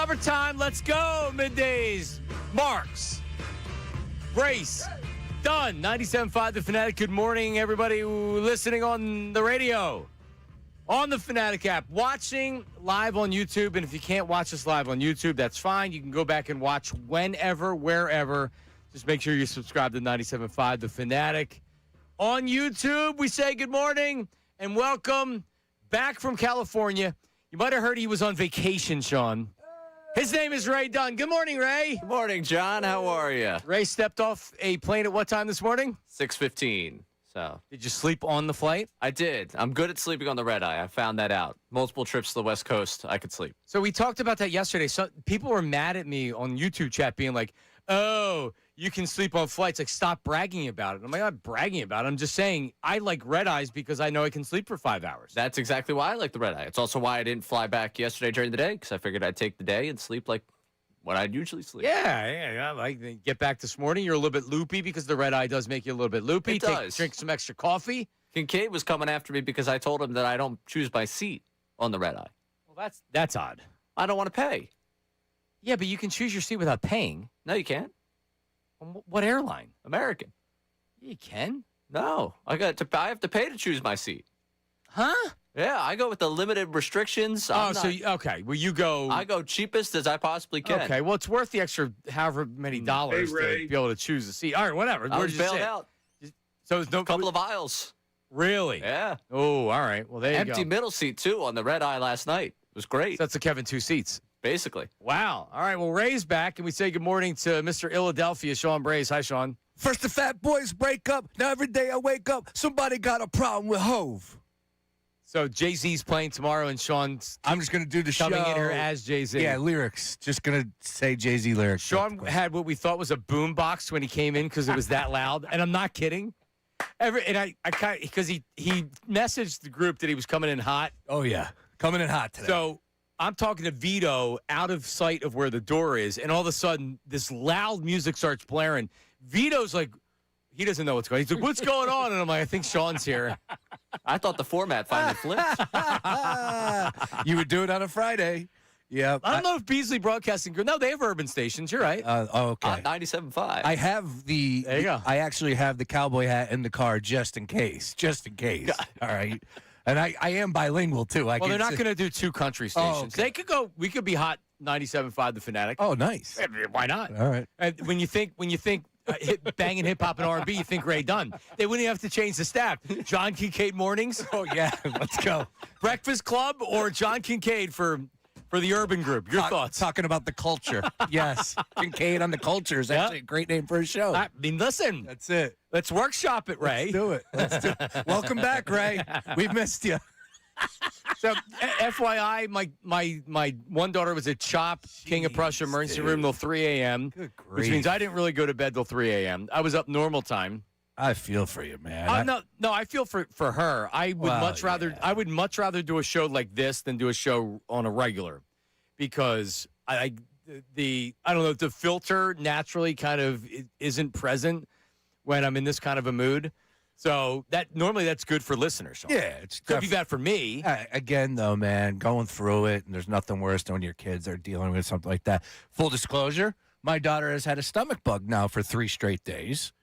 Summertime, let's go. Middays, Marks, race, done. 97.5 The Fanatic. Good morning, everybody listening on the radio, on the Fanatic app, watching live on YouTube. And if you can't watch us live on YouTube, that's fine. You can go back and watch whenever, wherever. Just make sure you subscribe to 97.5 The Fanatic. On YouTube, we say good morning and welcome back from California. You might have heard he was on vacation, Sean. His name is Ray Dunn. Good morning, Ray. Good morning, John. How are you? Ray stepped off a plane at what time this morning? 6:15. So Did you sleep on the flight? I did. I'm good at sleeping on the red eye. I found that out. Multiple trips to the West Coast, I could sleep. So we talked about that yesterday. So people were mad at me on YouTube chat being like, oh, you can sleep on flights. Like, stop bragging about it. I'm like, I'm not bragging about it. I'm just saying I like red eyes because I know I can sleep for 5 hours. That's exactly why I like the red eye. It's also why I didn't fly back yesterday during the day, because I figured I'd take the day and sleep like what I'd usually sleep. Yeah. Like, get back this morning. You're a little bit loopy because the red eye does make you a little bit loopy. It does. Drink some extra coffee. Kincade was coming after me because I told him that I don't choose my seat on the red eye. Well, that's odd. I don't want to pay. Yeah, but you can choose your seat without paying. No, you can't. What airline? American. You can. No, I have to pay to choose my seat. Huh? Yeah, I go with the limited restrictions. Okay. Well, you go. I go cheapest as I possibly can. Okay. Well, it's worth the extra however many dollars to be able to choose a seat. All right, whatever. I Where'd was you bailed sit? out. So there's no A couple of aisles. Really? Yeah. Oh, all right. Well, there you go. Empty middle seat, too, on the red eye last night. It was great. So that's the Kevin 2 seats. Basically. Wow. All right. Well, Ray's back, and we say good morning to Mr. Philadelphia, Sean Braze. Hi, Sean. First the fat boys break up. Now every day I wake up, somebody got a problem with Hove. So Jay-Z's playing tomorrow, and Sean's I'm just going to do the coming show. in here as Jay-Z. Yeah, lyrics. Just going to say Jay-Z lyrics. Sean had what we thought was a boom box when he came in because it was that loud, and I'm not kidding. Because he messaged the group that he was coming in hot. Oh, yeah. Coming in hot today. So I'm talking to Vito out of sight of where the door is, and all of a sudden, this loud music starts blaring. Vito's like, he doesn't know what's going on. He's like, what's going on? And I'm like, I think Sean's here. I thought the format finally flipped. You would do it on a Friday. Yeah. I don't know if Beasley Broadcasting Group. No, they have urban stations. You're right. Okay. 97.5. I have There you go. I actually have the cowboy hat in the car just in case. Just in case. All right. And I am bilingual, too. Well, they're not going to do two country stations. okay. They could go. We could be hot 97.5 The Fanatic. Oh, nice. Why not? All right. And when you think banging hip hop and R&B, you think Ray Dunn. They wouldn't even have to change the staff. John Kincade mornings. Oh, yeah. Let's go. Breakfast Club or John Kincade for the urban group. Your thoughts? Talking about the culture. Yes. Kincade on the culture is actually a great name for a show. I mean, listen. That's it. Let's workshop it, Ray. Let's do it. Welcome back, Ray. We've missed you. So, FYI, my one daughter was at CHOP, King of Prussia emergency room till 3 a.m., Good grief. which means I didn't really go to bed till 3 a.m. I was up normal time. I feel for you, man. No, I feel for her. I would much rather do a show like this than do a show on a regular, because I don't know, the filter naturally kind of isn't present when I'm in this kind of a mood. So normally that's good for listeners. Sean. Yeah, it's could be bad for me. Again, though, man, going through it, and there's nothing worse than when your kids are dealing with something like that. Full disclosure, my daughter has had a stomach bug now for 3 straight days.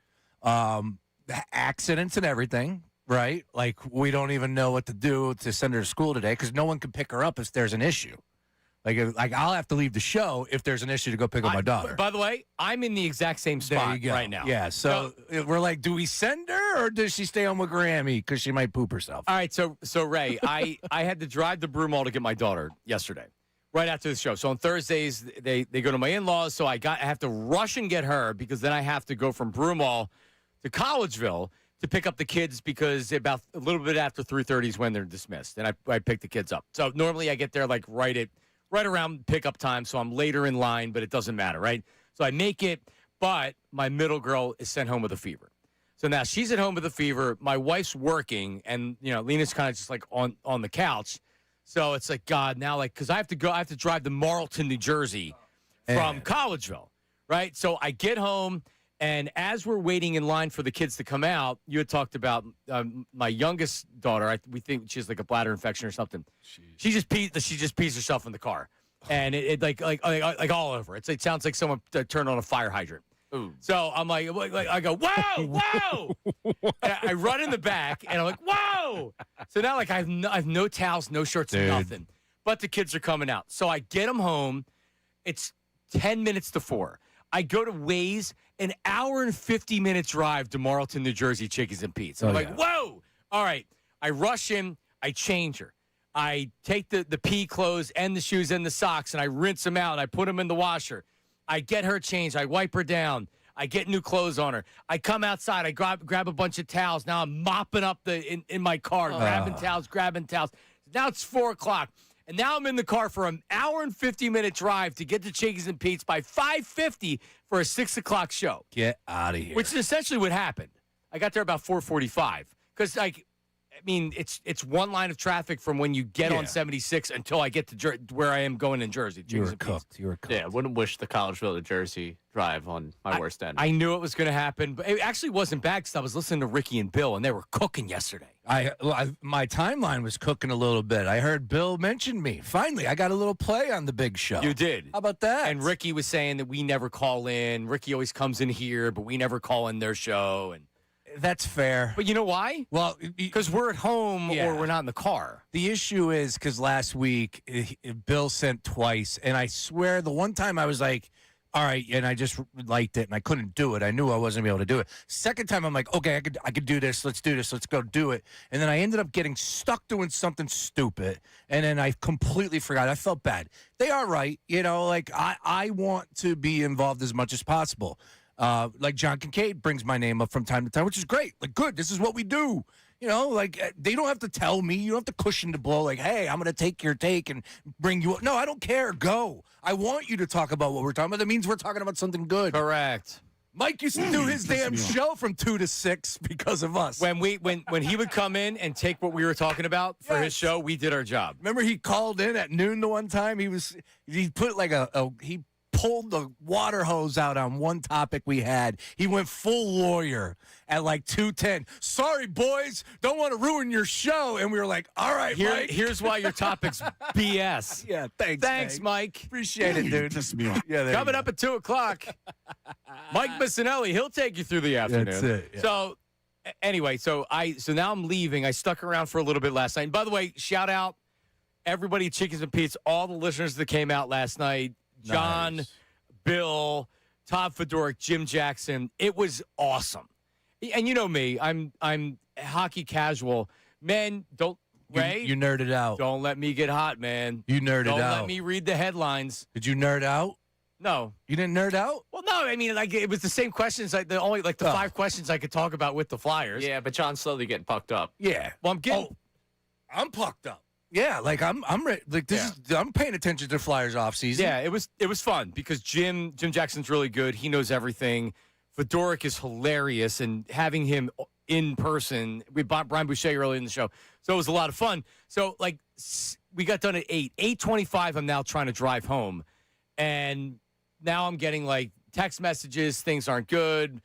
Accidents and everything, right? Like, we don't even know what to do to send her to school today because no one can pick her up if there's an issue. Like I'll have to leave the show if there's an issue to go pick up my daughter. By the way, I'm in the exact same spot right now. Yeah, so we're like, do we send her or does she stay home with Grammy because she might poop herself? All right, so Ray, I had to drive to Broomall to get my daughter yesterday, right after the show. So on Thursdays, they go to my in-laws, so I have to rush and get her because then I have to go from Broomall to Collegeville to pick up the kids because about a little bit after 3:30 is when they're dismissed, and I pick the kids up. So normally I get there like right around pickup time, so I'm later in line, but it doesn't matter, right? So I make it, but my middle girl is sent home with a fever. So now she's at home with a fever. My wife's working, and, Lena's kind of just like on the couch. So it's like, God, now, like, because I have to drive to Marlton, New Jersey from Collegeville, right? So I get home, and as we're waiting in line for the kids to come out, you had talked about my youngest daughter. We think she has like a bladder infection or something. Jeez. She just pees herself in the car. and it like all over. It sounds like someone turned on a fire hydrant. Ooh. So I'm like I go, whoa, whoa! And I run in the back, and I'm like, whoa! So now like I have no towels, no shirts, nothing. But the kids are coming out, so I get them home. It's 10 minutes to 4. I go to Waze, an hour and 50-minute drive to Marlton, New Jersey, Chickies and Pete's. I'm like, whoa! All right. I rush in. I change her. I take the pee clothes and the shoes and the socks, and I rinse them out. And I put them in the washer. I get her changed. I wipe her down. I get new clothes on her. I come outside. I grab a bunch of towels. Now I'm mopping up in my car, grabbing towels. Now it's 4 o'clock. And now I'm in the car for an hour and 50-minute drive to get to Chickies and Pete's by 5:50 for a 6 o'clock show. Get out of here. Which is essentially what happened. I got there about 4:45 because, it's one line of traffic from when you get on 76 until I get to where I am going in Jersey. You were cooked. Yeah, I wouldn't wish the Collegeville to Jersey drive on my worst end. I knew it was going to happen, but it actually wasn't bad because I was listening to Ricky and Bill, and they were cooking yesterday. My timeline was cooking a little bit. I heard Bill mention me. Finally, I got a little play on the big show. You did. How about that? And Ricky was saying that we never call in. Ricky always comes in here, but we never call in their show. And that's fair. But you know why? Well, because we're at home or we're not in the car. The issue is because last week Bill sent twice, and I swear the one time I was like, all right, and I just liked it, and I couldn't do it. I knew I wasn't going to be able to do it. Second time, I'm like, okay, I could do this. Let's do this. Let's go do it. And then I ended up getting stuck doing something stupid, and then I completely forgot. I felt bad. They are right. Like I want to be involved as much as possible. Like John Kincade brings my name up from time to time, which is great. Like, good. This is what we do. They don't have to tell me. You don't have to cushion the blow. Like, hey, I'm going to take your take and bring you up. No, I don't care. Go. I want you to talk about what we're talking about. That means we're talking about something good. Correct. Mike used to do his damn show from 2 to 6 because of us. When he would come in and take what we were talking about for his show, we did our job. Remember he called in at noon the one time? He put like he pulled the water hose out on one topic we had. He went full lawyer at like 2:10. Sorry, boys, don't want to ruin your show. And we were like, all right, Mike. Here's why your topic's BS. Yeah, thanks, Mike. Appreciate it, dude. Piss me off. Yeah, coming up at 2 o'clock, Mike Missinelli, he'll take you through the afternoon. That's it. Yeah. So anyway, so now I'm leaving. I stuck around for a little bit last night. And by the way, shout out everybody at Chickies and Pete's, all the listeners that came out last night. John, Nice. Bill, Todd Fedoric, Jim Jackson. It was awesome. And you know me, I'm hockey casual. Man, Ray, You nerded out. don't let me get hot, man. You nerded Don't out. let me read the headlines. Did you nerd out? No. You didn't nerd out? Well, no, I mean, like, it was the same questions, like the 5 questions I could talk about with the Flyers. Yeah, but John's slowly getting pucked up. Yeah. Well, I'm getting. I'm pucked up. Yeah, like I'm ready. Like I'm paying attention to the Flyers off season. Yeah, it was fun because Jim Jackson's really good. He knows everything. Fedoric is hilarious, and having him in person, we bought Brian Boucher early in the show, so it was a lot of fun. So like we got done at 8:25. I'm now trying to drive home, and now I'm getting like text messages. Things aren't good.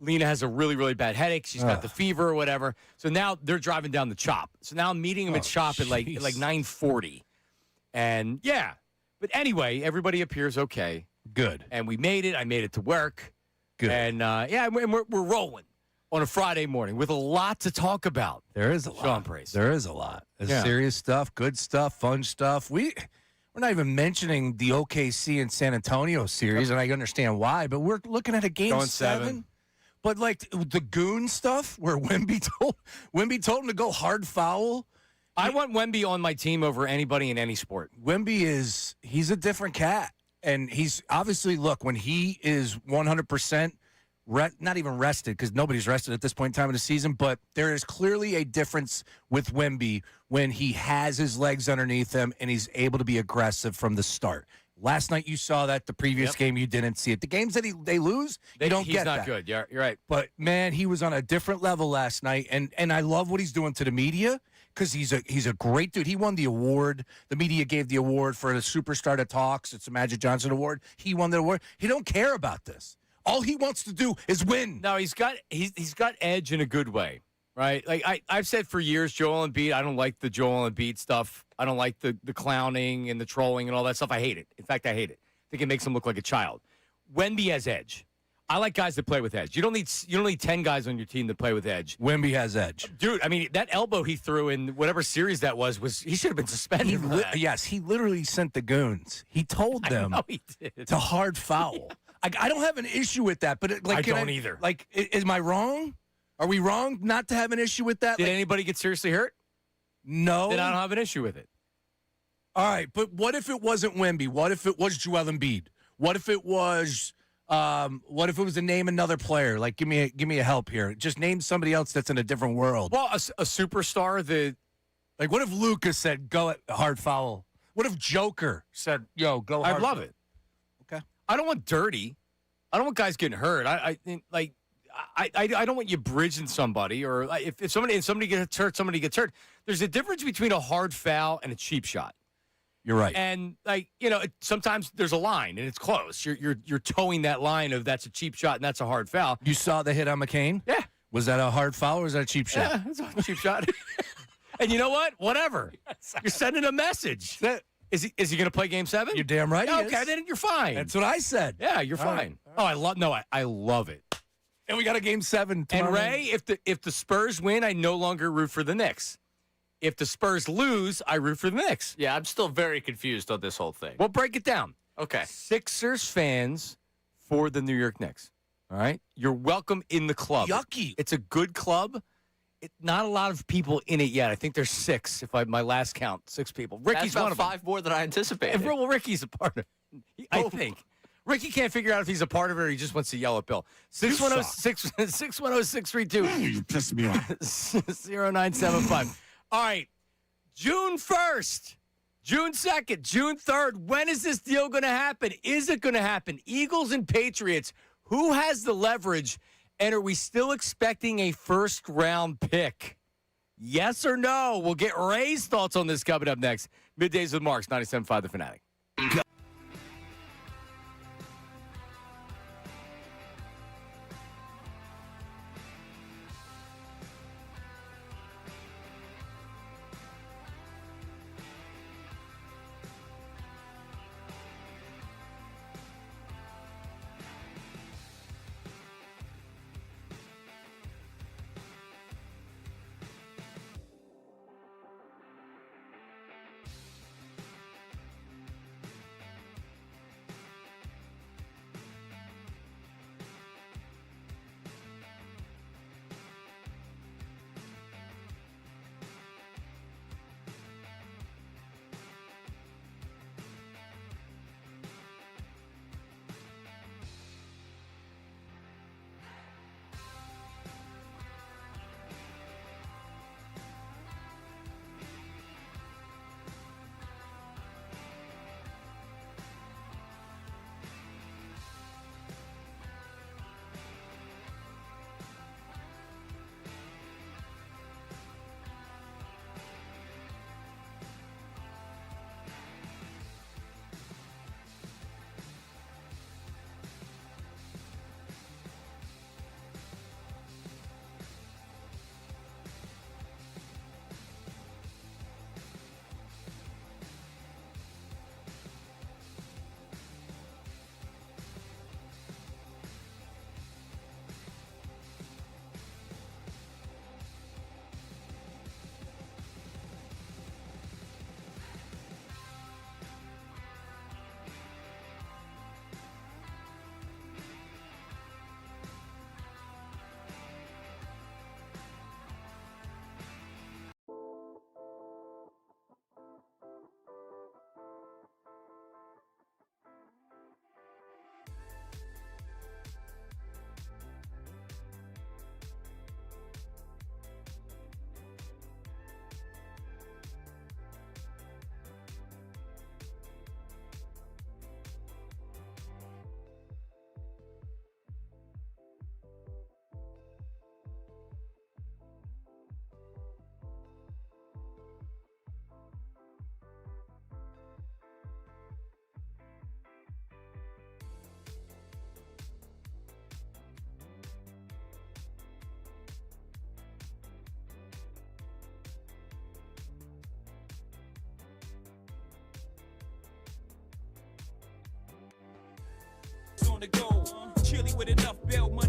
Lena has a really, really bad headache. She's got the fever or whatever. So now they're driving down the CHOP. So now I'm meeting them at CHOP at like 9:40. And yeah. But anyway, everybody appears okay. Good. And we made it. I made it to work. Good. And we're rolling on a Friday morning with a lot to talk about. There is a lot. Sean Price. There is a lot. There's Yeah. serious stuff, good stuff, fun stuff. We're not even mentioning the OKC and San Antonio series, and I understand why, but we're looking at a game Going 7. seven. But like the goon stuff where Wemby told him to go hard foul. I want Wemby on my team over anybody in any sport. Wemby he's a different cat. And he's obviously, look, when he is 100%, not even rested, because nobody's rested at this point in time of the season, but there is clearly a difference with Wemby when he has his legs underneath him and he's able to be aggressive from the start. Last night you saw that. The previous game you didn't see it. The games that they lose, you don't get that. He's not good. Yeah, you're right. But, man, he was on a different level last night, and I love what he's doing to the media because he's a great dude. He won the award. The media gave the award for the Superstar That Talks. It's a Magic Johnson Award. He won the award. He don't care about this. All he wants to do is win. No, he's got edge in a good way, right? Like I've said for years, Joel Embiid, I don't like the Joel Embiid stuff. I don't like the clowning and the trolling and all that stuff. I hate it. In fact, I hate it. I think it makes him look like a child. Wemby has edge. I like guys that play with edge. You don't need 10 guys on your team that play with edge. Wemby has edge. Dude, I mean, that elbow he threw in whatever series that was he should have been suspended for that. Yes, he literally sent the goons. He told them he did. to hard foul. I don't have an issue with that, but I don't either. Like, am I wrong? Are we wrong not to have an issue with that? Did anybody get seriously hurt? No. Then I don't have an issue with it. All right, but what if it wasn't Wemby? What if it was Joel Embiid? What if it was to name another player? Like, give me a help here. Just name somebody else that's in a different world. Well, a superstar that, like, what if Lucas said go at hard foul? What if Joker said, "Yo, go"? I'd love it. Okay. I don't want dirty. I don't want guys getting hurt. I don't want you bridging somebody, or if somebody gets hurt, somebody gets hurt. There's a difference between a hard foul and a cheap shot. You're right. And sometimes there's a line and it's close. You're towing that line of that's a cheap shot and that's a hard foul. You saw the hit on McCain? Yeah. Was that a hard foul or was that a cheap shot? Yeah, it's a cheap shot. And you know what? Whatever. You're sending a message. Is he going to play Game 7? You're damn right. he Okay, is. then you're fine. That's what I said. Yeah, you're fine. All right. Oh, I love it. And we got a Game 7 tomorrow. And Ray, if the Spurs win, I no longer root for the Knicks. If the Spurs lose, I root for the Knicks. Yeah, I'm still very confused on this whole thing. Well, break it down. Okay. Sixers fans for the New York Knicks. All right? You're welcome in the club. Yucky. It's a good club. Not a lot of people in it yet. I think there's 6, my last count, 6 people. Ricky's That's about one of them. 5 more than I anticipated. Well, Ricky's a part of it. I think. Ricky can't figure out if he's a part of it or he just wants to yell at Bill. 610-632. You pissed me off. 0975. All right. June 1st, June 2nd, June 3rd. When is this deal going to happen? Is it going to happen? Eagles and Patriots. Who has the leverage? And are we still expecting a first-round pick? Yes or no? We'll get Ray's thoughts on this coming up next. Middays with Marks, 97.5 The Fanatic.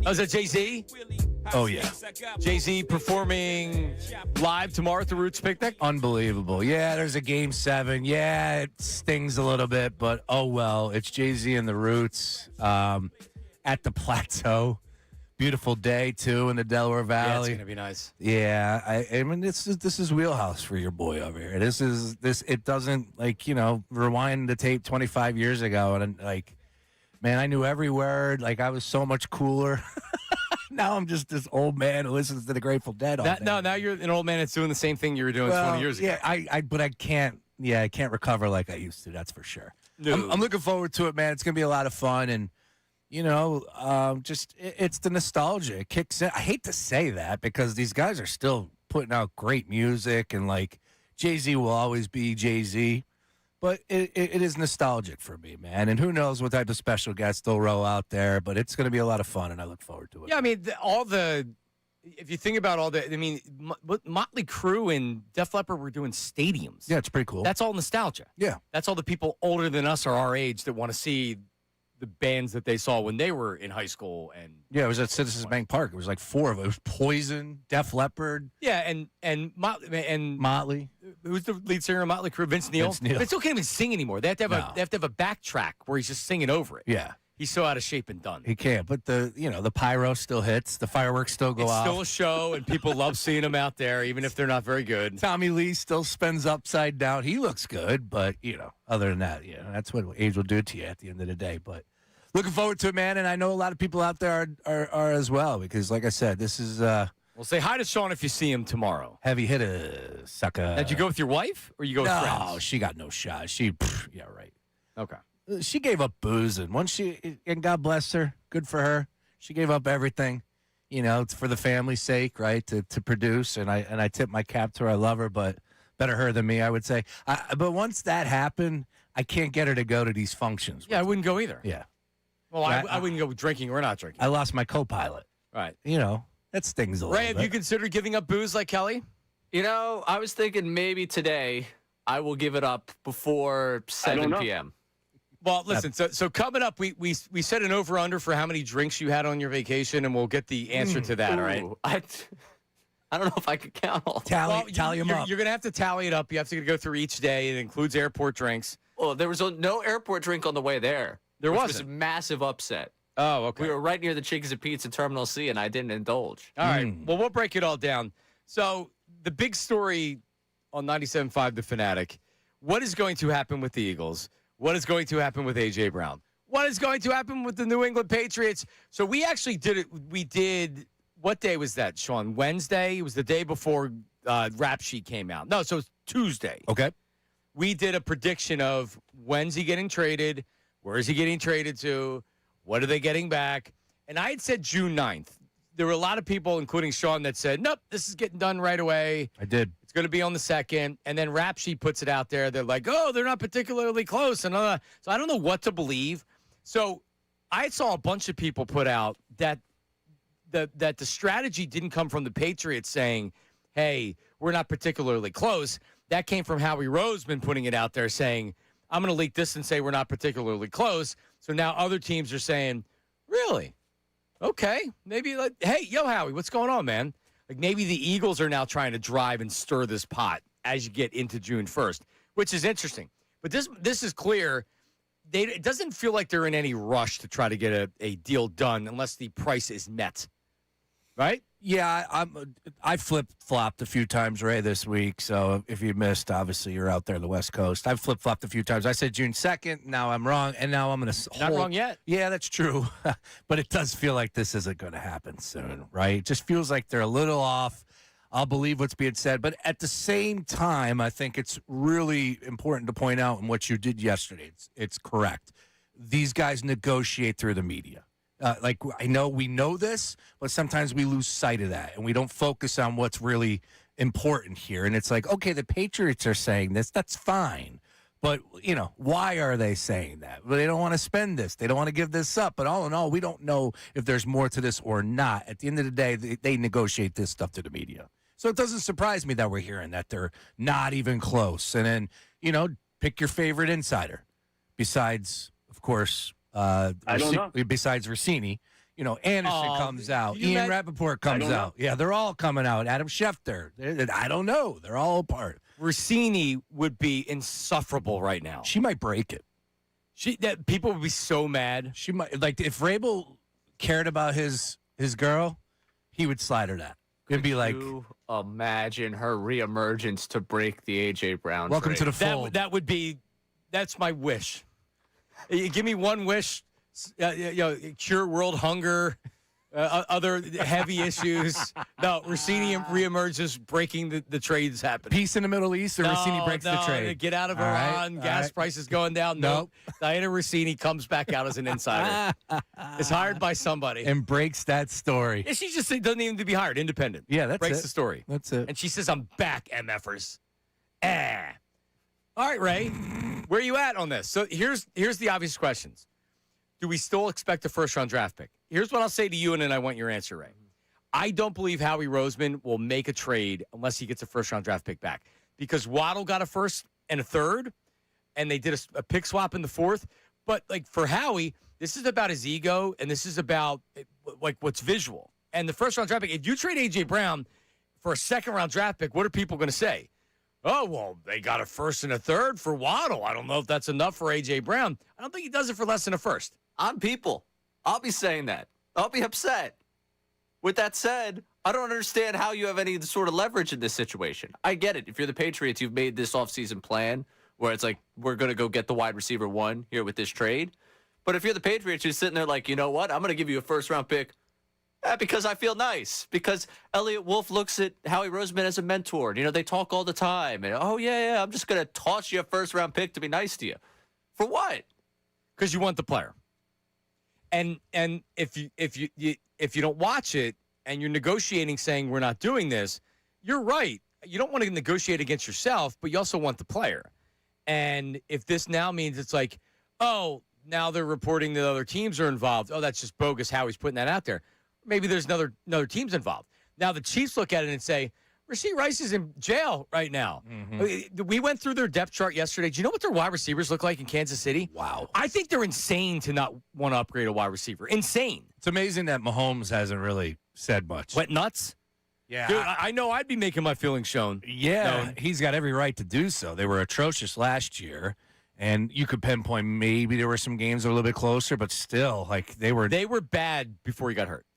Oh, is that Jay-Z? Oh, yeah. Jay-Z performing live tomorrow at the Roots Picnic? Unbelievable. Yeah, there's a game 7. Yeah, it stings a little bit, but oh well. It's Jay-Z and the Roots at the Plateau. Beautiful day, too, in the Delaware Yeah, it's Valley. going to be nice. Yeah, I mean, this is wheelhouse for your boy over here. It doesn't, rewind the tape 25 years ago, and, man, I knew every word. I was so much cooler. Now I'm just this old man who listens to the Grateful Dead all day. No, now you're an old man that's doing the same thing you were doing 20 years ago. Yeah, but I can't recover like I used to, that's for sure. No. I'm looking forward to it, man. It's going to be a lot of fun, and it's the nostalgia. It kicks in. I hate to say that because these guys are still putting out great music, and Jay-Z will always be Jay-Z, but it is nostalgic for me, man. And who knows what type of special guests they'll roll out there, but it's going to be a lot of fun, and I look forward to it. Yeah, I mean, if you think about Motley Crue and Def Leppard were doing stadiums. Yeah, it's pretty cool. That's all nostalgia. Yeah. That's all the people older than us or our age that want to see the bands that they saw when they were in high school. And yeah, it was at Citizens Bank Park. It was 4 of them. It was Poison, Def Leppard. Yeah, and Motley. Who's the lead singer of Motley Crue? Vince Neil. But still can't even sing anymore. They have to have a backtrack where he's just singing over it. Yeah. He's so out of shape and done. He can't. But the pyro still hits. The fireworks still go off. It's still a show, and people love seeing him out there, even if they're not very good. Tommy Lee still spins upside down. He looks good, but other than that, that's what age will do to you at the end of the day. But looking forward to it, man. And I know a lot of people out there are as well, because like I said, this is well, say hi to Sean if you see him tomorrow. Heavy hitter, sucker. Did you go with your wife or you go with friends? No, she got no shot. Yeah, right. Okay. She gave up boozing. And God bless her. Good for her. She gave up everything, for the family's sake, right? To produce. And I tip my cap to her. I love her, but better her than me, I would say. But once that happened, I can't get her to go to these functions. Yeah, I wouldn't go either. Yeah. Well, I wouldn't go drinking or not drinking. I lost my co-pilot. Right. That stings a little Ray, bit. have you considered giving up booze like Kelly? I was thinking maybe today I will give it up before 7 p.m. Well, listen, so coming up, we set an over-under for how many drinks you had on your vacation, and we'll get the answer to that, all right? I don't know if I could count all. Tally them up. You're going to have to tally it up. You have to go through each day. It includes airport drinks. Well, there was no airport drink on the way there. There was wasn't. a massive upset. Oh, okay. We were right near the Chickens and Pete's in Terminal C, and I didn't indulge. All right. Well, we'll break it all down. So the big story on 97.5 The Fanatic, what is going to happen with the Eagles? What is going to happen with A.J. Brown? What is going to happen with the New England Patriots? So we actually did it. We did, what day was that, Sean? Wednesday? It was the day before Rap Sheet came out. No, so it's Tuesday. Okay. We did a prediction of when's he getting traded? Where is he getting traded to? What are they getting back? And I had said June 9th. There were a lot of people, including Sean, that said, nope, this is getting done right away. I did. It's going to be on the 2nd. And then Rap Sheet puts it out there. They're like, oh, they're not particularly close. And so I don't know what to believe. So I saw a bunch of people put out that the strategy didn't come from the Patriots saying, hey, we're not particularly close. That came from Howie Roseman putting it out there saying, I'm going to leak this and say we're not particularly close. So now other teams are saying, really? Okay. Maybe hey, yo, Howie, what's going on, man? Maybe the Eagles are now trying to drive and stir this pot as you get into June 1st, which is interesting. But this is clear. It doesn't feel like they're in any rush to try to get a deal done unless the price is met. Right? Yeah, I flip-flopped a few times, Ray, this week. So if you missed, obviously you're out there on the West Coast. I've flip-flopped a few times. I said June 2nd. Now I'm wrong, and now I'm going to Not wrong yet. Yeah, that's true. But it does feel like this isn't going to happen soon, right? It just feels like they're a little off. I'll believe what's being said. But at the same time, I think it's really important to point out, and what you did yesterday, it's correct. These guys negotiate through the media. I know we know this, but sometimes we lose sight of that, and we don't focus on what's really important here. And it's like, okay, the Patriots are saying this. That's fine. But, why are they saying that? Well, they don't want to spend this. They don't want to give this up. But all in all, we don't know if there's more to this or not. At the end of the day, they negotiate this stuff to the media. So it doesn't surprise me that we're hearing that they're not even close. And then, pick your favorite insider besides, of course, I don't know. Besides Rossini. Anderson comes out. Ian Rappaport comes out. Yeah, they're all coming out. Adam Schefter. I don't know. They're all apart. Rossini would be insufferable right now. She might break it. People would be so mad. She might, like, if Rabel cared about his girl, he would slide her that. It'd be like, you imagine her reemergence to break the A.J. Brown welcome trade. to the fold. That's my wish. Give me one wish. Cure world hunger, other heavy issues. No, Rossini reemerges, breaking the trades happen. Peace in the Middle East, or Rossini breaks the trade. Get out of All Iran. right, Gas all right. prices going down. Nope. Diana Rossini comes back out as an insider. Is hired by somebody. And breaks that story. And she just doesn't even need to be hired. Independent. Yeah, that's breaks it. the story. That's it. And she says, "I'm back, MFers." All right, Ray, where are you at on this? So here's the obvious questions. Do we still expect a first-round draft pick? Here's what I'll say to you, and then I want your answer, Ray. I don't believe Howie Roseman will make a trade unless he gets a first-round draft pick back, because Waddle got a first and a third, and they did a pick swap in the fourth. But, like, for Howie, this is about his ego, and this is about, like, what's visual. And the first-round draft pick, if you trade A.J. Brown for a second-round draft pick, what are people going to say? Oh, well, they got a first and a third for Waddle. I don't know if that's enough for A.J. Brown. I don't think he does it for less than a first. I'm people. I'll be saying that. I'll be upset. With that said, I don't understand how you have any sort of leverage in this situation. I get it. If you're the Patriots, you've made this offseason plan where it's like, we're going to go get the wide receiver one here with this trade. But if you're the Patriots, you're sitting there like, you know what? I'm going to give you a first-round pick because I feel nice. Because Elliot Wolf looks at Howie Roseman as a mentor. They talk all the time. And, oh, yeah, I'm just going to toss you a first-round pick to be nice to you. For what? Because you want the player. And if you don't watch it and you're negotiating saying we're not doing this, you're right. You don't want to negotiate against yourself, but you also want the player. And if this now means it's like, oh, now they're reporting that other teams are involved. Oh, that's just bogus how he's putting that out there. Maybe there's another teams involved. Now the Chiefs look at it and say, Rashee Rice is in jail right now. Mm-hmm. We went through their depth chart yesterday. Do you know what their wide receivers look like in Kansas City? Wow. I think they're insane to not want to upgrade a wide receiver. Insane. It's amazing that Mahomes hasn't really said much. Went nuts? Yeah. Dude, I know I'd be making my feelings shown. Yeah, No. he's got every right to do so. They were atrocious last year, and you could pinpoint maybe there were some games a little bit closer, but still, like, they were bad before he got hurt.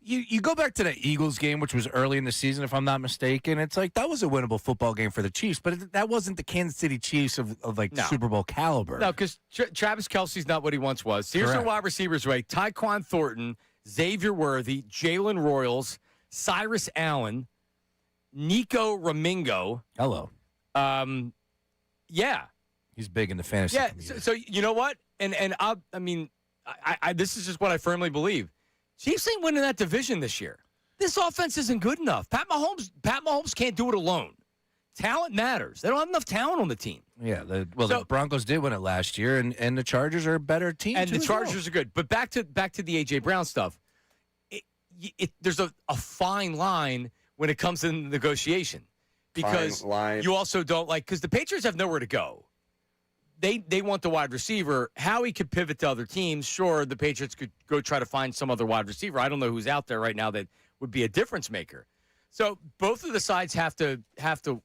You go back to the Eagles game, which was early in the season, if I'm not mistaken. It's like that was a winnable football game for the Chiefs, but that wasn't the Kansas City Chiefs of No. Super Bowl caliber. No, because Travis Kelce's not what he once was. Here's Correct. their wide receivers, right? Tyquan Thornton, Xavier Worthy, Jalen Royals, Cyrus Allen, Nico Ramingo. Hello. Yeah. He's big in the fantasy community. So you know what? And I this is just what I firmly believe. Chiefs ain't winning that division this year. This offense isn't good enough. Pat Mahomes can't do it alone. Talent matters. They don't have enough talent on the team. Yeah, the Broncos did win it last year, and the Chargers are a better team. And too, the as well. Chargers are good. But back to the A.J. Brown stuff. There's a fine line when it comes to negotiation. Because Fine line. you also don't because the Patriots have nowhere to go. They want the wide receiver. Howie could pivot to other teams. Sure, the Patriots could go try to find some other wide receiver. I don't know who's out there right now that would be a difference maker. So both of the sides have to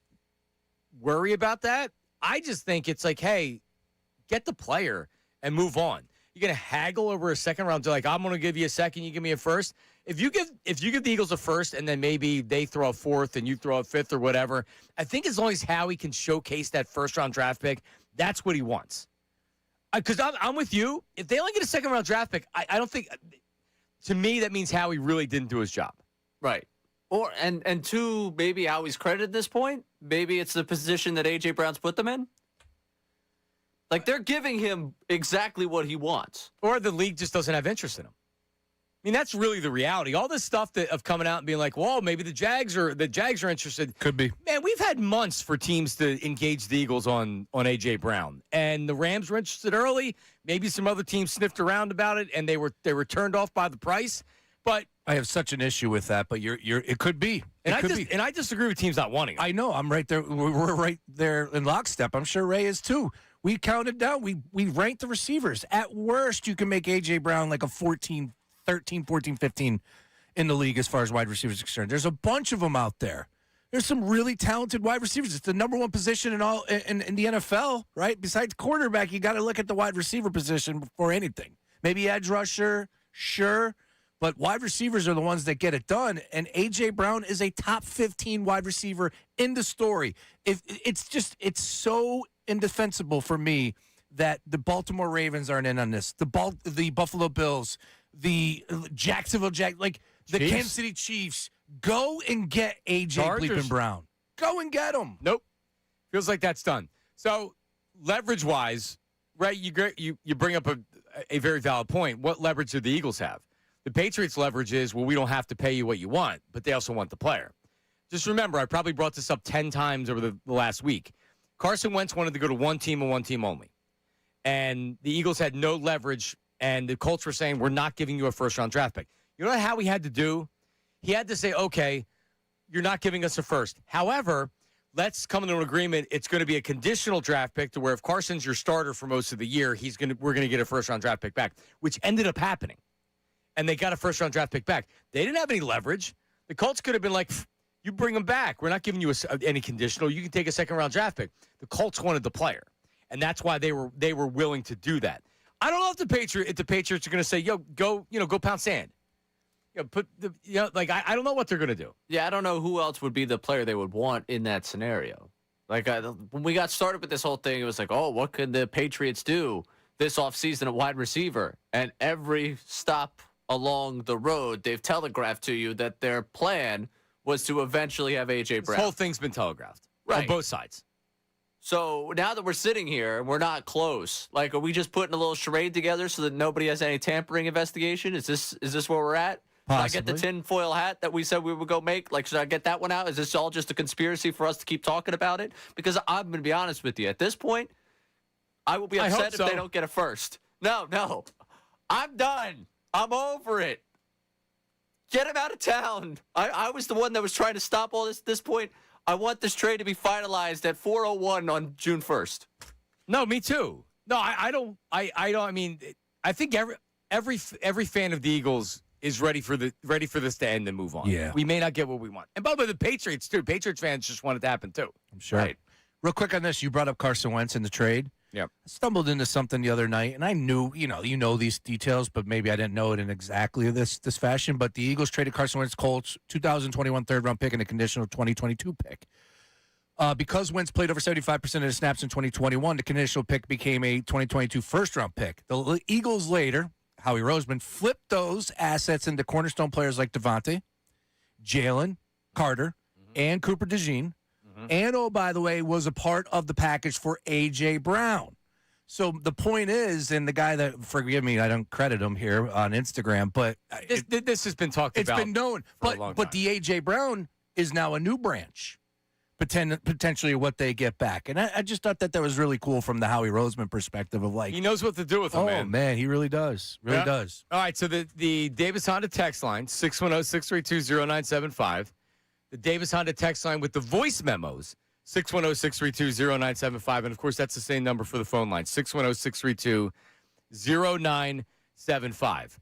worry about that. I just think it's like, hey, get the player and move on. You're going to haggle over a second round. They're like, I'm going to give you a second, you give me a first. If you give the Eagles a first and then maybe they throw a fourth and you throw a fifth or whatever, I think as long as Howie can showcase that first-round draft pick, that's what he wants. Because I'm with you. If they only get a second-round draft pick, I don't think – to me, that means Howie really didn't do his job. Right. Or and two, maybe Howie's credit at this point. Maybe it's the position that A.J. Brown's put them in. Like, they're giving him exactly what he wants. Or the league just doesn't have interest in him. I mean, that's really the reality. All this stuff of coming out and being like, well, maybe the Jags are interested. Could be. Man, we've had months for teams to engage the Eagles on A.J. Brown. And the Rams were interested early. Maybe some other teams sniffed around about it, and they were turned off by the price. But I have such an issue with that, but it could be. And It I disagree with teams not wanting it. I know. I'm right there. We're right there in lockstep. I'm sure Ray is too. We counted down. We ranked the receivers. At worst, you can make A.J. Brown like a 13, 14, 15 in the league as far as wide receivers are concerned. There's a bunch of them out there. There's some really talented wide receivers. It's the number one position in the NFL, right? Besides quarterback, you got to look at the wide receiver position before anything. Maybe edge rusher, sure, but wide receivers are the ones that get it done. And A.J. Brown is a top 15 wide receiver in the story. It's so indefensible for me that the Baltimore Ravens aren't in on this. The Buffalo Bills, the Jacksonville the Chiefs. Kansas City Chiefs. Go and get A.J. Chargers. Bleeping Brown. Go and get him. Nope. Feels like that's done. So leverage-wise, right, you bring up a very valid point. What leverage do the Eagles have? The Patriots' leverage is, well, we don't have to pay you what you want, but they also want the player. Just remember, I probably brought this up 10 times over the last week. Carson Wentz wanted to go to one team and one team only. And the Eagles had no leverage, and the Colts were saying, we're not giving you a first-round draft pick. You know how he had to do? He had to say, okay, you're not giving us a first. However, let's come to an agreement. It's going to be a conditional draft pick to where if Carson's your starter for most of the year, we're going to get a first-round draft pick back, which ended up happening. And they got a first-round draft pick back. They didn't have any leverage. The Colts could have been like, you bring him back. We're not giving you any conditional. You can take a second-round draft pick. The Colts wanted the player, and that's why they were willing to do that. I don't know if the Patriots are going to say, yo, go pound sand. I don't know what they're going to do. Yeah, I don't know who else would be the player they would want in that scenario. When we got started with this whole thing, it was like, oh, what could the Patriots do this offseason at wide receiver? And every stop along the road, they've telegraphed to you that their plan was to eventually have A.J. Brown. This whole thing's been telegraphed on both sides. So now that we're sitting here and we're not close, are we just putting a little charade together so that nobody has any tampering investigation? Is this where we're at? Possibly. Should I get the tinfoil hat that we said we would go make? Should I get that one out? Is this all just a conspiracy for us to keep talking about it? Because I'm going to be honest with you. At this point, I will be upset if they don't get a first. No. I'm done. I'm over it. Get him out of town. I was the one that was trying to stop all this at this point. I want this trade to be finalized at 4:01 on June 1st. No, me too. No, I don't. I mean, I think every fan of the Eagles is ready for this to end and move on. Yeah. We may not get what we want. And by the way, the Patriots, too. Patriots fans just want it to happen, too. I'm sure. Right. Real quick on this, you brought up Carson Wentz in the trade. Yeah. I stumbled into something the other night, and I knew, you know these details, but maybe I didn't know it in exactly this fashion. But the Eagles traded Carson Wentz, Colts, 2021 third-round pick and a conditional 2022 pick. Because Wentz played over 75% of the snaps in 2021, the conditional pick became a 2022 first-round pick. The Eagles later, Howie Roseman, flipped those assets into cornerstone players like Devontae, Jalen, Carter, and Cooper DeJean. And, oh, by the way, was a part of the package for A.J. Brown. So the point is, and the guy that, forgive me, I don't credit him here on Instagram, but this has been talked about. It's been known. But the A.J. Brown is now a new branch, potentially what they get back. And I just thought that was really cool from the Howie Roseman perspective of he knows what to do with him, man. Oh, man, he really does. Really does. All right, so the Davis Honda text line, 610-632-0975. The Davis Honda text line with the voice memos, 610-632-0975. And, of course, that's the same number for the phone line, 610-632-0975.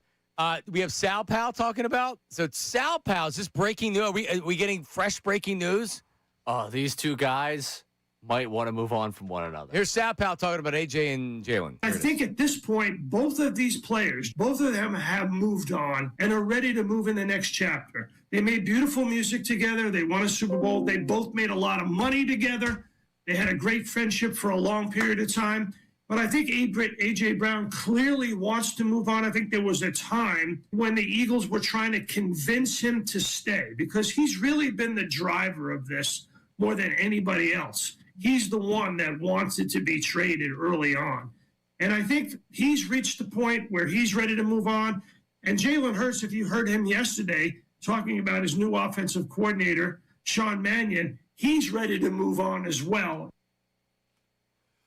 We have Sal Pal talking about. So it's Sal Pal. Is this breaking news? Are we getting fresh breaking news? Oh, these two guys might want to move on from one another. Here's Sal Pal talking about A.J. and Jalen. I think at this point, both of these players, both of them have moved on and are ready to move in the next chapter. They made beautiful music together. They won a Super Bowl. They both made a lot of money together. They had a great friendship for a long period of time. But I think A.J. Brown clearly wants to move on. I think there was a time when the Eagles were trying to convince him to stay because he's really been the driver of this more than anybody else. He's the one that wants it to be traded early on. And I think he's reached the point where he's ready to move on. And Jalen Hurts, if you heard him yesterday talking about his new offensive coordinator, Sean Mannion, he's ready to move on as well.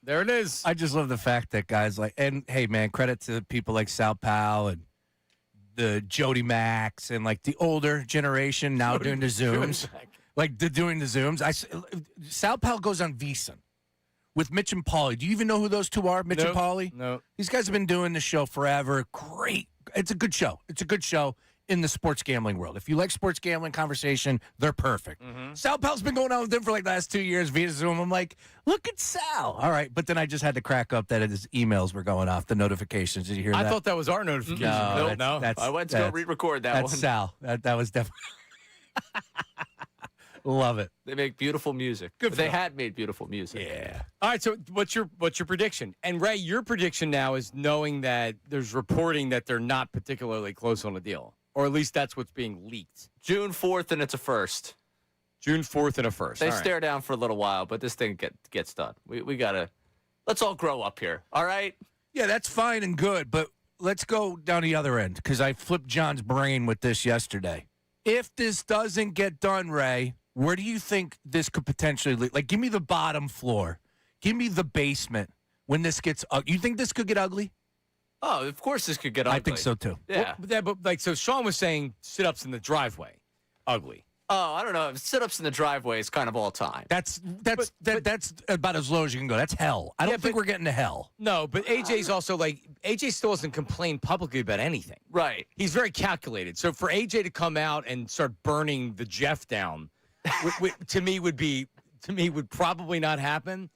There it is. I just love the fact that guys and hey, man, credit to people like Sal Pal and the Jody Max and the older generation now doing the Zooms. Doing the Zooms. Sal Pal goes on VSiN with Mitch and Paulie. Do you even know who those two are, Mitch and Nope. Paulie? No. These guys have been doing the show forever. Great. It's a good show. It's a good show in the sports gambling world. If you like sports gambling conversation, they're perfect. Sal Pell's been going on with them for like the last 2 years via Zoom. I'm like, look at Sal. All right. But then I just had to crack up that his emails were going off, the notifications. Did you hear I that? thought that was our notification. No, No. that's- I went to go re-record that That's one. Sal. That was definitely. Love it. They make beautiful music. Good for They them. had made beautiful music. Yeah. All right, so what's your prediction? And Ray, your prediction now is knowing that there's reporting that they're not particularly close on a deal, or at least that's what's being leaked. June 4th, and it's a first. June 4th and a first. They All right. stare down for a little while, but this thing gets done. We gotta. Let's all grow up here. All right. Yeah, that's fine and good, but let's go down the other end because I flipped John's brain with this yesterday. If this doesn't get done, Ray, where do you think this could potentially lead? Like, give me the bottom floor. Give me the basement when this gets you think this could get ugly? Oh, of course this could get ugly. I think so, too. Yeah. But like, so Sean was saying sit-ups in the driveway, ugly. Oh, I don't know. Sit-ups in the driveway is kind of all time. That's about as low as you can go. That's hell. I don't Yeah, think but- we're getting to hell. No, but AJ's also like, AJ still doesn't complain publicly about anything. Right. He's very calculated. So for AJ to come out and start burning the Jeff down, to me would probably not happen.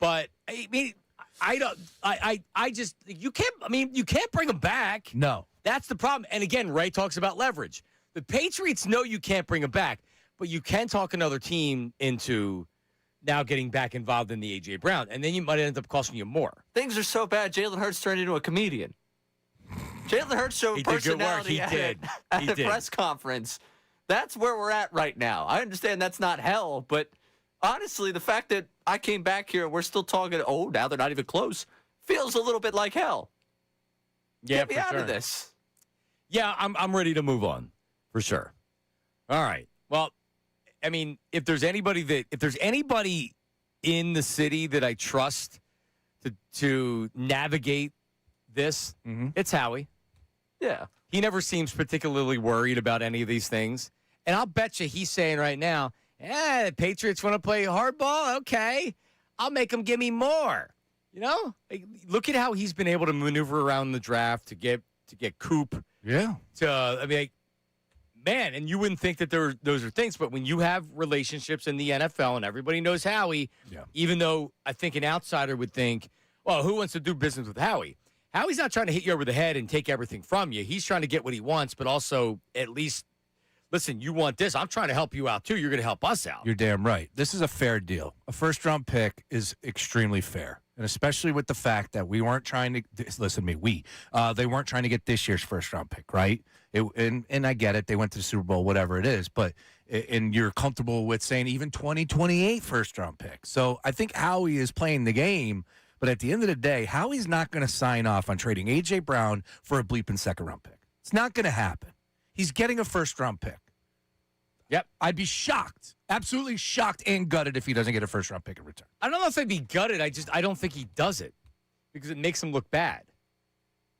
But I mean, I just you can't bring him back. No. That's the problem. And again, Ray talks about leverage. The Patriots know you can't bring him back, but you can talk another team into now getting back involved in the A.J. Brown, and then you might end up costing you more. Things are so bad. Jalen Hurts turned into a comedian. Jalen Hurts showed He did good work. personality He at did. at He a did. press conference. That's where we're at right now. I understand that's not hell, but honestly, the fact that I came back here and we're still talking, oh, now they're not even close, feels a little bit like hell. Yeah, Get me for out sure. of this. Yeah, I'm ready to move on, for sure. All right. Well, I mean, if there's anybody in the city that I trust to navigate this, it's Howie. Yeah. He never seems particularly worried about any of these things. And I'll bet you he's saying right now, the Patriots want to play hardball? Okay. I'll make them give me more. You know? Like, look at how he's been able to maneuver around the draft to get Coop. Yeah. Man, and you wouldn't think that those are things, but when you have relationships in the NFL and everybody knows Howie, even though I think an outsider would think, well, who wants to do business with Howie? Howie's not trying to hit you over the head and take everything from you. He's trying to get what he wants, but also at least, listen, you want this. I'm trying to help you out, too. You're going to help us out. You're damn right. This is a fair deal. A first-round pick is extremely fair, and especially with the fact that we weren't trying to listen to me. They weren't trying to get this year's first-round pick, right? And I get it. They went to the Super Bowl, whatever it is, but and you're comfortable with saying even 2028 first-round pick. So I think Howie is playing the game. But at the end of the day, Howie's not going to sign off on trading A.J. Brown for a bleeping second-round pick. It's not going to happen. He's getting a first-round pick. Yep. I'd be shocked, absolutely shocked and gutted if he doesn't get a first-round pick in return. I don't know if I'd be gutted. I don't think he does it because it makes him look bad.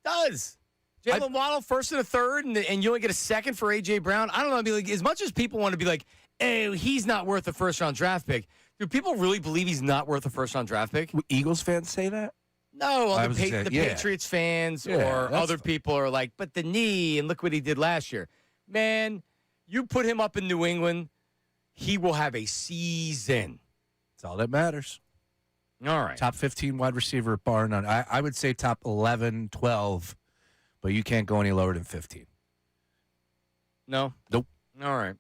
Does. Jalen Waddle, first and a third, and you only get a second for A.J. Brown? I don't know. I mean, like, as much as people want to be like, hey, he's not worth a first-round draft pick, do people really believe he's not worth a first-round draft pick? Eagles fans say that? No, I the, was gonna say, yeah. Patriots fans Yeah, or that's other fine. people are like, but the knee, and look what he did last year. Man, you put him up in New England, he will have a season. That's all that matters. All right. Top 15 wide receiver, bar none. I would say top 11, 12, but you can't go any lower than 15. No? Nope. All right.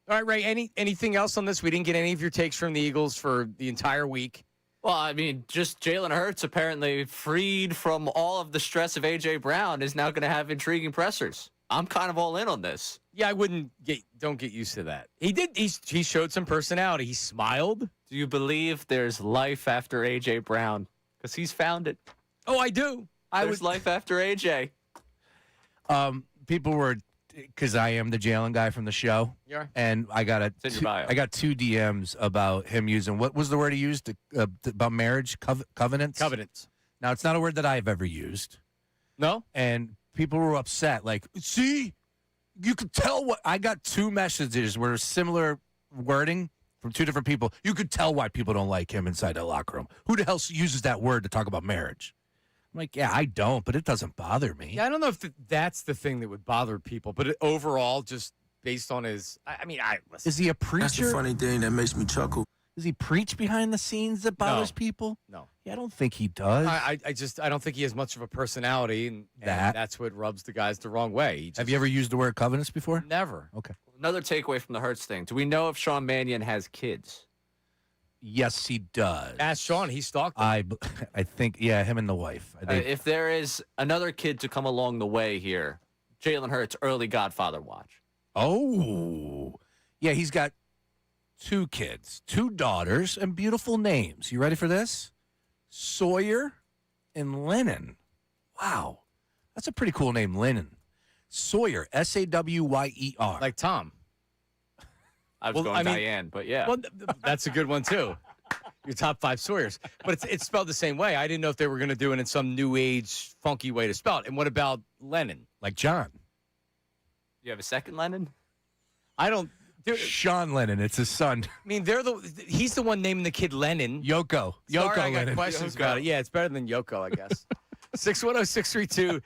All right, Ray, anything else on this? We didn't get any of your takes from the Eagles for the entire week. Well, I mean, just Jalen Hurts apparently freed from all of the stress of A.J. Brown is now going to have intriguing pressers. I'm kind of all in on this. Yeah, don't get used to that. He showed some personality. He smiled. Do you believe there's life after A.J. Brown? Because he's found it. Oh, I do. There's life after A.J. People were, because I am the Jalen guy from the show. You are? And I got in your bio. I got 2 DMs about him using, what was the word he used about marriage? Covenants? Covenants. Now, it's not a word that I've ever used. No? And people were upset. Like, see, you could tell what I got 2 messages where similar wording, from two different people. You could tell why people don't like him inside that locker room. Who the hell uses that word to talk about marriage? I'm like, yeah, I don't, but it doesn't bother me. Yeah, I don't know if that's the thing that would bother people, but overall, just based on his, listen. Is he a That's the preacher? funny thing that makes me chuckle. Does he preach behind the scenes that bothers people? No. Yeah, I don't think he does. I don't think he has much of a personality, and that's what rubs the guys the wrong way. Have you ever used the word covenants before? Never. Okay. Another takeaway from the Hurts thing. Do we know if Sean Mannion has kids? Yes, he does. Ask Sean. He stalked him. I think, yeah, him and the wife. If there is another kid to come along the way here, Jalen Hurts, early Godfather watch. Oh, yeah, he's got 2 kids, 2 daughters, and beautiful names. You ready for this? Sawyer and Lennon. Wow. That's a pretty cool name, Lennon. Sawyer, Sawyer. Like Tom. I was going I mean, Diane, but yeah. Well, that's a good one, too. Your top 5 Sawyers. But it's spelled the same way. I didn't know if they were going to do it in some new age, funky way to spell it. And what about Lennon? Like John. You have a second Lennon? I don't. Sean Lennon. It's his son. I mean, he's the one naming the kid Lennon. Yoko. Sorry, Yoko I got Lennon. questions about it. Yeah, it's better than Yoko, I guess. 610-632-0975.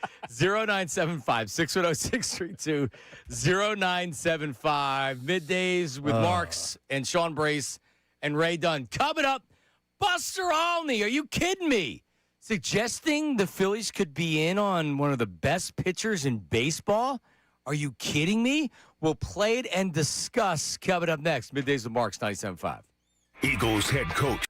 610-632-0975. Middays with Marks and Sean Brace and Ray Dunn. Coming up, Buster Olney. Are you kidding me? Suggesting the Phillies could be in on one of the best pitchers in baseball? Are you kidding me? We'll play it and discuss coming up next. Middays with Marks, 97.5. Eagles head coach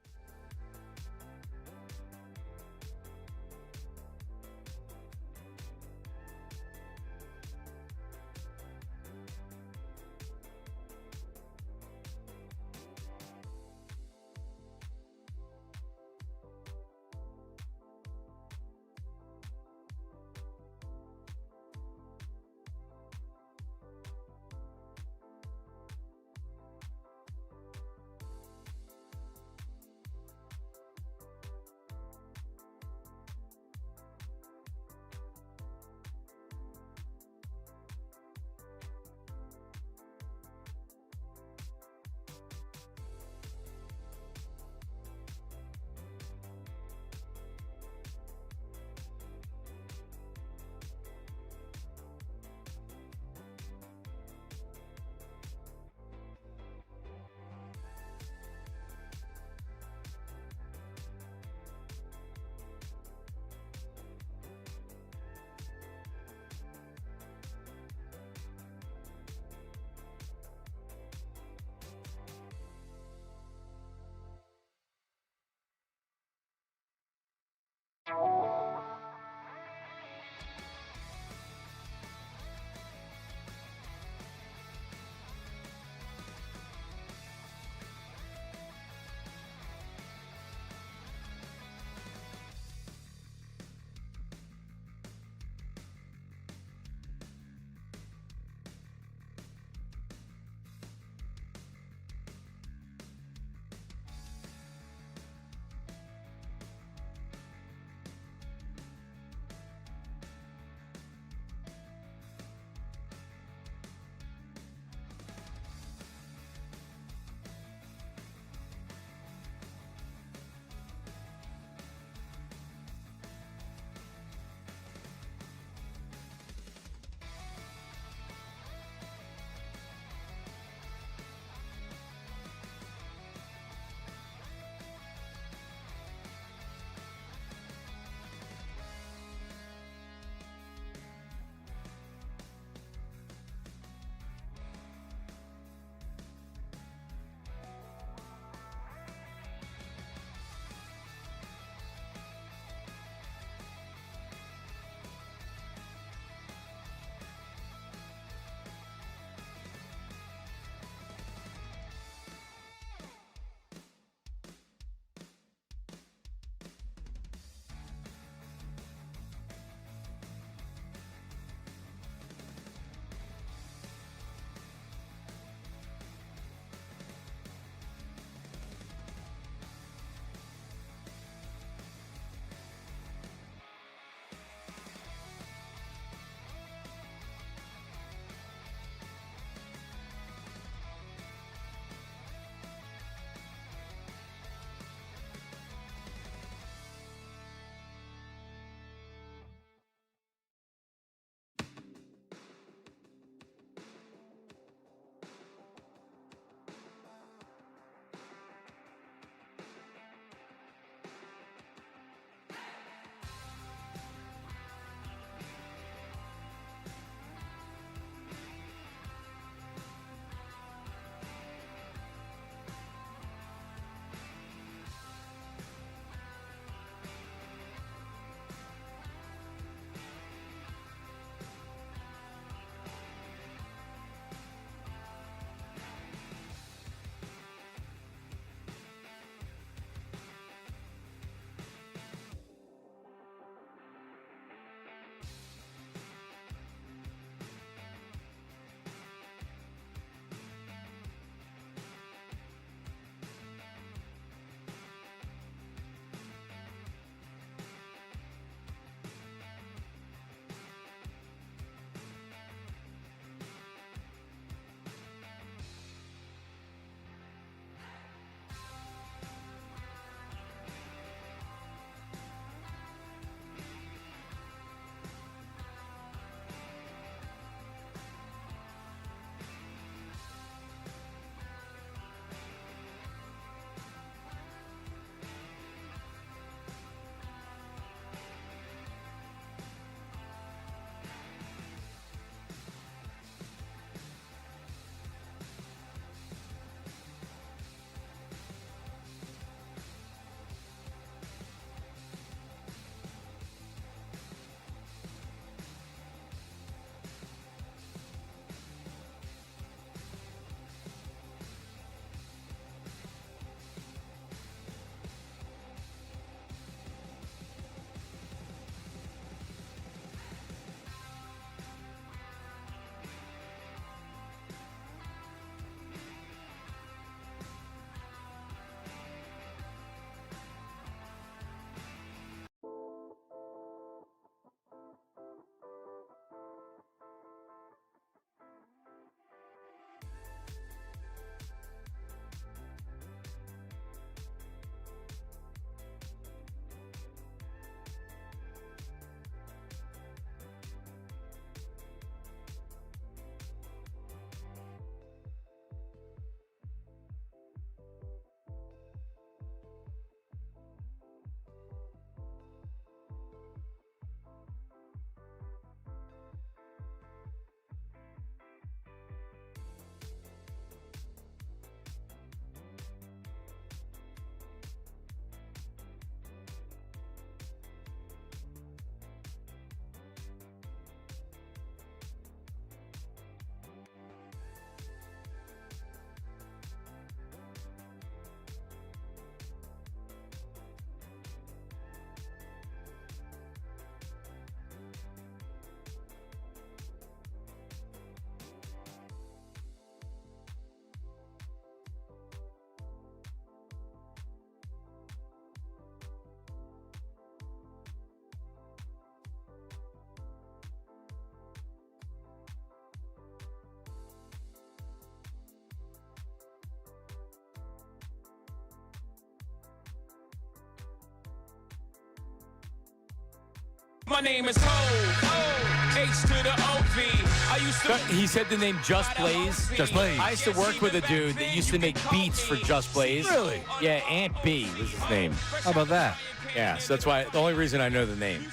My name is Ho, H to the O-V. I used to... He said the name Just Blaze. Just Blaze. I used to work with a dude that used to make beats for Just Blaze. Really? Yeah, Aunt B was his name. How about that? Yeah, so that's why the only reason I know the name.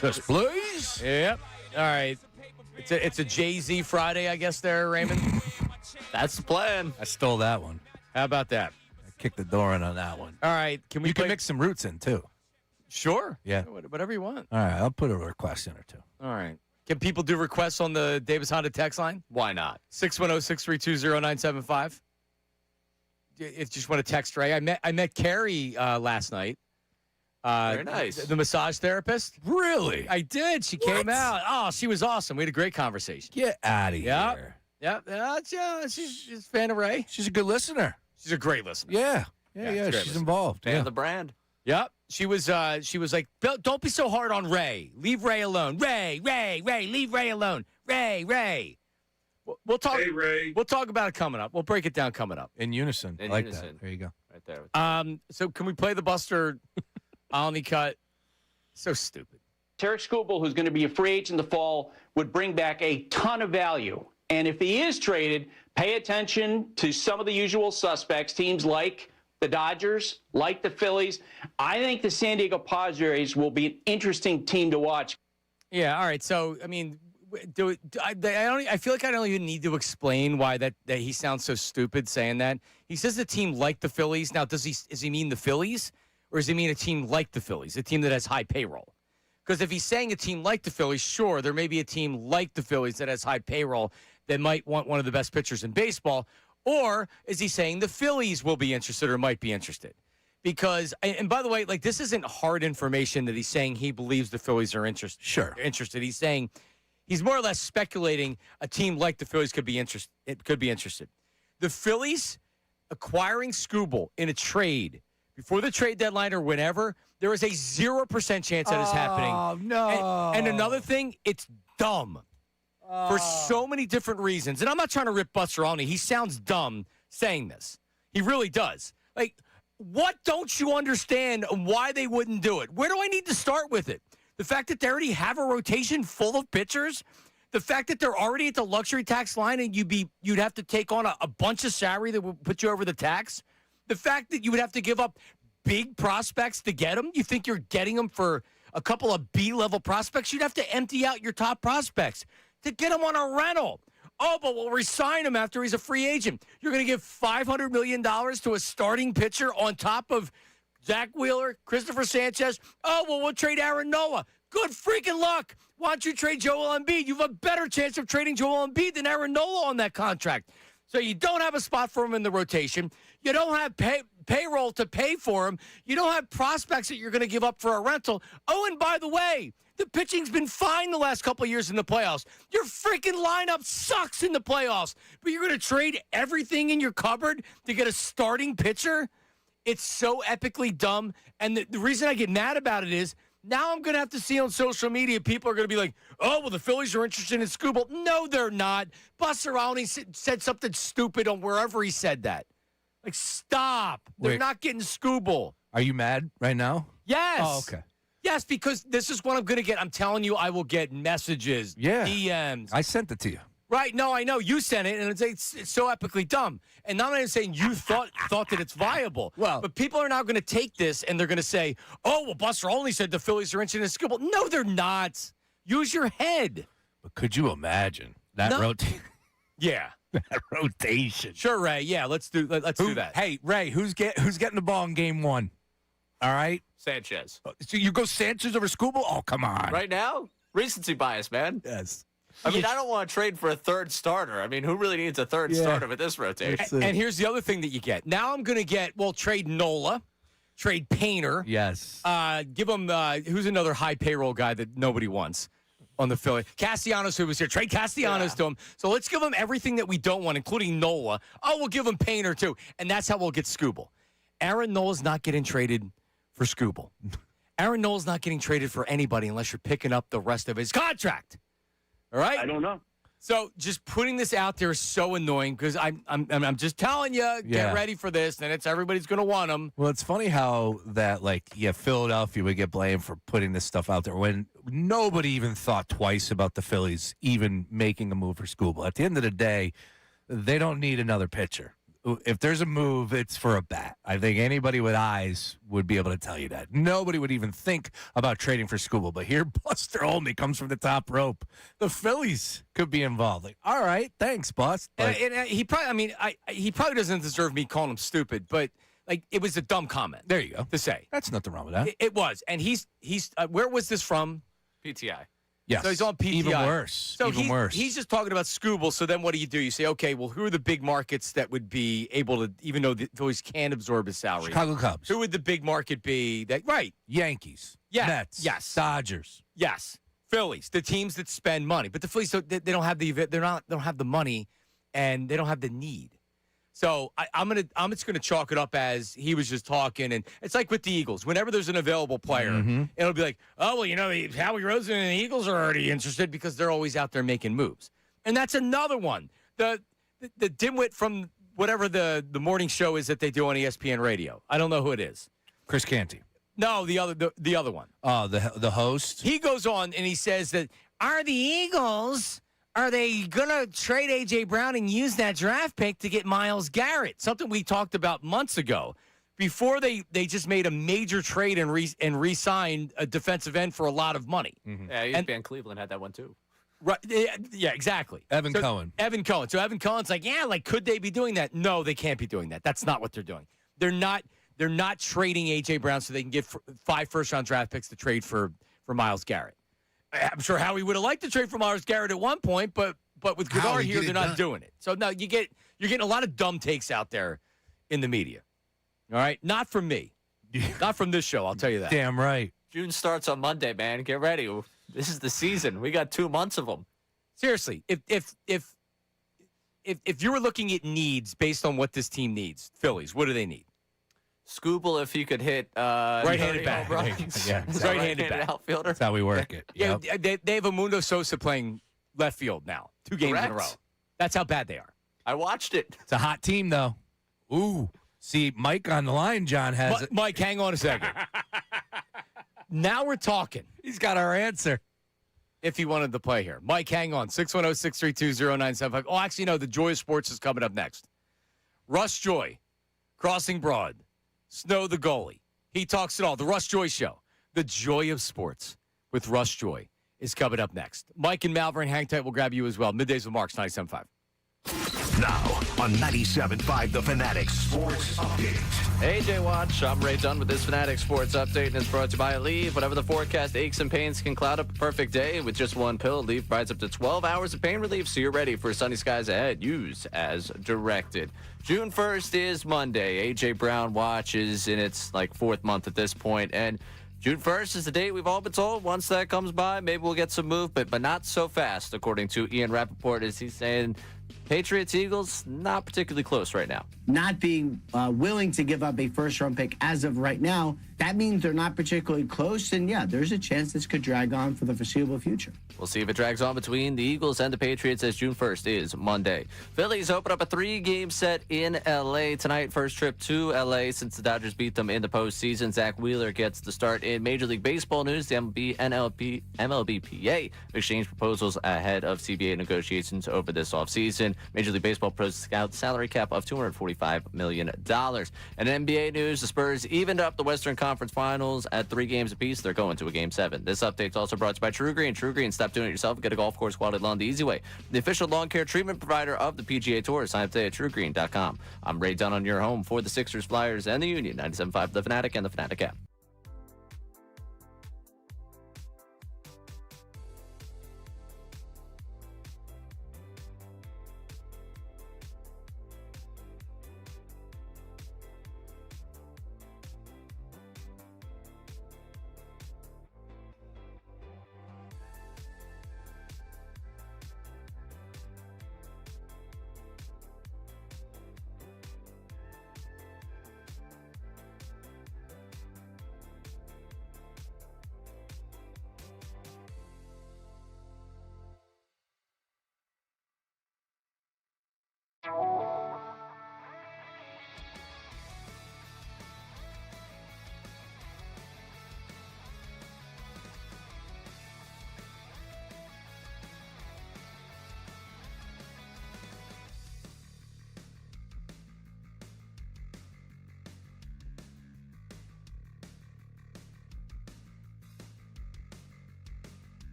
Just Blaze? Yep. All right. It's a Jay-Z Friday, I guess, there, Raymond. That's the plan. I stole that one. How about that? I kicked the door in on that one. All right. Can we You can play- mix some roots in, too. Sure. Yeah. Whatever you want. All right, I'll put a request in or two. All right. Can people do requests on the Davis Honda text line? Why not? 610-632-0975. If you just want to text Ray. I met Carrie last night. Very nice. The massage therapist. Really? I did. She came out. Oh, she was awesome. We had a great conversation. Get out of Yep. here. Yeah, she's a fan of Ray. She's a good listener. She's a great listener. Yeah. Yeah, Yeah, it's great she's listener. involved. Fan Yeah. of the brand. Yep. She was like, don't be so hard on Ray. Leave Ray alone. Ray, leave Ray alone. Ray. We'll talk. Hey, Ray. We'll talk about it coming up. We'll break it down coming up. In unison. In I like unison. that. There you go. Right there. So can we play the Buster Olney cut? So stupid. Tarek Skubal, who's going to be a free agent in the fall, would bring back a ton of value. And if he is traded, pay attention to some of the usual suspects, teams like the Dodgers, like the Phillies. I think the San Diego Padres will be an interesting team to watch. Yeah. All right. So I mean, I feel like I don't even need to explain why that he sounds so stupid saying that. He says the team like the Phillies. Now, does he mean the Phillies, or does he mean a team like the Phillies, a team that has high payroll? Because if he's saying a team like the Phillies, sure, there may be a team like the Phillies that has high payroll that might want one of the best pitchers in baseball. Or is he saying the Phillies will be interested or might be interested? Because, and by the way, like, this isn't hard information that he's saying he believes the Phillies are interested. Sure. He's saying he's more or less speculating a team like the Phillies could be interested. It could be interested. The Phillies acquiring Skubal in a trade before the trade deadline or whenever, there is a 0% chance that is happening. Oh, no. And another thing, it's dumb for so many different reasons. And I'm not trying to rip Buster Olney. He sounds dumb saying this. He really does. Like, what don't you understand why they wouldn't do it? Where do I need to start with it? The fact that they already have a rotation full of pitchers? The fact that they're already at the luxury tax line and you'd have to take on a bunch of salary that would put you over the tax? The fact that you would have to give up big prospects to get them? You think you're getting them for a couple of B-level prospects? You'd have to empty out your top prospects to get them on a rental. Oh, but we'll resign him after he's a free agent. You're going to give $500 million to a starting pitcher on top of Zach Wheeler, Christopher Sanchez. Oh, well, we'll trade Aaron Nola. Good freaking luck. Why don't you trade Joel Embiid? You have a better chance of trading Joel Embiid than Aaron Nola on that contract. So you don't have a spot for him in the rotation. You don't have payroll to pay for him. You don't have prospects that you're going to give up for a rental. Oh, and by the way, the pitching's been fine the last couple of years in the playoffs. Your freaking lineup sucks in the playoffs. But you're going to trade everything in your cupboard to get a starting pitcher? It's so epically dumb. And the reason I get mad about it is now I'm going to have to see on social media, people are going to be like, oh, well, the Phillies are interested in Skubal. No, they're not. Buster Olney said something stupid on wherever he said that. Like, stop. They're Wait. not getting Skubal. Are you mad right now? Yes. Oh, okay. Yes, because this is what I'm going to get. I'm telling you, I will get messages, Yeah. DMs. I sent it to you. Right? No, I know. You sent it, and it's so epically dumb. And not only saying you thought that it's viable, Well- but people are now going to take this, and they're going to say, oh, well, Buster Olney said the Phillies are interested in Skubal. No, they're not. Use your head. But could you imagine that No. that rotation? Sure, Ray. Yeah, let's do that. Hey, Ray, who's getting the ball in game one? All right. Sanchez. So you go Sanchez over Skubal? Oh, come on. Right now, recency bias, man. Yes. I mean, I don't want to trade for a third starter. I mean, who really needs a third starter with this rotation? And here's the other thing that you get. Now I'm going to get, well, trade Nola, trade Painter. Yes. Give him, who's another high payroll guy that nobody wants on the Philly? Castellanos, who was here. Trade Castellanos to him. So let's give him everything that we don't want, including Nola. Oh, we'll give him Painter, too. And that's how we'll get Skubal. Aaron Nola's not getting traded for Skubal. Aaron Nola's not getting traded for anybody unless you're picking up the rest of his contract. All right? I don't know. So just putting this out there is so annoying because I'm just telling you, get ready for this, and everybody's going to want them. Well, it's funny how that, Philadelphia would get blamed for putting this stuff out there when nobody even thought twice about the Phillies even making a move for Skubal. At the end of the day, they don't need another pitcher. If there's a move, it's for a bat. I think anybody with eyes would be able to tell you that. Nobody would even think about trading for Skubal. But here, Buster Olney comes from the top rope. The Phillies could be involved. All right, thanks, Bust. And he probably, he probably doesn't deserve me calling him stupid, but it was a dumb comment. There you go. To say. That's nothing wrong with that. It was. And he's where was this from? PTI. Yes. So he's on PTI. Even worse. So Even worse. He's just talking about Skubal. So then what do? You say, okay, well, who are the big markets that would be able to, even though the Phillies can absorb his salary? Chicago Cubs. Who would the big market be? Right. Yankees. Yeah. Mets. Yes. Dodgers. Yes. Phillies, the teams that spend money. But the Phillies, they don't have they don't have the money, and they don't have the need. So I'm just gonna chalk it up as he was just talking, and it's like with the Eagles. Whenever there's an available player, it'll be like, oh well, Howie Roseman and the Eagles are already interested because they're always out there making moves. And that's another one. The dimwit from whatever the morning show is that they do on ESPN Radio. I don't know who it is. Chris Canty. No, the other one. Oh, the host. He goes on and he says that are the Eagles. Are they going to trade A.J. Brown and use that draft pick to get Myles Garrett? Something we talked about months ago. Before they just made a major trade and re-signed a defensive end for a lot of money. Mm-hmm. Yeah, ESPN Cleveland had that one too. Right? Yeah, exactly. Evan Cohen. Evan Cohen. So Evan Cohen's like, could they be doing that? No, they can't be doing that. That's not what they're doing. They're not trading A.J. Brown so they can get 5 first-round draft picks to trade for Myles Garrett. I'm sure Howie would have liked to trade for Myles Garrett at one point, but with Goddard here, they're not doing it. So no, you're getting a lot of dumb takes out there in the media. All right, not from me, not from this show. I'll tell you that. Damn right. June starts on Monday, man. Get ready. This is the season. We got 2 months of them. Seriously, if you were looking at needs based on what this team needs, Phillies, what do they need? Skubal, if he could hit right-handed bat. Yeah, right-handed bat. Outfielder. That's how we work it. Yeah, Yep. they have Amundo Sosa playing left field now, 2 games in a row. That's how bad they are. I watched it. It's a hot team, though. Ooh. See, Mike on the line, John, has it. Mike, hang on a second. Now we're talking. He's got our answer. If he wanted to play here. Mike, hang on. 610-632-0975. Oh, actually, no. The Joy of Sports is coming up next. Russ Joy, Crossing Broad, Snow the goalie. He talks it all. The Russ Joy Show. The Joy of Sports with Russ Joy is coming up next. Mike and Malvern, hang tight. We'll grab you as well. Middays with Marks, 97.5. Now on 97.5, The Fanatic Sports Update. Hey, Jay Watch. I'm Ray Dunn with this Fanatic Sports Update, and it's brought to you by Aleve. Whatever the forecast, aches and pains can cloud up a perfect day. With just one pill, Aleve provides up to 12 hours of pain relief, so you're ready for sunny skies ahead. Use as directed. June 1st is Monday. A.J. Brown watch is in its 4th month at this point, and June 1st is the date we've all been told. Once that comes by, maybe we'll get some movement, but not so fast, according to Ian Rappaport, as he's saying Patriots, Eagles, not particularly close right now. Not being willing to give up a first-round pick as of right now, that means they're not particularly close, and yeah, there's a chance this could drag on for the foreseeable future. We'll see if it drags on between the Eagles and the Patriots as June 1st is Monday. Phillies open up a 3-game set in L.A. tonight. First trip to L.A. since the Dodgers beat them in the postseason. Zach Wheeler gets the start in Major League Baseball news. The MLBPA exchange proposals ahead of CBA negotiations over this offseason. Major League Baseball pros scout salary cap of $245 million. And in NBA news, the Spurs evened up the Western Conference Finals at 3 games apiece. They're going to a Game 7. This update's also brought to you by True Green. True Green, stop doing it yourself and get a golf course quality lawn the easy way. The official lawn care treatment provider of the PGA Tour. Sign up today at TrueGreen.com. I'm Ray Dunn on your home for the Sixers, Flyers, and the Union. 97.5 The Fanatic and the Fanatic app.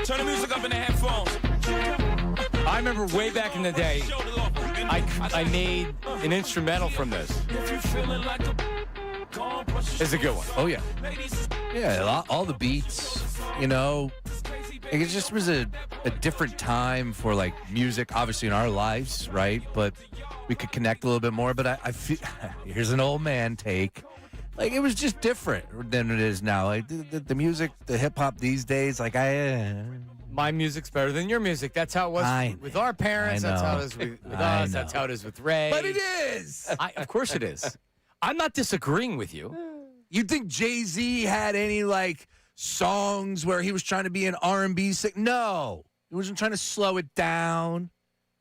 Turn the music up in the headphones. I remember way back in the day, I made an instrumental from this. It's a good one. Oh, yeah. Yeah, all the beats, you know. It just was a different time for, like, music, obviously, in our lives, right? But we could connect a little bit more. But I feel, here's an old man take. Like, it was just different than it is now. Like, the music, the hip-hop these days, like, My music's better than your music. That's how it was with our parents. That's how it is with us. That's how it is with Ray. But it is. Of course it is. I'm not disagreeing with you. You think Jay-Z had any, like, songs where he was trying to be an R&B singer? No. He wasn't trying to slow it down.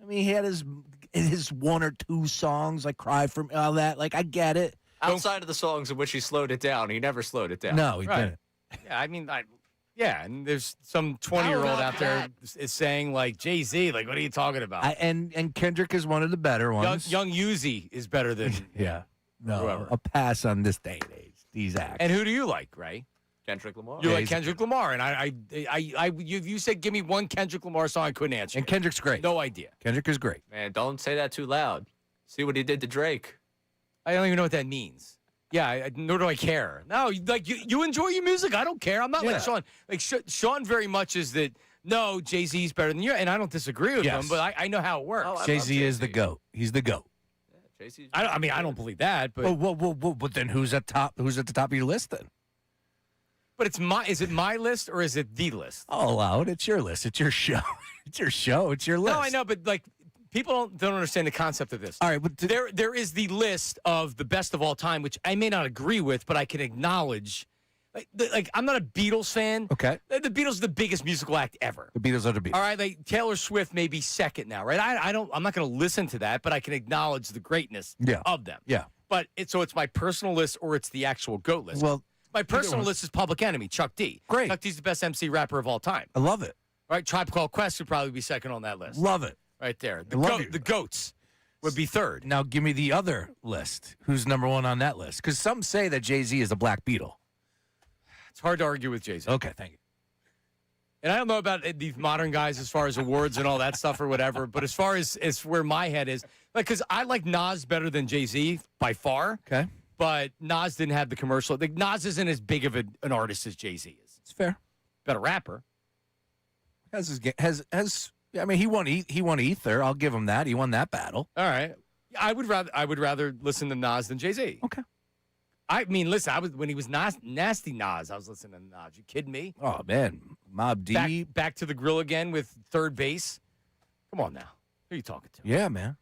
I mean, he had his one or two songs, like Cry For Me, all that. Like, I get it. Outside of the songs in which he slowed it down, he never slowed it down. No, he didn't. Yeah, I mean, and there's some 20-year-old out there is saying, like, Jay-Z, like, what are you talking about? And Kendrick is one of the better ones. Young Uzi is better than Yeah. No, whoever. a pass on this day and age. These acts. And who do you like, Ray? Kendrick Lamar. You Yeah, like he's Kendrick Lamar, and you said give me one Kendrick Lamar song, I couldn't answer. And Kendrick's great. No idea. Kendrick is great. Man, don't say that too loud. See what he did to Drake. I don't even know what that means. Yeah, nor do I care. No, like you enjoy your music. I don't care. I'm not like Sean. Like Sean very much is that. No, Jay-Z's better than you, and I don't disagree with him. But I know how it works. Oh, Jay-Z is the GOAT. He's the GOAT. Jay-Z's I don't believe that. But Whoa. But then who's at top? Who's at the top of your list then? but is it my list or is it the list? I'll allow it. It's your list. It's your show. It's your show. It's your list. No, I know, but like people don't understand the concept of this. All right, but there is the list of the best of all time, which I may not agree with, but I can acknowledge. Like I'm not a Beatles fan. Okay. The Beatles are the biggest musical act ever. the Beatles are the Beatles. All right, like Taylor Swift may be second now, right? I'm not going to listen to that, but I can acknowledge the greatness of them. Yeah. But it's my personal list or it's the actual GOAT list. Well, my personal list is Public Enemy, Chuck D. Great. Chuck D's the best MC rapper of all time. I love it. All right, Tribe Called Quest would probably be second on that list. Love it. Right there. The GOATs would be third. Now give me the other list. Who's number one on that list? Because some say that Jay-Z is a Black Beatle. It's hard to argue with Jay-Z. Okay, thank you. And I don't know about these modern guys as far as awards and all that stuff or whatever, but as far as where my head is, like, because I like Nas better than Jay-Z by far. Okay. But Nas didn't have the commercial. Like, Nas isn't as big of an artist as Jay-Z is. It's fair. Better rapper. I mean, he won Ether. I'll give him that. He won that battle. All right. I would rather listen to Nas than Jay-Z. Okay. I mean, listen, when he was Nasty Nas, I was listening to Nas. You kidding me? Oh man, Mob D. Back to the grill again with third base. Come on now. Who are you talking to? Yeah, man.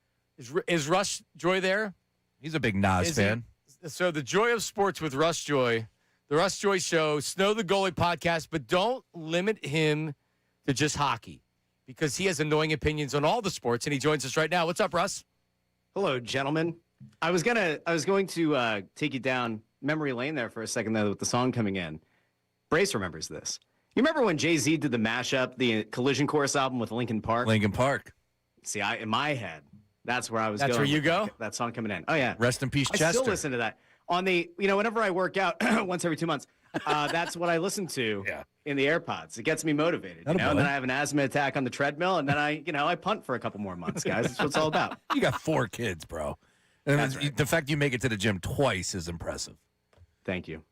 Is Rush Joy there? He's a big Nas fan. So the Joy of Sports with Rush Joy, the Rush Joy Show, Snow the Goalie podcast, but don't limit him to just hockey because he has annoying opinions on all the sports, and he joins us right now. What's up, Russ? Hello, gentlemen. I was going to take you down memory lane there for a second, though, with the song coming in. Brace remembers this. You remember when Jay-Z did the mashup, the Collision Course album with Linkin Park? Linkin Park. See, in my head, that's where I was going. That's where you go? That song coming in. Oh, yeah. Rest in peace, I Chester. still listen to that. On the, whenever I work out once every 2 months, that's what I listen to in the AirPods. It gets me motivated, and then I have an asthma attack on the treadmill, and then I punt for a couple more months, guys. That's what it's all about. You got 4 kids, bro. And That's right. The fact you make it to the gym twice is impressive. Thank you.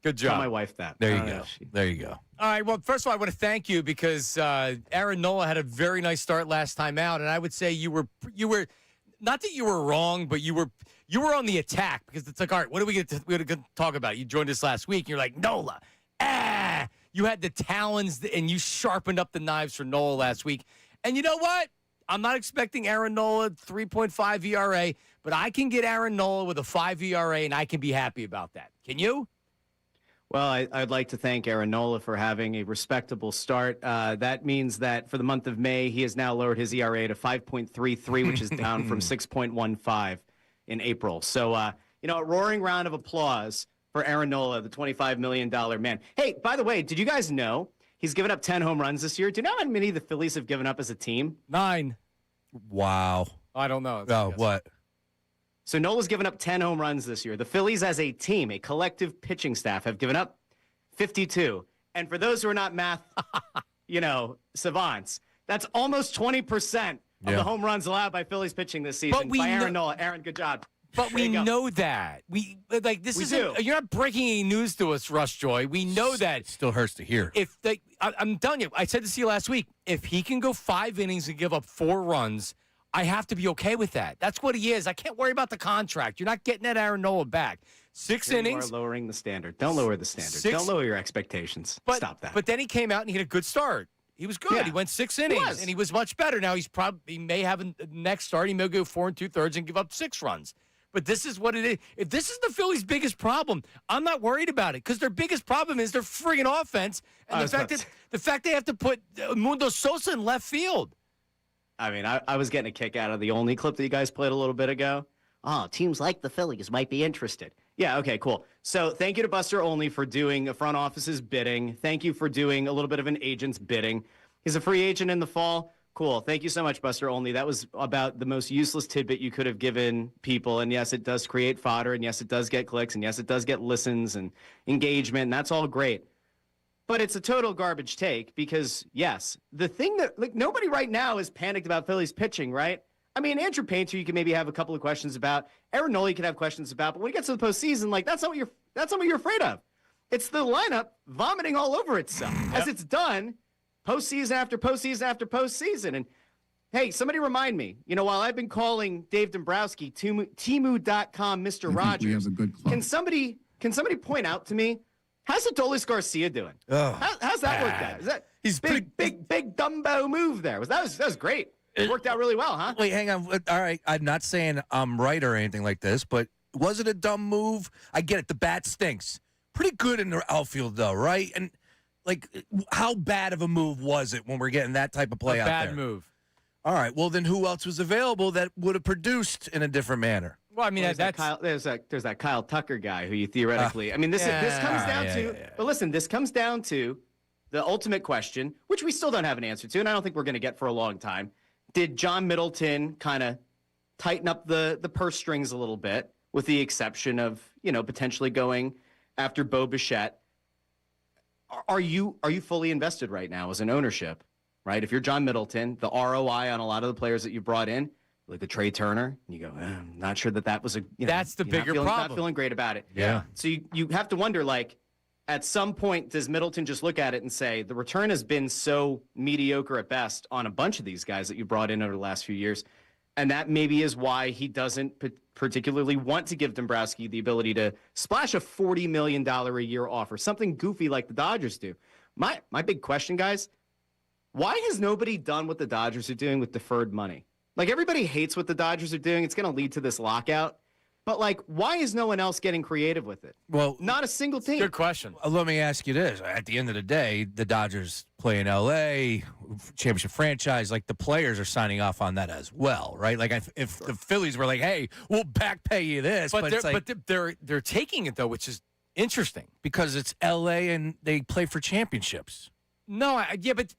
Good Tell job. my wife that. There you go. There you go. All right. Well, first of all, I want to thank you because Aaron Nola had a very nice start last time out, and I would say you were not that you were wrong, but you were on the attack because it's like, all right, what are we going to talk about? You joined us last week, and you're like, Nola, you had the talons, and you sharpened up the knives for Nola last week. And you know what? I'm not expecting Aaron Nola 3.5 ERA, but I can get Aaron Nola with a 5 ERA, and I can be happy about that. Can you? Well, I'd like to thank Aaron Nola for having a respectable start. That means that for the month of May, he has now lowered his ERA to 5.33, which is down from 6.15 in April. So, a roaring round of applause for Aaron Nola, the $25 million man. Hey, by the way, did you guys know he's given up 10 home runs this year? Do you know how many the Phillies have given up as a team? 9. Wow. I don't know. Oh, what? So Nola's given up 10 home runs this year. The Phillies as a team, a collective pitching staff, have given up 52. And for those who are not math, savants, that's almost 20% of the home runs allowed by Phillies pitching this season by Aaron Nola. Aaron, good job. But we know that. You're not breaking any news to us, Rush Joy. We know that. Still hurts to hear. I'm telling you, I said this to you last week. If he can go 5 innings and give up 4 runs, I have to be okay with that. That's what he is. I can't worry about the contract. You're not getting that Aaron Nola back. 6 innings. You are lowering the standard. Don't lower the standard. Don't lower your expectations. Stop that. But then he came out and he had a good start. He was good. Yeah. He went 6 innings, and he was much better. Now he may have a next start. He may go 4 2/3 and give up 6 runs. But this is what it is. If this is the Phillies' biggest problem, I'm not worried about it because their biggest problem is their friggin' offense and the fact they have to put Mundo Sosa in left field. I mean, I was getting a kick out of the only clip that you guys played a little bit ago. Oh, teams like the Phillies might be interested. Yeah, okay, cool. So thank you to Buster Olney for doing a front office's bidding. Thank you for doing a little bit of an agent's bidding. He's a free agent in the fall. Cool. Thank you so much, Buster Olney. That was about the most useless tidbit you could have given people. And yes, it does create fodder. And yes, it does get clicks. And yes, it does get listens and engagement. And that's all great. But it's a total garbage take because, yes, the thing that nobody right now is panicked about Phillies pitching, right? I mean, Andrew Painter, you can maybe have a couple of questions about. Aaron Nola, you can have questions about. But when it gets to the postseason, that's not what you're afraid of. It's the lineup vomiting all over itself as it's done postseason after postseason after postseason. And hey, somebody remind me, while I've been calling Dave Dombrowski, Timu.com, Mr. Rogers, we have a good club. Can somebody point out to me, how's Adolis Garcia doing? How's that worked out? Is that He's big Dumbo move there? That was great. It worked out really well, huh? Wait, hang on. All right, I'm not saying I'm right or anything like this, but was it a dumb move? I get it. The bat stinks. Pretty good in the outfield, though, right? And how bad of a move was it when we're getting that type of play out there? Bad move. All right. Well, then who else was available that would have produced in a different manner? Well, I mean, there's that Kyle Tucker guy who you theoretically. This comes down to. But listen, this comes down to the ultimate question, which we still don't have an answer to, and I don't think we're going to get for a long time. Did John Middleton kind of tighten up the purse strings a little bit, with the exception of potentially going after Bo Bichette? Are you fully invested right now as an ownership, right? If you're John Middleton, the ROI on a lot of the players that you brought in, like the Trey Turner, and you go, I'm not sure that was a. That's the bigger problem. Not feeling great about it. Yeah. So you have to wonder, at some point, does Middleton just look at it and say, the return has been so mediocre at best on a bunch of these guys that you brought in over the last few years, and that maybe is why he doesn't particularly want to give Dombrowski the ability to splash a $40 million a year offer, something goofy like the Dodgers do. My big question, guys, why has nobody done what the Dodgers are doing with deferred money? Everybody hates what the Dodgers are doing. It's going to lead to this lockout. But, why is no one else getting creative with it? Well, not a single team. Good question. Let me ask you this. At the end of the day, the Dodgers play in L.A., championship franchise, the players are signing off on that as well, right? If the Phillies were hey, we'll back pay you this. But they're taking it, though, which is interesting. Because it's L.A. and they play for championships. No, but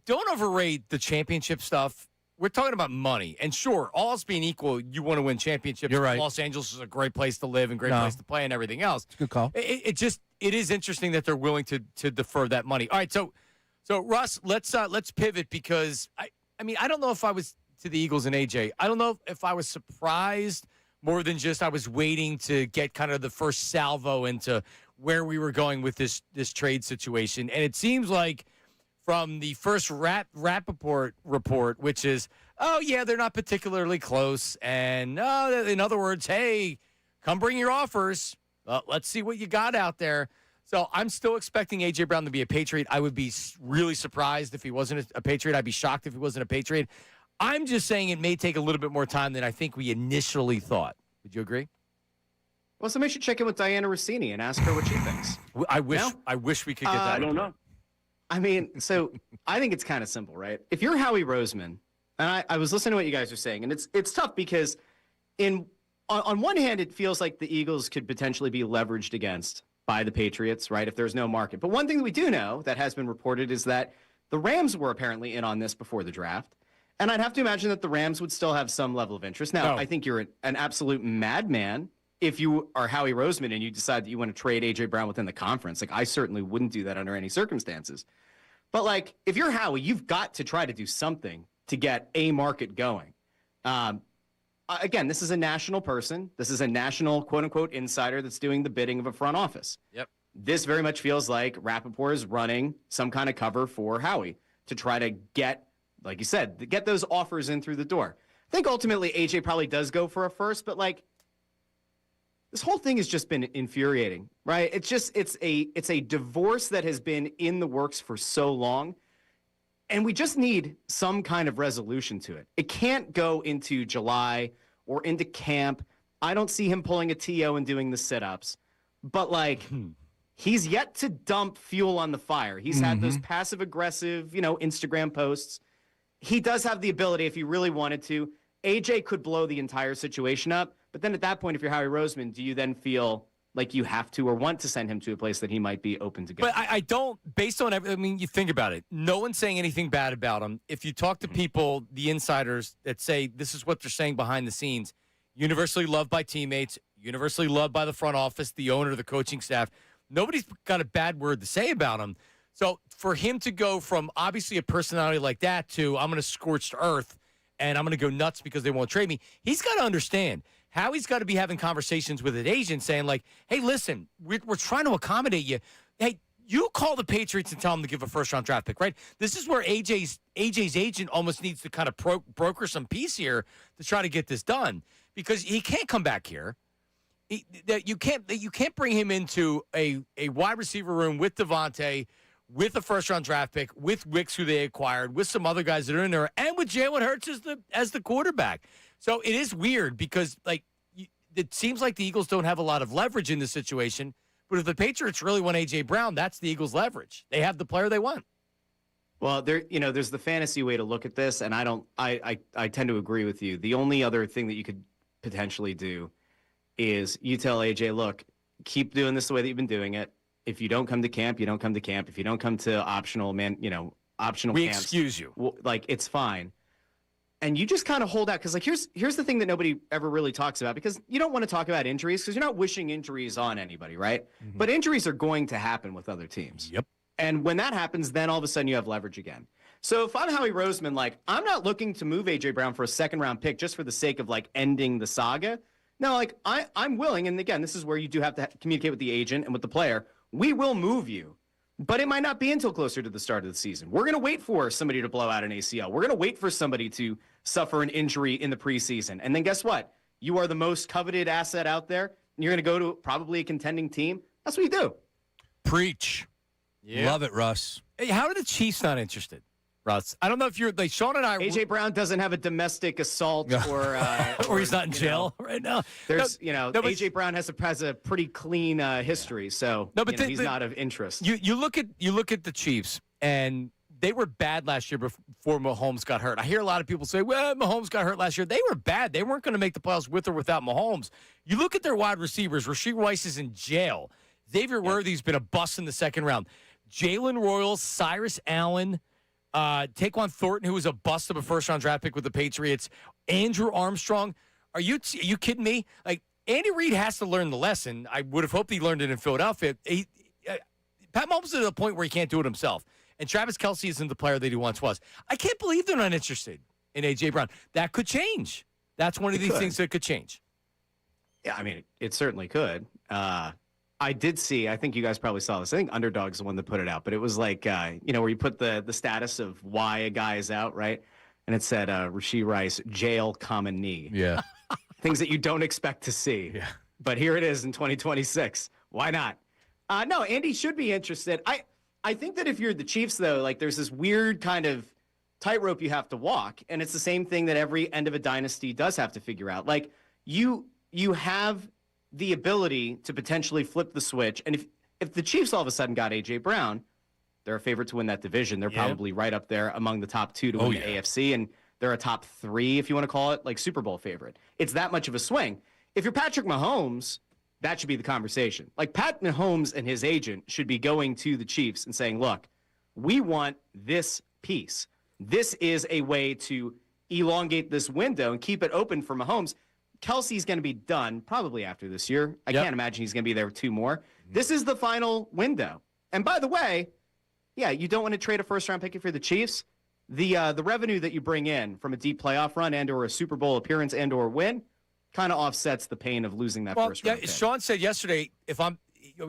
don't overrate the championship stuff. We're talking about money. And sure, all else being equal, you want to win championships. You're right. Los Angeles is a great place to live and great place to play and everything else. It's a good call. It is interesting that they're willing to defer that money. All right, so Russ, let's pivot because I don't know if I was to the Eagles and AJ. I don't know if I was surprised more than just I was waiting to get kind of the first salvo into where we were going with this trade situation. And it seems like from the first Rappaport report, which is, oh, yeah, they're not particularly close. And in other words, hey, come bring your offers. Let's see what you got out there. So I'm still expecting A.J. Brown to be a Patriot. I would be really surprised if he wasn't a Patriot. I'd be shocked if he wasn't a Patriot. I'm just saying it may take a little bit more time than I think we initially thought. Would you agree? Well, somebody should check in with Diana Rossini and ask her what she thinks. I wish we could get that. I don't know. I mean, so I think it's kind of simple, right? If you're Howie Roseman, and I was listening to what you guys are saying, and it's tough because on one hand, it feels like the Eagles could potentially be leveraged against by the Patriots, right, if there's no market. But one thing that we do know that has been reported is that the Rams were apparently in on this before the draft. And I'd have to imagine that the Rams would still have some level of interest. Now, I think you're an absolute madman if you are Howie Roseman and you decide that you want to trade A.J. Brown within the conference, like I certainly wouldn't do that under any circumstances. But like, if you're Howie, you've got to try to do something to get a market going. Again, this is a national person. This is a national quote unquote insider that's doing the bidding of a front office. Yep. This very much feels like Rappaport is running some kind of cover for Howie to try to get, like you said, to get those offers in through the door. I think ultimately AJ probably does go for a first, but like, this whole thing has just been infuriating, right? It's a divorce that has been in the works for so long, and we just need some kind of resolution to it. It can't go into July or into camp. I don't see him pulling a TO and doing the sit-ups, but like, he's yet to dump fuel on the fire. He's had those passive-aggressive, Instagram posts. He does have the ability, if he really wanted to. AJ could blow the entire situation up. But then at that point, if you're Howie Roseman, do you then feel like you have to or want to send him to a place that he might be open to go? But I don't, based on everything, I mean, you think about it. No one's saying anything bad about him. If you talk to people, the insiders that say this is what they're saying behind the scenes, universally loved by teammates, universally loved by the front office, the owner, the coaching staff, nobody's got a bad word to say about him. So for him to go from obviously a personality like that to I'm going to scorch the earth and I'm going to go nuts because they won't trade me, he's got to understand. Howie's got to be having conversations with an agent saying, like, hey, listen, we're trying to accommodate you. Hey, you call the Patriots and tell them to give a first-round draft pick, right? This is where AJ's agent almost needs to kind of broker some peace here to try to get this done because he can't come back here. You can't bring him into a wide receiver room with Devontae, with a first-round draft pick, with Wicks, who they acquired, with some other guys that are in there, and with Jalen Hurts as the quarterback. So it is weird because, like, it seems like the Eagles don't have a lot of leverage in this situation. But if the Patriots really want A.J. Brown, that's the Eagles' leverage. They have the player they want. Well, there's the fantasy way to look at this, and I tend to agree with you. The only other thing that you could potentially do is you tell A.J., look, keep doing this the way that you've been doing it. If you don't come to camp, you don't come to camp. If you don't come to optional camps, we excuse you. Well, like, it's fine. And you just kind of hold out because, like, here's the thing that nobody ever really talks about because you don't want to talk about injuries because you're not wishing injuries on anybody, right? Mm-hmm. But injuries are going to happen with other teams. Yep. And when that happens, then all of a sudden you have leverage again. So if I'm Howie Roseman, like, I'm not looking to move A.J. Brown for a second-round pick just for the sake of, like, ending the saga. No, like, I'm willing, and again, this is where you do have to communicate with the agent and with the player. We will move you. But it might not be until closer to the start of the season. We're going to wait for somebody to blow out an ACL. We're going to wait for somebody to suffer an injury in the preseason. And then guess what? You are the most coveted asset out there. And you're going to go to probably a contending team. That's what you do. Preach. Yeah. Love it, Russ. Hey, how are the Chiefs not interested, Russ? I don't know if you're like Sean and I. A.J. Brown doesn't have a domestic assault or he's not in jail right now. There's, A.J. Brown has a pretty clean history, so he's not of interest. You look at the Chiefs, and they were bad last year before Mahomes got hurt. I hear a lot of people say, well, Mahomes got hurt last year. They were bad. They weren't going to make the playoffs with or without Mahomes. You look at their wide receivers. Rasheed Rice is in jail. Xavier Worthy's been a bust in the second round. Jalen Royals, Cyrus Allen, Taquan Thornton, who was a bust of a first-round draft pick with the Patriots, Andrew Armstrong. Are you kidding me? Like, Andy Reid has to learn the lesson. I would have hoped he learned it in Philadelphia. Pat Mahomes is at a point where he can't do it himself. And Travis Kelce isn't the player that he once was. I can't believe they're not interested in A.J. Brown. That could change. That's one of these things that could change. Yeah, I mean, it certainly could. I did see, I think you guys probably saw this. I think Underdog's the one that put it out, but it was like, where you put the status of why a guy is out, right? And it said, Rasheed Rice, jail, common knee. Yeah. Things that you don't expect to see. Yeah. But here it is in 2026. Why not? No, Andy should be interested. I think that if you're the Chiefs, though, like, there's this weird kind of tightrope you have to walk, and it's the same thing that every end of a dynasty does have to figure out. Like, you have the ability to potentially flip the switch. And if the Chiefs all of a sudden got A.J. Brown, they're a favorite to win that division. They're probably right up there among the top two to win the AFC, and they're a top three, if you want to call it, like Super Bowl favorite. It's that much of a swing. If you're Patrick Mahomes, that should be the conversation. Like, Pat Mahomes and his agent should be going to the Chiefs and saying, look, we want this piece. This is a way to elongate this window and keep it open for Mahomes. Kelsey's going to be done probably after this year. I Yep. can't imagine he's going to be there 2 more. This is the final window. And by the way, yeah, you don't want to trade a first-round pick if you're the Chiefs. The revenue that you bring in from a deep playoff run and or a Super Bowl appearance and or win kind of offsets the pain of losing that first round pick. Sean said yesterday,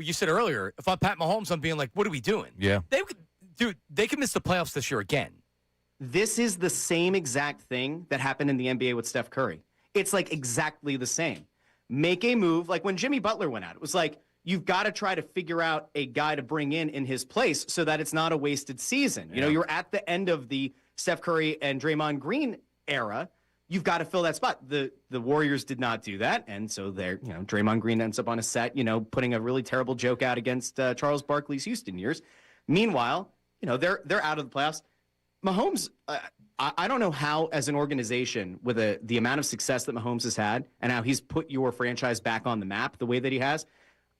you said earlier, if I'm Pat Mahomes, I'm being like, what are we doing? Yeah. They can miss the playoffs this year again. This is the same exact thing that happened in the NBA with Steph Curry. It's like exactly the same. Make a move. Like when Jimmy Butler went out, it was like, you've got to try to figure out a guy to bring in his place so that it's not a wasted season. You know, you're at the end of the Steph Curry and Draymond Green era. You've got to fill that spot. The Warriors did not do that, and so Draymond Green ends up on a set, putting a really terrible joke out against Charles Barkley's Houston years. Meanwhile, they're out of the playoffs. Mahomes, I don't know how, as an organization, with the amount of success that Mahomes has had and how he's put your franchise back on the map the way that he has,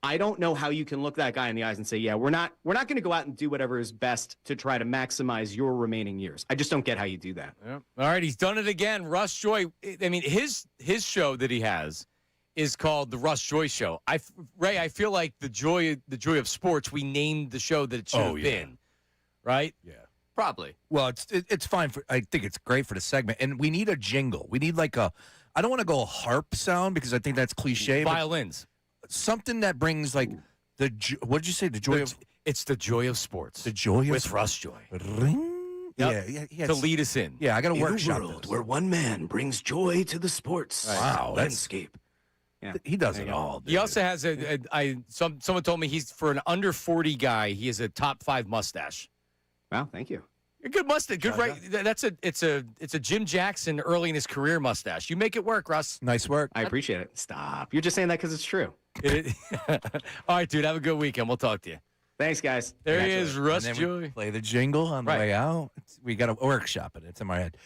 I don't know how you can look that guy in the eyes and say, yeah, we're not going to go out and do whatever is best to try to maximize your remaining years. I just don't get how you do that. Yeah. All right, he's done it again. Russ Joy. I mean, his show that he has is called the Russ Joy Show. Ray, I feel like the joy of sports. We named the show that it should have been, right? Yeah. Probably. Well, it's fine I think it's great for the segment, and we need a jingle. We need like I don't want to go a harp sound because I think that's cliche. Violins. Something that brings like what did you say? The joy of It's the joy of sports. the joy of with Russ Joy. Ring? Yep. Yeah. To lead us in. Yeah, I got to In workshop a world this. where one man brings joy to the sports Wow, that's landscape. Yeah. He does it all. He also has someone told me he's for an under 40 guy. He has a top 5 mustache. Wow, thank you. A good mustache. Good, right? It's a Jim Jackson early in his career mustache. You make it work, Russ. Nice work. I appreciate it. Stop. You're just saying that because it's true. All right, dude. Have a good weekend. We'll talk to you. Thanks, guys. There he is, Russ And then we Joy. play the jingle on the Right. way out. We got to workshop it. It's in my head.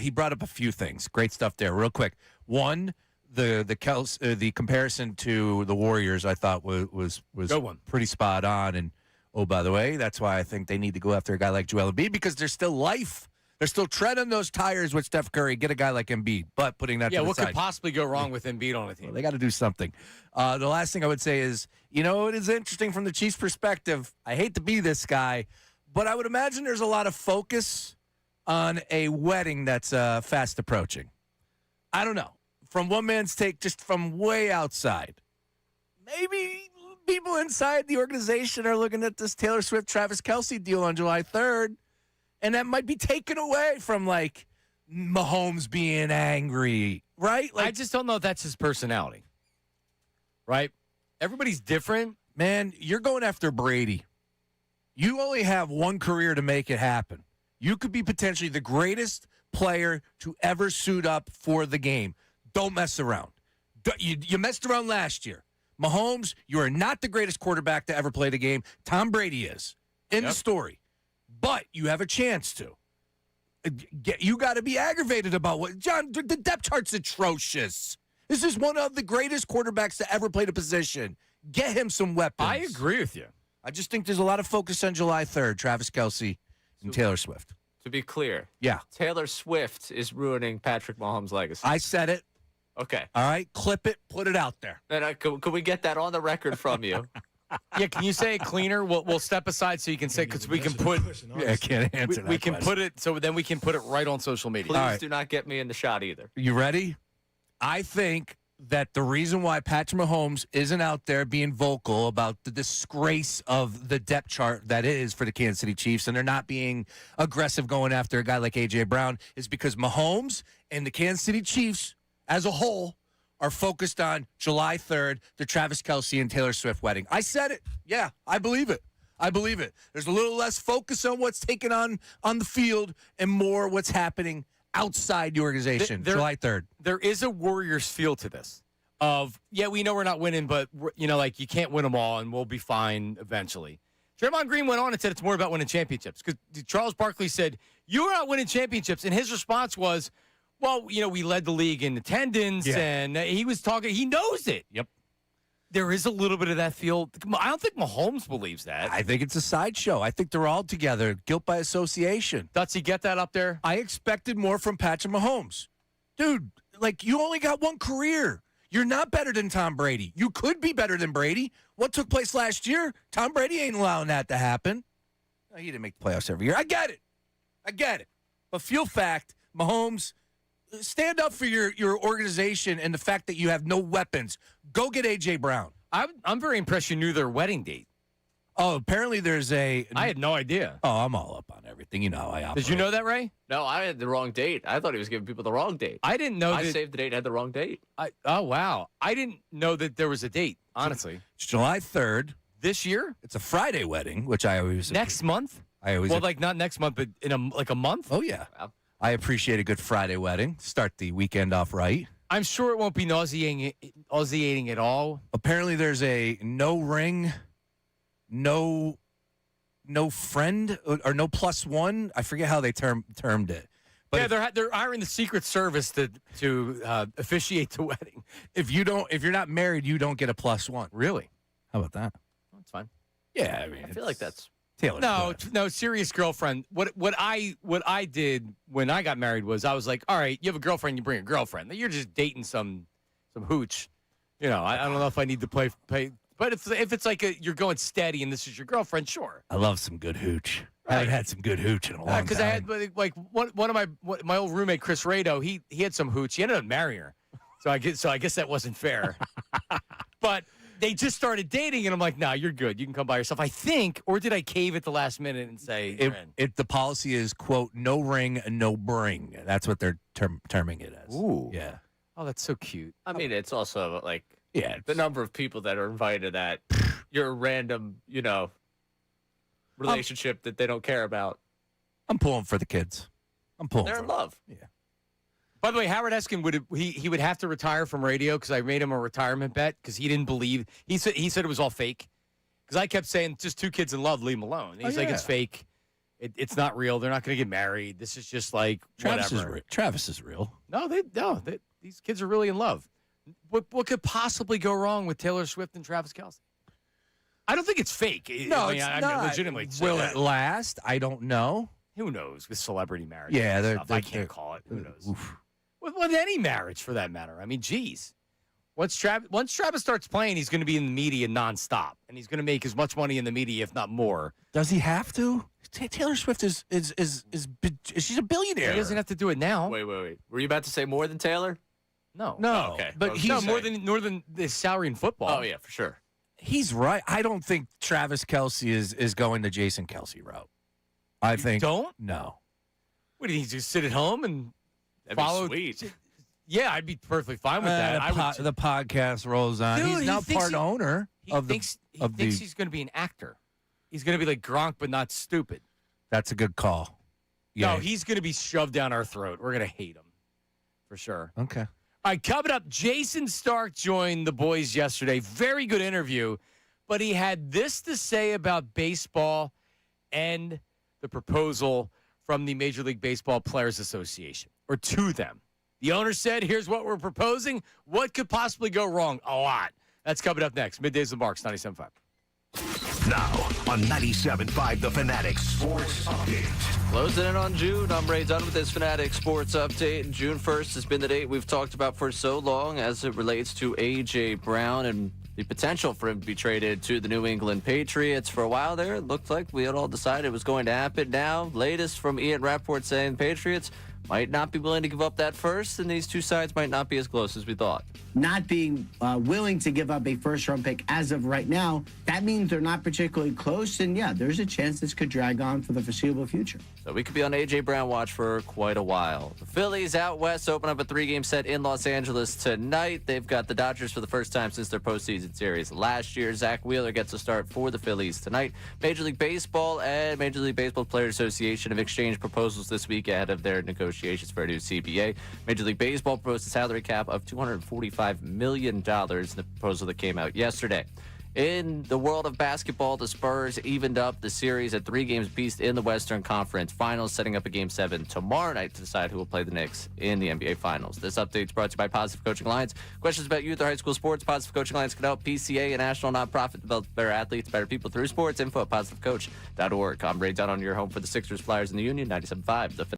He brought up a few things. Great stuff there. Real quick. One, the comparison to the Warriors, I thought was Good one. pretty spot on. And oh, by the way, that's why I think they need to go after a guy like Joel Embiid because there's still life. They're still treading those tires with Steph Curry. Get a guy like Embiid. But putting that to the What side. could possibly go wrong with Embiid on a team? Well, they got to do something. The last thing I would say is, it is interesting from the Chiefs' perspective. I hate to be this guy, but I would imagine there's a lot of focus on a wedding that's fast approaching. I don't know. From one man's take, just from way outside. Maybe people inside the organization are looking at this Taylor Swift-Travis Kelce deal on July 3rd, and that might be taken away from, like, Mahomes being angry, right? I just don't know if that's his personality. Right? Everybody's different. Man, you're going after Brady. You only have one career to make it happen. You could be potentially the greatest player to ever suit up for the game. Don't mess around. You messed around last year. Mahomes, you are not the greatest quarterback to ever play the game. Tom Brady is. In the story. But you have a chance to. You got to be aggravated about what. John, the depth chart's atrocious. This is one of the greatest quarterbacks to ever play the position. Get him some weapons. I agree with you. I just think there's a lot of focus on July 3rd, Travis Kelce and Taylor Swift. To be clear, Yeah. Taylor Swift is ruining Patrick Mahomes' legacy. I said it. Okay. All right. Clip it. Put it out there. Then could we get that on the record from you? Yeah, can you say it cleaner? We'll step aside so you can say because we can put Yeah, I can't answer that we can question. put it so then we can put it right on social media. Please right. do not get me in the shot either. You ready? I think that the reason why Patrick Mahomes isn't out there being vocal about the disgrace of the depth chart that is for the Kansas City Chiefs and they're not being aggressive going after a guy like A.J. Brown is because Mahomes and the Kansas City Chiefs as a whole are focused on July 3rd, the Travis Kelce and Taylor Swift wedding. I said it. Yeah, I believe it. I believe it. There's a little less focus on what's taken on the field and more what's happening outside the organization. July 3rd. There is a Warriors feel to this. We know we're not winning, but you can't win them all, and we'll be fine eventually. Draymond Green went on and said it's more about winning championships because Charles Barkley said you're not winning championships, and his response was, "Well, we led the league in attendance," and he was talking. He knows it. Yep. There is a little bit of that feel. I don't think Mahomes believes that. I think it's a sideshow. I think they're all together. Guilt by association. Does he get that up there? I expected more from Patrick Mahomes. Dude, like, you only got one career. You're not better than Tom Brady. You could be better than Brady. What took place last year? Tom Brady ain't allowing that to happen. He didn't make the playoffs every year. I get it. But feel fact, Mahomes, stand up for your organization and the fact that you have no weapons. Go get A.J. Brown. I'm very impressed you knew their wedding date. Oh, apparently there's a... I had no idea. Oh, I'm all up on everything. You know how I operate. Did you know that, Ray? No, I had the wrong date. I thought he was giving people the wrong date. I didn't know I that. saved the date, had the wrong date. Oh, wow. I didn't know that there was a date, honestly. It's July 3rd. This year? It's a Friday wedding, which I always... Next month? Well, like not next month, but in a month? Oh, yeah. Wow. I appreciate a good Friday wedding. Start the weekend off right. I'm sure it won't be nauseating at all. Apparently there's a no ring, no friend, or no +1. I forget how they termed it. But yeah, they're hiring the Secret Service to officiate the wedding. If you're not married, you don't get a +1. Really? How about that? That's fine. Yeah, I mean, I feel like that's Taylor. No, serious girlfriend. What I did when I got married was I was like, all right, you have a girlfriend, you bring a girlfriend. You're just dating some hooch. You know, I don't know if I need to play. But if it's like you're going steady and this is your girlfriend, sure. I love some good hooch. Right. I haven't had some good hooch in a long time. Because I had like one of my old roommate Chris Rado. He had some hooch. He ended up marrying her. So I guess that wasn't fair. But they just started dating, and I'm like, nah, you're good. You can come by yourself. I think, or did I cave at the last minute and say, the policy is, quote, no ring, no bring. That's what they're terming it as. Ooh. Yeah. Oh, that's so cute. I mean, it's also like Yeah. the number of people that are invited at your random, relationship that they don't care about. I'm pulling for the kids. They're They're in love. Yeah. By the way, Howard Eskin would have to retire from radio because I made him a retirement bet because he didn't believe he said it was all fake because I kept saying just two kids in love, leave them alone. And he's like, it's fake, it's not real. They're not going to get married. This is just like whatever. Travis is real. No, these kids are really in love. What could possibly go wrong with Taylor Swift and Travis Kelce? I don't think it's fake. No, it's not. I legitimately say Will that. it last? I don't know. Who knows with celebrity marriage? Yeah, and stuff. I can't call it. Who knows? With any marriage, for that matter. I mean, geez. Once Travis starts playing, he's going to be in the media nonstop, and he's going to make as much money in the media, if not more. Does he have to? Taylor Swift is she's a billionaire. He doesn't have to do it now. Wait. Were you about to say more than Taylor? No. Oh, okay. But he's more than the salary in football. Oh, yeah, for sure. He's right. I don't think Travis Kelce is going the Jason Kelce route. I think don't? No. What do you think? Just sit at home and That'd follow? be sweet. Yeah, I'd be perfectly fine with that. The podcast rolls on. Dude, he's not part owner He thinks he's going to be an actor. He's going to be like Gronk, but not stupid. That's a good call. Yeah. No, he's going to be shoved down our throat. We're going to hate him for sure. Okay. All right, coming up, Jason Stark joined the boys yesterday. Very good interview, but he had this to say about baseball and the proposal from the Major League Baseball Players Association, or to them. The owner said, here's what we're proposing. What could possibly go wrong? A lot. That's coming up next. Middays with Marks, 97.5. Now on 97.5, the Fanatic Sports Update. Closing in on June. I'm Ray Dunn with this Fanatic Sports Update. June 1st has been the date we've talked about for so long as it relates to A.J. Brown and the potential for him to be traded to the New England Patriots. For a while there, it looked like we had all decided it was going to happen. Now, latest from Ian Rappaport saying the Patriots might not be willing to give up that first, and these two sides might not be as close as we thought. Not being willing to give up a first-round pick as of right now, that means they're not particularly close, and yeah, there's a chance this could drag on for the foreseeable future. So we could be on A.J. Brown watch for quite a while. The Phillies out west open up a 3-game set in Los Angeles tonight. They've got the Dodgers for the first time since their postseason series last year. Zach Wheeler gets a start for the Phillies tonight. Major League Baseball and Major League Baseball Players Association have exchanged proposals this week ahead of their negotiations for a new CBA. Major League Baseball proposed a salary cap of $245 million in the proposal that came out yesterday. In the world of basketball, the Spurs evened up the series at 3 games apiece in the Western Conference Finals, setting up a Game 7 tomorrow night to decide who will play the Knicks in the NBA Finals. This update is brought to you by Positive Coaching Alliance. Questions about youth or high school sports? Positive Coaching Alliance can help. PCA, a national nonprofit, develops better athletes, better people through sports. Info at positivecoach.org. I'm Ray Dunn on your home for the Sixers, Flyers, and the Union. 97.5.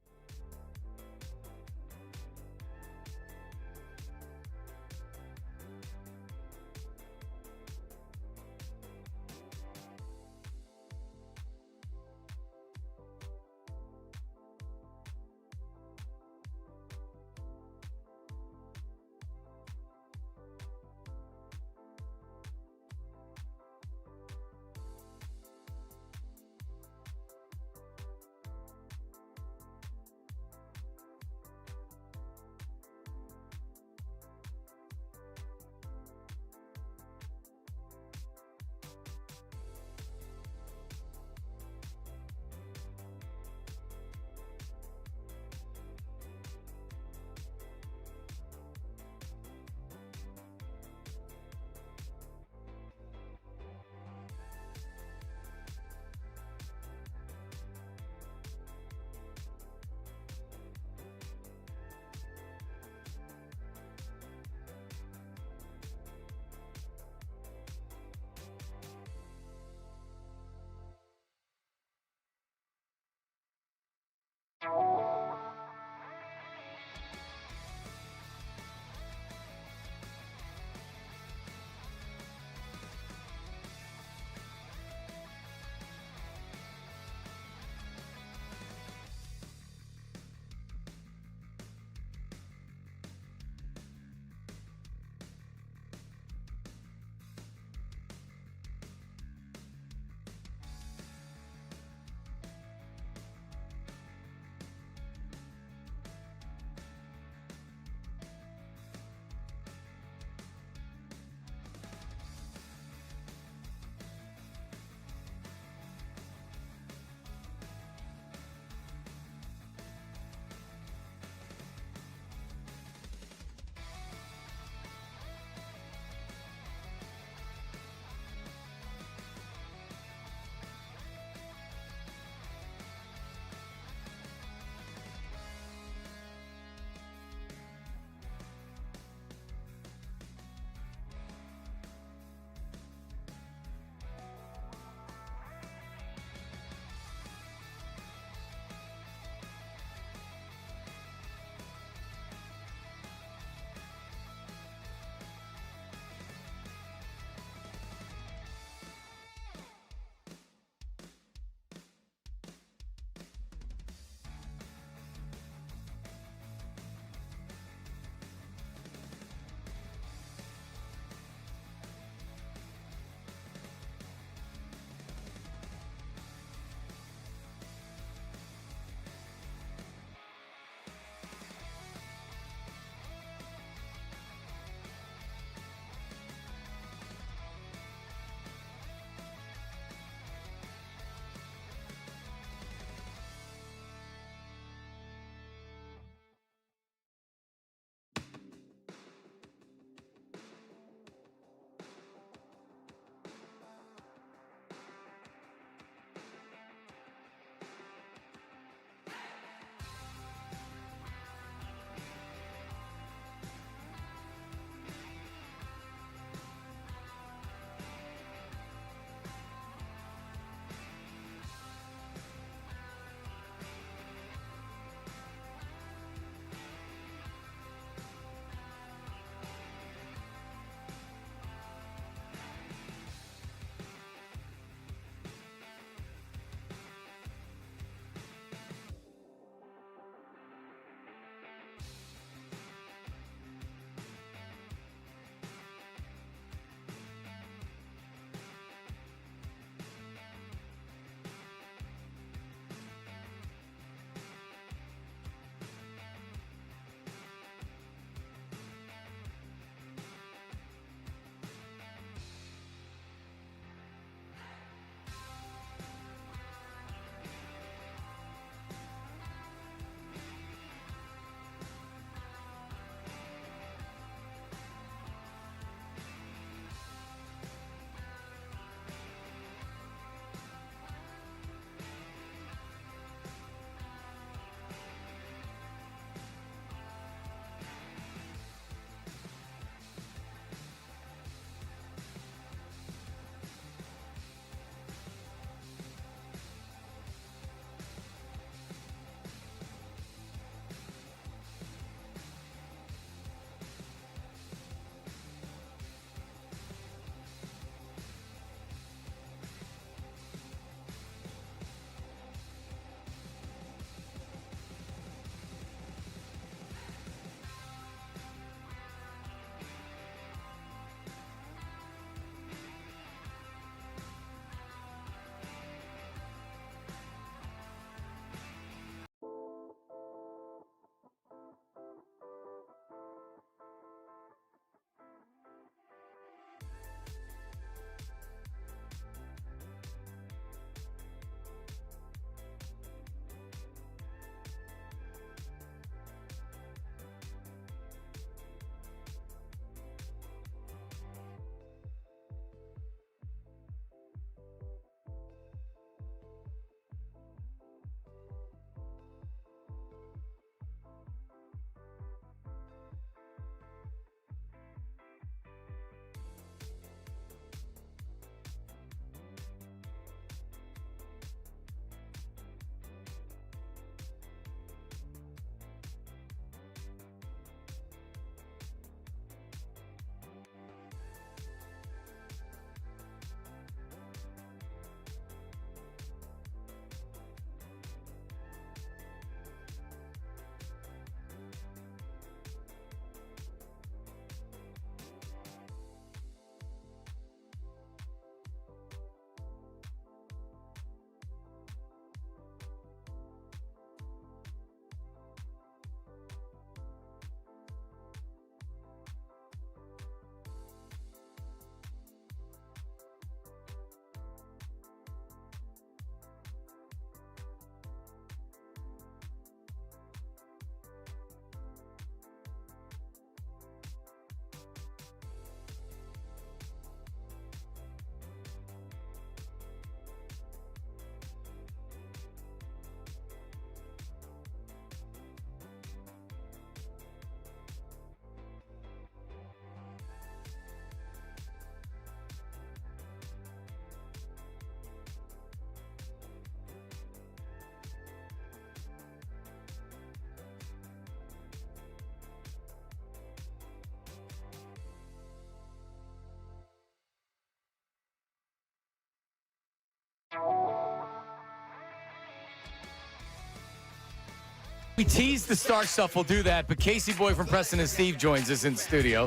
We teased the star stuff. We'll do that. But Casey Boy from Preston and Steve joins us in studio.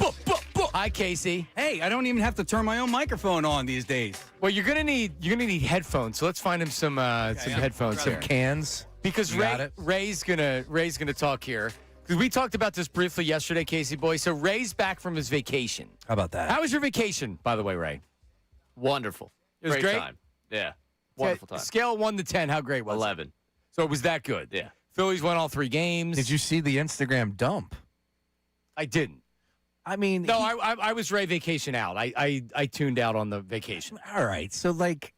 Hi, Casey. Hey, I don't even have to turn my own microphone on these days. Well, you're gonna need headphones. So let's find him some headphones here. Cans. Because Ray's gonna talk here. Because we talked about this briefly yesterday, Casey Boy. So Ray's back from his vacation. How about that? How was your vacation, by the way, Ray? Wonderful. It was great? time. Yeah. Wonderful time. Scale of 1 to 10, how great was 11. it? So it was that good. Yeah. Phillies won all 3 games. Did you see the Instagram dump? I didn't. I mean, No, I was Ray vacation out. I tuned out on the vacation. all right. So, like,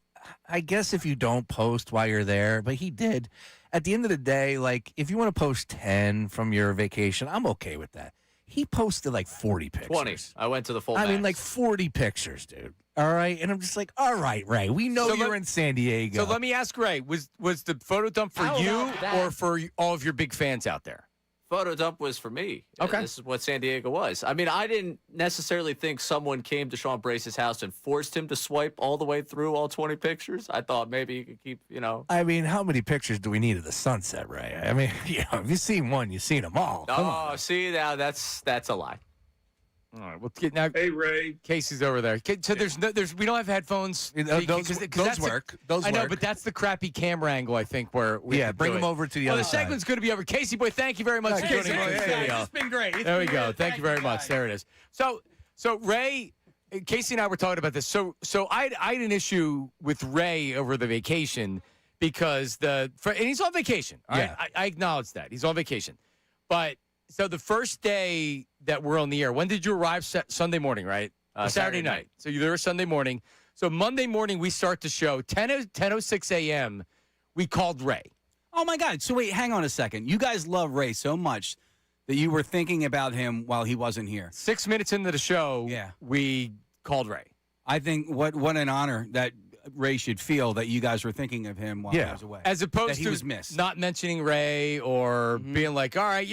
I guess if you don't post while you're there, but he did. At the end of the day, like, if you want to post 10 from your vacation, I'm okay with that. He posted like 40 pictures. 20. I went to the full I mean, max. like 40 pictures, dude. All right. And I'm just like, all right, Ray, we know you're in San Diego. So let me ask Ray, was the photo dump for you or for all of your big fans out there? Photo dump was for me. Okay. This is what San Diego was. I mean, I didn't necessarily think someone came to Sean Brace's house and forced him to swipe all the way through all 20 pictures. I thought maybe he could keep, I mean, how many pictures do we need of the sunset, Ray? I mean, if you've seen one, you've seen them all. Come on. See, now that's a lie. All right, well, now. Hey, Ray. Casey's over there. So we don't have headphones. Those work. Those I know, work. but that's the crappy camera angle. I think where we have to bring do him it. over to the Oh, other the segment's going to be over. Casey Boy, thank you very much for joining us in the studio. It's been great. There we go. Thank you very much. There it is. So Ray, Casey and I were talking about this. So I had an issue with Ray over the vacation because and he's on vacation. All right? I acknowledge that he's on vacation, but so the first day that we're on the air, when did you arrive? Sunday morning, right? Saturday night. So you're there Sunday morning. So Monday morning we start the show 10:06 a.m. We called Ray. Oh my God! So wait, hang on a second. You guys love Ray so much that you were thinking about him while he wasn't here. 6 minutes into the show, we called Ray. I think what an honor that Ray should feel that you guys were thinking of him while he was away. As opposed that he to was missed. not mentioning Ray or being like, all right,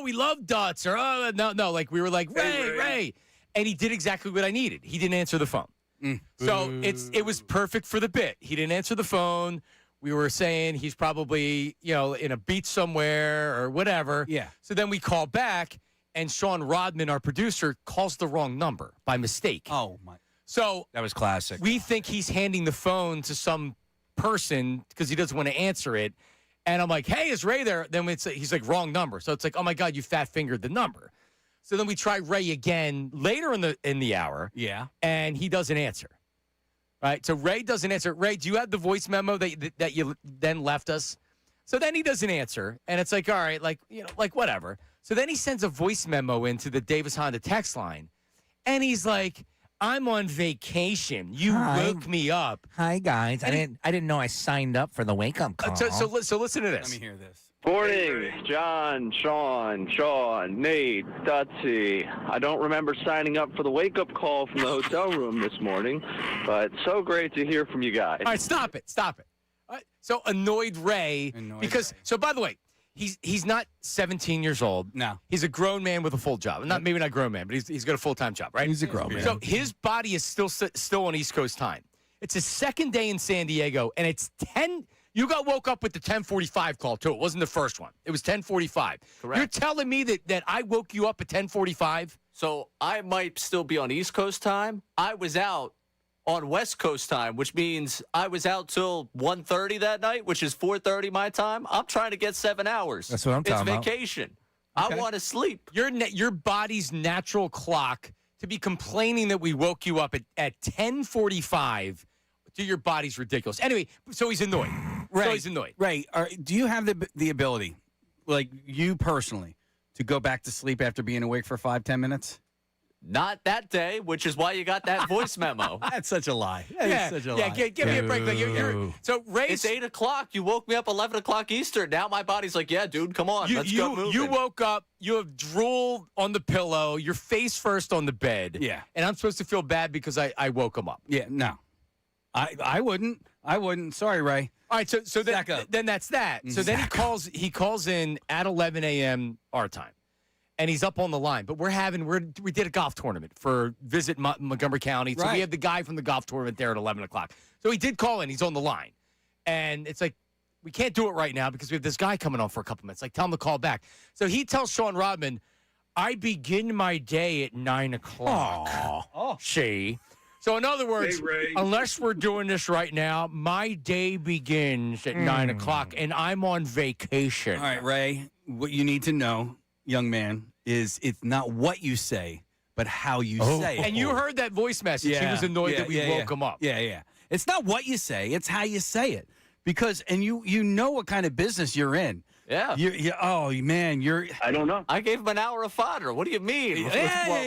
we love Dutz. Or, no, like we were like, Ray. And he did exactly what I needed. He didn't answer the phone. So it was perfect for the bit. He didn't answer the phone. We were saying he's probably, in a beach somewhere or whatever. Yeah. So then we call back, and Sean Rodman, our producer, calls the wrong number by mistake. Oh, my. So that was classic. We think he's handing the phone to some person because he doesn't want to answer it. And I'm like, hey, is Ray there? Then he's like, wrong number. So it's like, oh, my God, you fat-fingered the number. So then we try Ray again later in the hour. Yeah. And he doesn't answer. Right? So Ray doesn't answer. Ray, do you have the voice memo that you then left us? So then he doesn't answer. And it's like, all right, like whatever. So then he sends a voice memo into the Davis Honda text line. And he's like, I'm on vacation. You woke me up. Hi, guys. I didn't know I signed up for the wake-up call. So listen to this. Let me hear this. Morning, John, Sean, Nate, Dutsy. I don't remember signing up for the wake-up call from the hotel room this morning, but so great to hear from you guys. All right, stop it. All right, so annoyed Ray because so by the way, he's not 17 years old. No. He's a grown man with a full job. Maybe not grown man, but he's got a full-time job, right? He's a grown man. So his body is still on East Coast time. It's his second day in San Diego, and it's 10. You woke up with the 10:45 call, too. It wasn't the first one. It was 10:45. Correct. You're telling me that I woke you up at 10:45? So I might still be on East Coast time. I was out on West Coast time, which means I was out till 1:30 that night, which is 4:30 my time. I'm trying to get 7 hours. That's what I'm talking about. It's vacation. I want to sleep. Your body's natural clock to be complaining that we woke you up at 10:45 to your body's ridiculous. Anyway, so he's annoyed. Right. So he's annoyed. Right. Do you have the ability, like you personally, to go back to sleep after being awake for 5-10 minutes? Not that day, which is why you got that voice memo. That's such a lie. That is such a lie. Give me a break. So Ray, it's 8 o'clock. You woke me up 11 o'clock Eastern. Now my body's like, yeah, dude, come on, let's go moving. You woke up. You have drool on the pillow. Your face first on the bed. Yeah. And I'm supposed to feel bad because I woke him up. Yeah. No. I wouldn't. Sorry, Ray. All right. So then that's that. So then he calls in at 11 a.m. our time. And he's up on the line, but we did a golf tournament for Visit Montgomery County. So we have the guy from the golf tournament there at 11 o'clock. So he did call in. He's on the line. And it's like, we can't do it right now because we have this guy coming on for a couple minutes. Like, tell him to call back. So he tells Sean Rodman, I begin my day at 9 o'clock. Oh. See? So in other words, Hey, Ray. unless we're doing this right now, my day begins at 9 o'clock, and I'm on vacation. All right, Ray, what you need to know, young man, is it's not what you say, but how you say it. And you heard that voice message. He was annoyed that we woke him up. Yeah. It's not what you say, it's how you say it. Because, and you know what kind of business you're in. Yeah. Oh, man, I don't know. I gave him an hour of fodder. What do you mean? With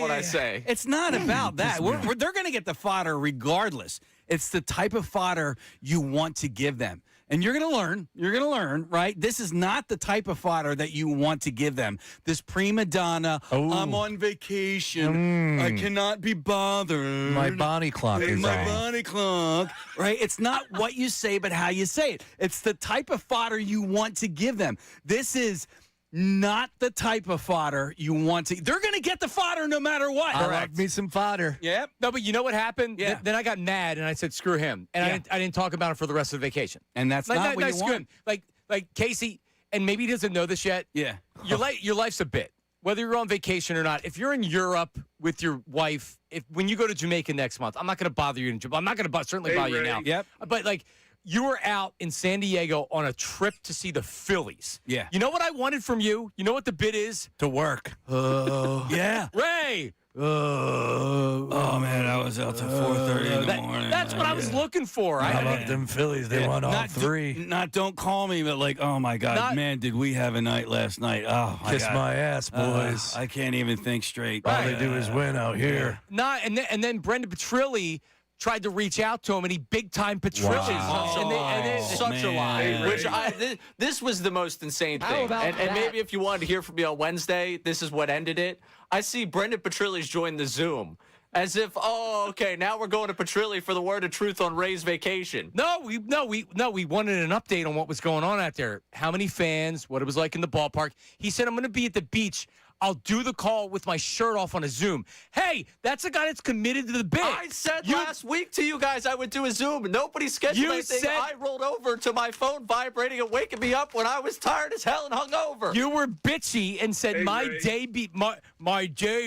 what I say? It's not about that. They're going to get the fodder regardless. It's the type of fodder you want to give them. And you're going to learn. You're going to learn, right? This is not the type of fodder that you want to give them. This prima donna, I'm on vacation. I cannot be bothered. My body clock is My on. body clock, right? It's not what you say, but how you say it. It's the type of fodder you want to give them. This is not the type of fodder you want to. They're going to get the fodder no matter what. I love me some fodder. Yep. No, but you know what happened? Yeah. Then I got mad, and I said, screw him. And I didn't talk about it for the rest of the vacation. And that's not what you screw want. him. Like Casey, and maybe he doesn't know this yet. Yeah. Your life's a bit. Whether you're on vacation or not, if you're in Europe with your wife, when you go to Jamaica next month, I'm not going to bother you in Jamaica. I'm not going to certainly bother you now. Yep. But like, you were out in San Diego on a trip to see the Phillies. Yeah. You know what I wanted from you? You know what the bid is? To work. Yeah. Ray! Oh, man, I was out till 4:30 in the morning. That's what I was looking for. How about them Phillies? They won all Not three. don't call me, but like, oh my God, man, did we have a night last night? Oh, Kiss my ass, boys. I can't even think straight. All they do is win out here. And then Brendan Petrilli tried to reach out to him, and he big-time Petrilli. Wow. Such a lie. This was the most insane thing. And maybe if you wanted to hear from me on Wednesday, this is what ended it. I see Brendan Petrilli's joined the Zoom. As if, okay, now we're going to Petrilli for the word of truth on Ray's vacation. No, we wanted an update on what was going on out there. How many fans, what it was like in the ballpark. He said, I'm going to be at the beach. I'll do the call with my shirt off on a Zoom. Hey, that's a guy that's committed to the bit. I said last week to you guys I would do a Zoom. Nobody scheduled anything. I rolled over to my phone vibrating and waking me up when I was tired as hell and hungover. You were bitchy and said, my day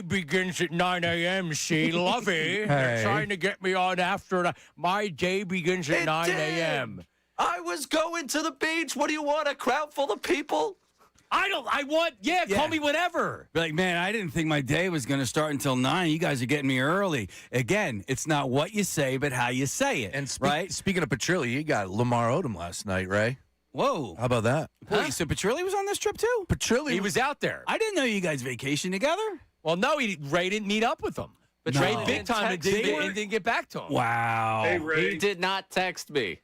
begins at 9 a.m., see, lovey. They're trying to get me on after my day begins at 9 a.m. I was going to the beach. What do you want, a crowd full of people? Call me whatever. Be like, man, I didn't think my day was going to start until 9. You guys are getting me early. Again, it's not what you say, but how you say it. And right? Speaking of Petrilli, you got Lamar Odom last night, Ray. Whoa. How about that? Wait, so Petrilli was on this trip too? Petrilli. He was out there. I didn't know you guys vacationed together. Well, no, Ray didn't meet up with him. But Ray big time and didn't get back to him. Wow. Hey, Ray. He did not text me.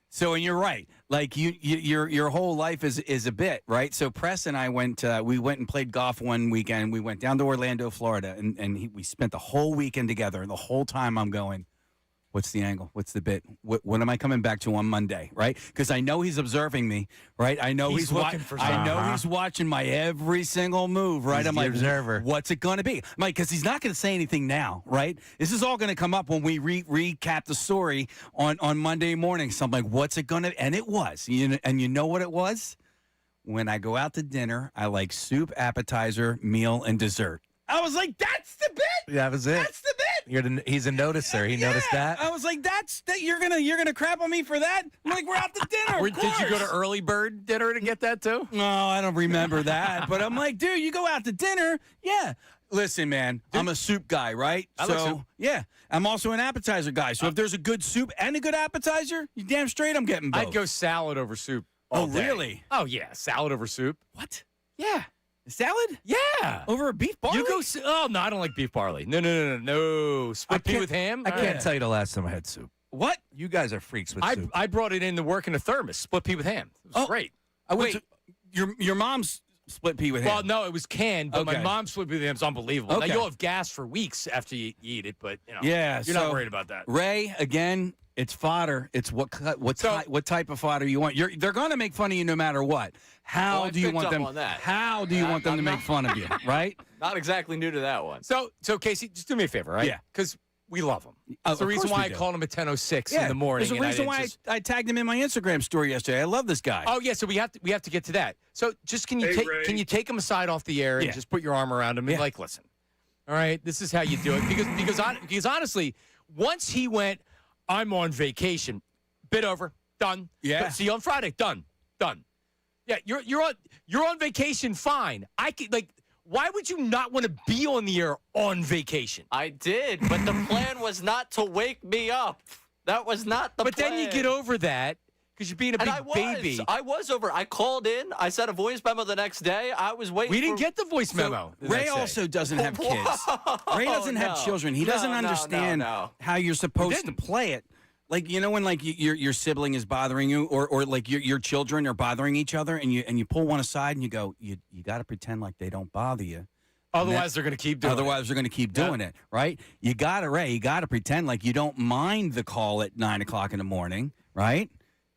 So, and you're right. Like your whole life is a bit, right? So Press and I went and played golf one weekend. We went down to Orlando, Florida, and we spent the whole weekend together. And the whole time I'm going, what's the angle? What's the bit? What am I coming back to on Monday, right? Because I know he's observing me, right? I know he's looking for something. I know he's watching my every single move, right? He's I'm the like, observer. what's it going to be? I'm like, because he's not going to say anything now, right? This is all going to come up when we recap the story on Monday morning. So I'm like, what's it going to? And it was, and you know what it was? When I go out to dinner, I like soup, appetizer, meal, and dessert. I was like, that's the bit. That was it. That's the bit. He's a noticer. He noticed that. I was like, that's that. You're gonna crap on me for that? I'm like, we're out to dinner. Did you go to early bird dinner to get that too? No, I don't remember that. But I'm like, dude, you go out to dinner? Yeah. Listen, man, I'm a soup guy, right? I like soup. Yeah, I'm also an appetizer guy. So if there's a good soup and a good appetizer, you damn straight I'm getting both. I'd go salad over soup. all day. Really? Oh yeah, salad over soup. What? Yeah. Salad? Yeah. Over a beef barley? You go. Oh no, I don't like beef barley. No. Split pea with ham. I can't tell you the last time I had soup. What? You guys are freaks with soup. I brought it in to work in a thermos. Split pea with ham. It was great. Wait, your mom's split pea with ham? Well, no, it was canned, but my mom's split pea with ham is unbelievable. Okay. Now, you'll have gas for weeks after you eat it, but yeah, you're not worried about that. Ray, again, it's fodder. It's what type of fodder you want. They're going to make fun of you no matter what. How do you want them? How do you want them to make fun of you? Right? Not exactly new to that one. So Casey, just do me a favor, right? Yeah. Because We love him. Oh, That's the of reason course why we I do. called him at 10:06 Yeah, in the morning. there's a reason why I tagged him in my Instagram story yesterday. I love this guy. Oh yeah, so we have to get to that. So just can you Ray. take him aside off the air and Yeah. just put your arm around him and like, listen, all right, this is how you do it because honestly, once he went, I'm on vacation, bit over, done. Yeah. See you on Friday, done. Yeah, you're on vacation, fine. I can why would you not want to be on the air on vacation? I did, but the plan was not to wake me up. That was not the plan. But then you get over that because you're being a big baby. I was over. I called in. I sent a voice memo the next day. I was waiting. We didn't get the voice memo. Ray also doesn't have kids. Ray doesn't have children. He doesn't understand how you're supposed to play it. Like, you know, when like your sibling is bothering you, or like your children are bothering each other, and you pull one aside and you go, you got to pretend like they don't bother you. Otherwise, they're going to keep doing it. Otherwise, they're going to keep doing it, right? You got to pretend like you don't mind the call at 9 o'clock in the morning, right?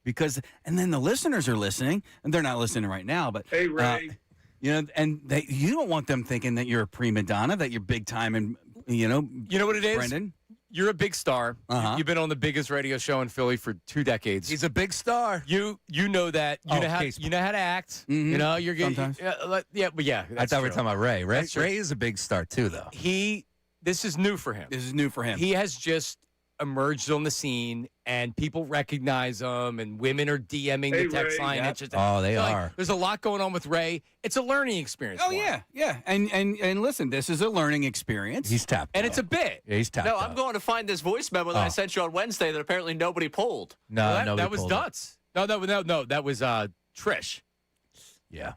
Because, and then the listeners are listening, and they're not listening right now, but Hey, Ray. you know, and you don't want them thinking that you're a prima donna, that you're big time, and you know what it is, Brendan. You're a big star. Uh-huh. You've been on the biggest radio show in Philly for 2 decades. He's a big star. You know that. You know how to act. Mhm. You know you're getting. Sometimes. Yeah. I thought we were talking about Ray. That's true. Ray is a big star too, though. This is new for him. This is new for him. He has just emerged on the scene, and people recognize him, and women are DMing the text Ray. line. Yep. It's just, Oh, they like, are. There's a lot going on with Ray. It's a learning experience. Oh for him. yeah. And listen, this is a learning experience. He's tapped. And out. it's a bit. Yeah, he's tapped. No, out. I'm going to find this voice memo that I sent you on Wednesday that apparently nobody pulled. No, Well, nobody that was pulled it. nuts. No, that was Trish. Yeah.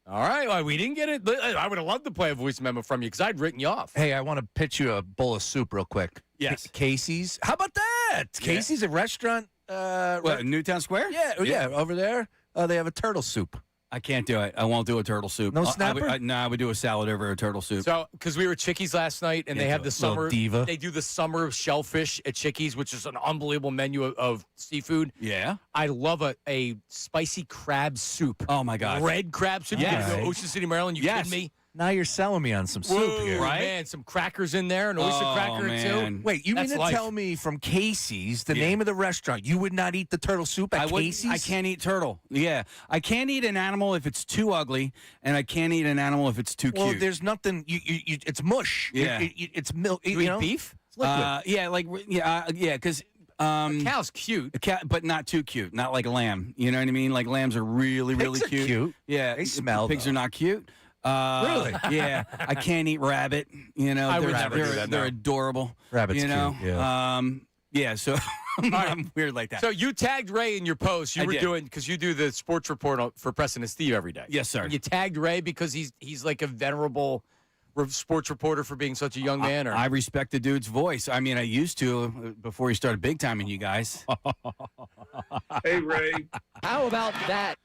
All right, well, we didn't get it. I would have loved to play a voice memo from you because I'd written you off. Hey, I want to pitch you a bowl of soup real quick. Yes. Casey's. How about that? Casey's, a restaurant. What, Newtown Square? Yeah, over there. They have a turtle soup. I can't do it. I won't do a turtle soup. No snapper? I would do a salad over a turtle soup. So, because we were at Chickies last night, and they have the Little summer diva. They do the summer shellfish at Chickies, which is an unbelievable menu of seafood. Yeah. I love a spicy crab soup. Oh my God. Red crab soup. Yes. You go to Ocean City, Maryland. You Yes. kidding me? Now you're selling me on some soup Whoa, here. right? Man, some crackers in there, an oyster cracker or man. two. Wait, you mean That's to life. tell me from Casey's, the name of the restaurant, you would not eat the turtle soup at Casey's? I can't eat turtle. Yeah. I can't eat an animal if it's too ugly, and I can't eat an animal if it's too Well, cute. there's nothing. It's mush. Yeah. It's milk. You eat beef? It's liquid. Because Cow's cute. a cat, but not too cute. Not like a lamb. You know what I mean? Like lambs are really, really Pigs are cute. Yeah, They smell, Pigs though. are not cute. Really? Yeah. I can't eat rabbit. You know, I would they're, never do they're, that, they're no. adorable. Rabbit's you know? cute, yeah. Yeah. So I'm weird like that. So you tagged Ray in your post. You I were did. doing because you do the sports report for Preston and Steve every day. Yes, sir. And you tagged Ray because he's like a venerable sports reporter for being such a young man. Or I respect the dude's voice. I mean, I used to before he started big timing you guys. Hey, Ray. How about that?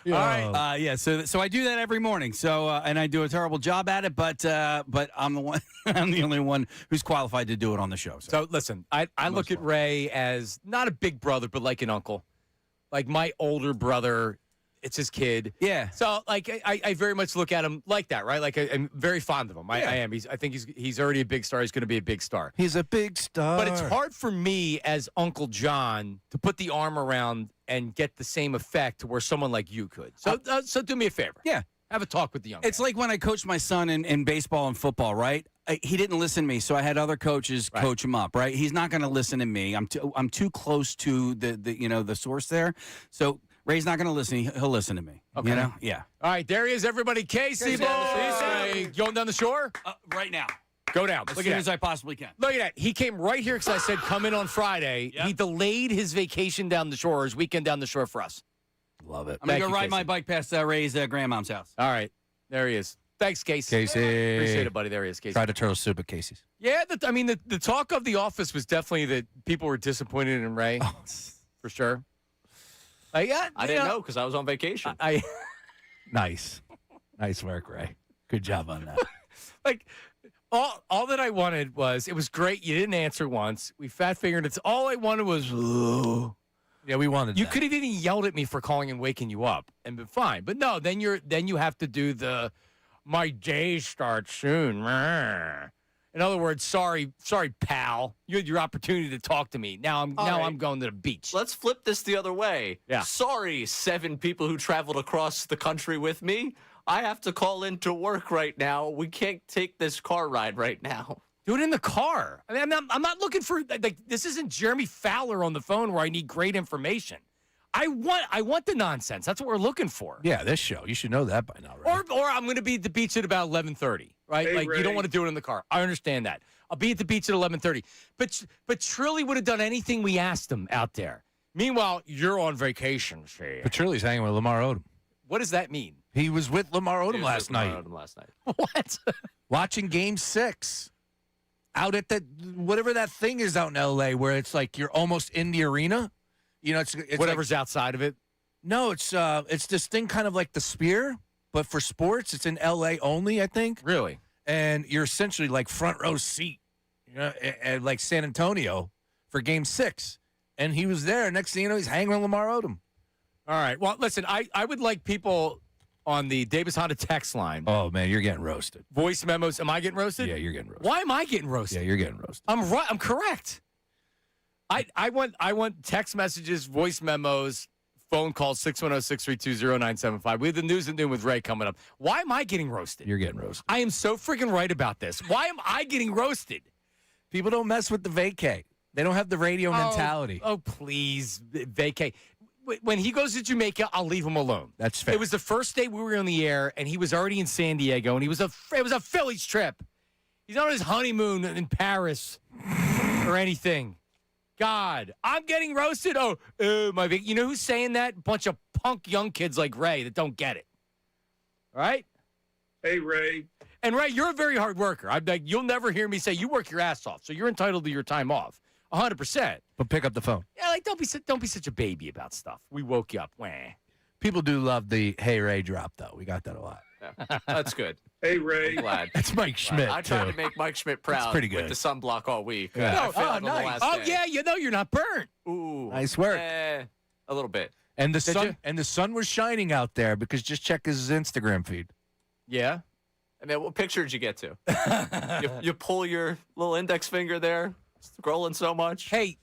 all right. Yeah, so I do that every morning. So and I do a terrible job at it, but I'm the one. I'm the only one who's qualified to do it on the show. So listen, I look at Ray as not a big brother, but like an uncle, like my older brother. It's his kid. Yeah. So like I very much look at him like that, right? Like I'm very fond of him. I am. I think he's already a big star. He's going to be a big star. He's a big star. But it's hard for me as Uncle John to put the arm around and get the same effect to where someone like you could. So do me a favor. Yeah. Have a talk with the young It's like when I coached my son in baseball and football, right? He didn't listen to me, so I had other coaches coach him up, right? He's not going to listen to me. I'm too close to the source there. So Ray's not going to listen. He'll listen to me. Okay. You know? Yeah. All right, there he is, everybody. Casey, boy. Going down the shore? Right now. Go down. As Look soon at as that. I possibly can. Look at that. He came right here because I said come in on Friday. Yep. He delayed his vacation down the shore, his weekend down the shore for us. Love it. I'm going Thank to go you, ride Casey. my bike past Ray's grandmom's house. All right. There he is. Thanks, Casey. Casey. Appreciate it, buddy. There he is, Casey. Tried a turtle soup at Casey's. Yeah, the talk of the office was definitely that people were disappointed in Ray, for sure. Yeah, I didn't know because I was on vacation. Nice. Nice work, Ray. Good job on that. Like, all that I wanted was, it was great. You didn't answer once. We fat fingered it. All I wanted was, "Ugh." Yeah, we wanted You that. could have even yelled at me for calling and waking you up and been fine. But no, then you have to do the, my day starts soon. In other words, sorry, pal. You had your opportunity to talk to me. Now I'm going to the beach. Let's flip this the other way. Yeah. Sorry, 7 people who traveled across the country with me. I have to call into work right now. We can't take this car ride right now. Do it in the car. I mean, I'm not looking for like this isn't Jeremy Fowler on the phone where I need great information. I want the nonsense. That's what we're looking for. Yeah, this show. You should know that by now, right? Or I'm going to be at the beach at about 11:30, right? Hey, like Ray. you don't want to do it in the car. I understand that. I'll be at the beach at 11:30. But Trilly would have done anything we asked him out there. Meanwhile, you're on vacation, see. But Shirley's hanging with Lamar Odom. What does that mean? He was with Lamar He Odom was last with Lamar night. Odom last night. What? Watching Game 6. Out at the whatever that thing is out in LA where it's like you're almost in the arena. You know, it's Whatever's outside of it. No, it's this thing kind of like the Sphere, but for sports. It's in L.A. only, I think. Really? And you're essentially like front row seat, you know, at like San Antonio for Game 6. And he was there. Next thing you know, he's hanging with Lamar Odom. All right. Well, listen, I would like people on the Davis Honda text line. Oh, man, you're getting roasted. Voice memos. Am I getting roasted? Yeah, you're getting roasted. Why am I getting roasted? Yeah, you're getting roasted. I'm right. I'm correct. I want text messages, voice memos, phone calls, 610-632-0975. We have the news at noon with Ray coming up. Why am I getting roasted? You're getting roasted. I am so freaking right about this. Why am I getting roasted? People don't mess with the vacay. They don't have the radio mentality. Oh, please, vacay. When he goes to Jamaica, I'll leave him alone. That's fair. It was the first day we were on the air, and he was already in San Diego, and it was a Phillies trip. He's on his honeymoon in Paris or anything. God, I'm getting roasted. Oh, you know who's saying that? Bunch of punk young kids like Ray that don't get it. All right? Hey, Ray. And Ray, you're a very hard worker. I'm like, you'll never hear me say you work your ass off, so you're entitled to your time off, 100%. But pick up the phone. Yeah, like don't be such a baby about stuff. We woke you up. Wah. People do love the Hey Ray drop, though. We got that a lot. Yeah, that's good. Hey, Ray. I'm glad. That's Mike Schmidt, I tried too. to make Mike Schmidt proud pretty good. with the sunblock all week. Yeah. I failed on the last day. Yeah, you know you're not burnt. Ooh. Nice work. A little bit. And the sun was shining out there because just check his Instagram feed. Yeah. I mean, what picture did you get to? you pull your little index finger there, scrolling so much. Hey,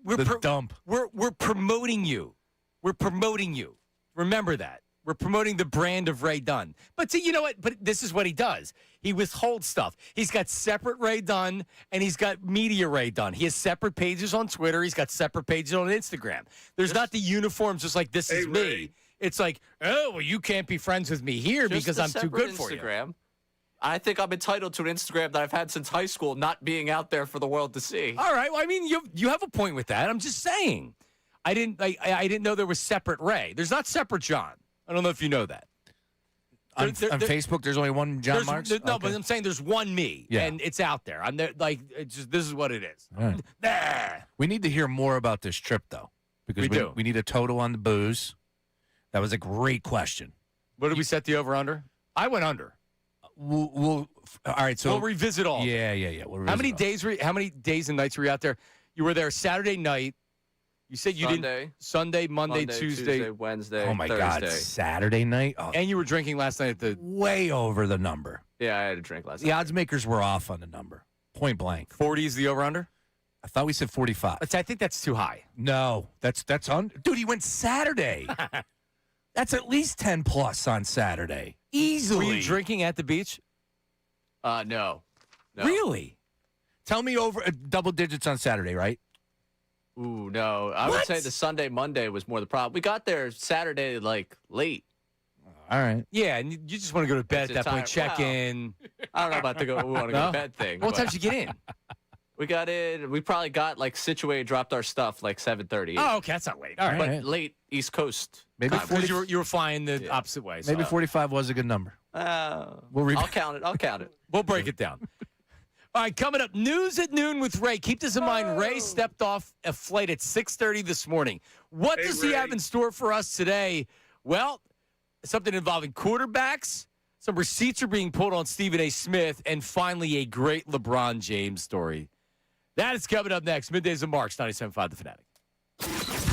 we're dump. We're promoting you. We're promoting you. Remember that. We're promoting the brand of Ray Dunn. But see, you know what? But this is what he does. He withholds stuff. He's got separate Ray Dunn, and he's got media Ray Dunn. He has separate pages on Twitter. He's got separate pages on Instagram. There's not the uniforms just like this is me. Ray. It's like, oh, well, you can't be friends with me here Just because a I'm too separate good for you. Instagram. I think I'm entitled to an Instagram that I've had since high school, not being out there for the world to see. All right. Well, I mean, you have a point with that. I'm just saying. I didn't know there was separate Ray. There's not separate John. I don't know if you know that. On Facebook, there's only one John Marks? No, but I'm saying there's one me, and it's out there. I'm there, like, this is what it is. Right. Nah. We need to hear more about this trip, though, because we need a total on the booze. That was a great question. What did we set the over-under? I went under. All right, so we'll revisit all. Yeah. How many days and nights were you out there? You were there Saturday night. You said you didn't Sunday, Monday, Tuesday, Wednesday. Oh my Thursday. God, Saturday night. Oh, and you were drinking last night at the way over the number. Yeah, I had a drink last The night. odds makers were off on the number. Point blank. 40 is the over-under. I thought we said 45. I think that's too high. No, that's on. Dude, he went Saturday. That's at least 10 plus on Saturday. Easily. Were you drinking at the beach? No. Really? Tell me over double digits on Saturday, right? Ooh, no. I would say the Sunday, Monday was more the problem. We got there Saturday, like, late. All right. Yeah, and you just want to go to bed at that point, check in. I don't know about we want to go to bed thing. What but time did you get in? We got in. We probably got, like, situated, dropped our stuff, like, 7:30. Oh, okay, that's not late. All right. But late East Coast. Maybe time. 40, you were flying the opposite way. So. maybe 45 was a good number. I'll count it. We'll break it down. All right, coming up, news at noon with Ray. Keep this in mind. Ray stepped off a flight at 6:30 this morning. What does he have in store for us today? Well, something involving quarterbacks. Some receipts are being pulled on Stephen A. Smith, and finally, a great LeBron James story. That is coming up next. Middays and Marks, 97.5 The Fanatic.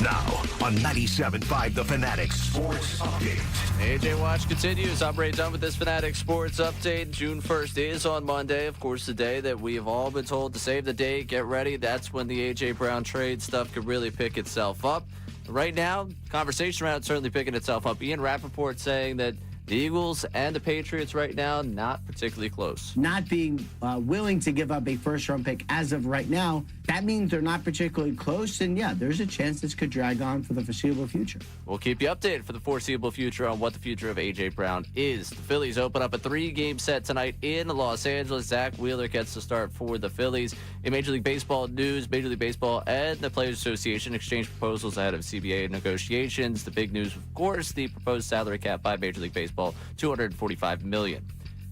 Now on 97.5 The Fanatic Sports Update. AJ Watch continues. I'm Ray done with this Fanatic Sports Update. June 1st is on Monday. Of course, the day that we have all been told to save the date, get ready. That's when the AJ Brown trade stuff could really pick itself up. Right now, conversation around it certainly picking itself up. Ian Rappaport saying that the Eagles and the Patriots right now, not particularly close. Not being willing to give up a first-round pick as of right now, that means they're not particularly close. And, yeah, there's a chance this could drag on for the foreseeable future. We'll keep you updated for the foreseeable future on what the future of A.J. Brown is. The Phillies open up a 3-game set tonight in Los Angeles. Zach Wheeler gets to start for the Phillies. In Major League Baseball news, Major League Baseball and the Players Association exchange proposals ahead of CBA negotiations. The big news, of course, the proposed salary cap by Major League Baseball, $245 million.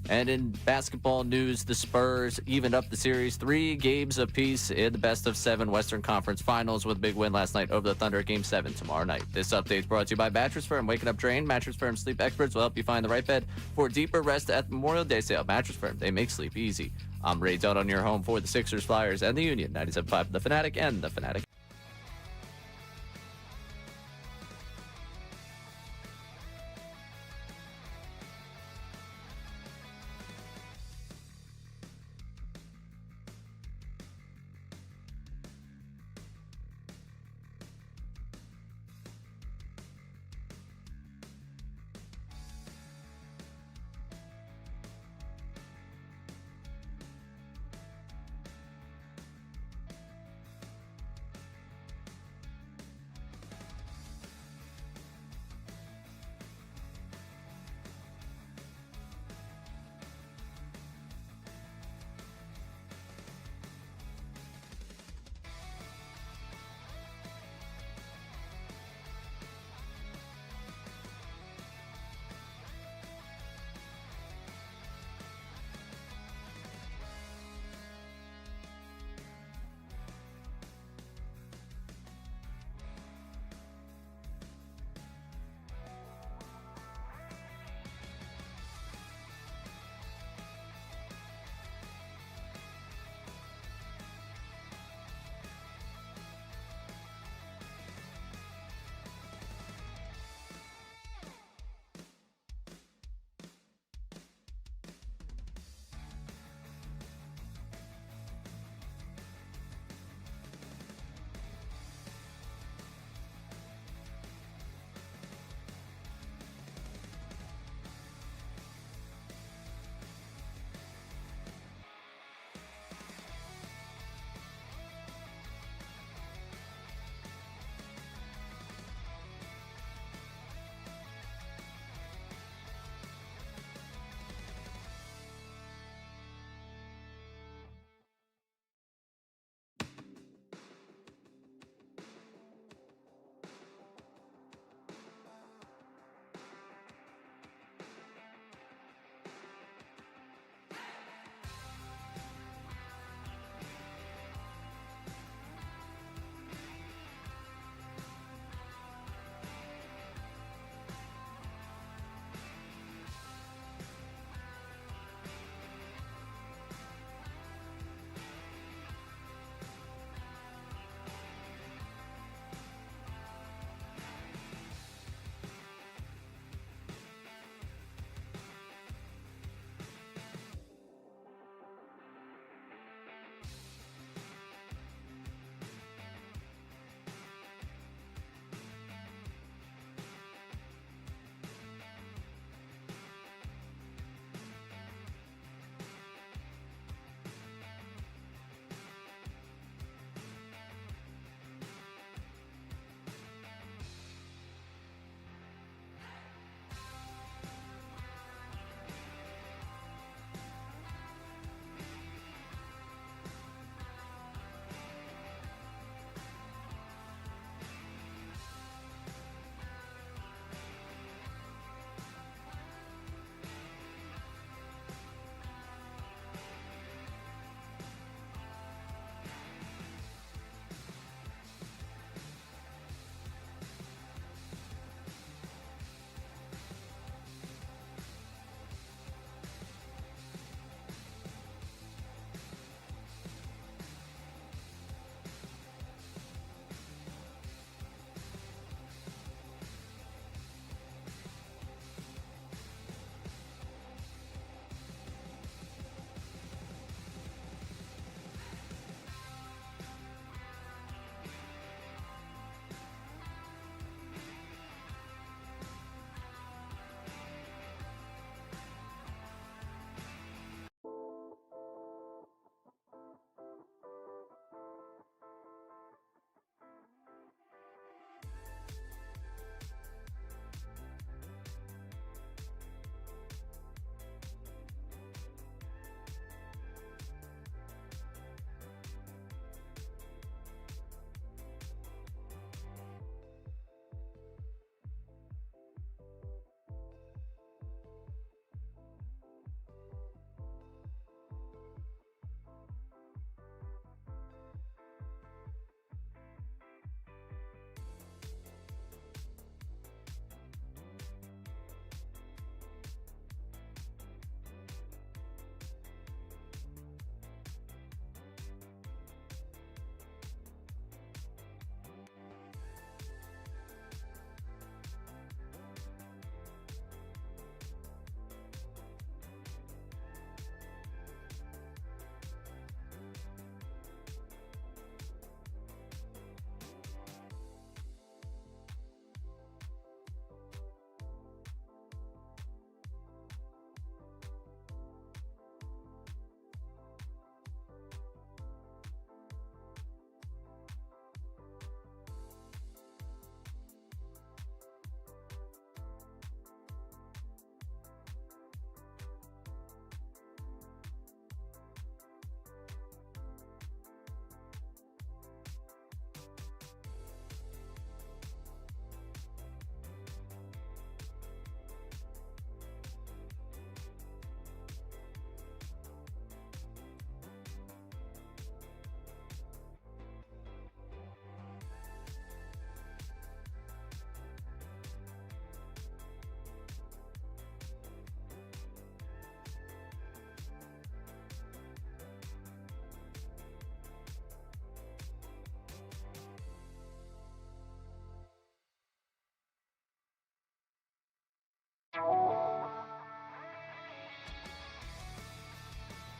And in basketball news, the Spurs evened up the series 3 games apiece in the best-of-7 Western Conference Finals with a big win last night over the Thunder at Game 7 tomorrow night. This update is brought to you by Mattress Firm. Waking up drained, Mattress Firm sleep experts will help you find the right bed for deeper rest at Memorial Day sale. Mattress Firm, they make sleep easy. I'm Ray Dunn on your home for the Sixers, Flyers, and the Union. 97.5 The Fanatic and The Fanatic.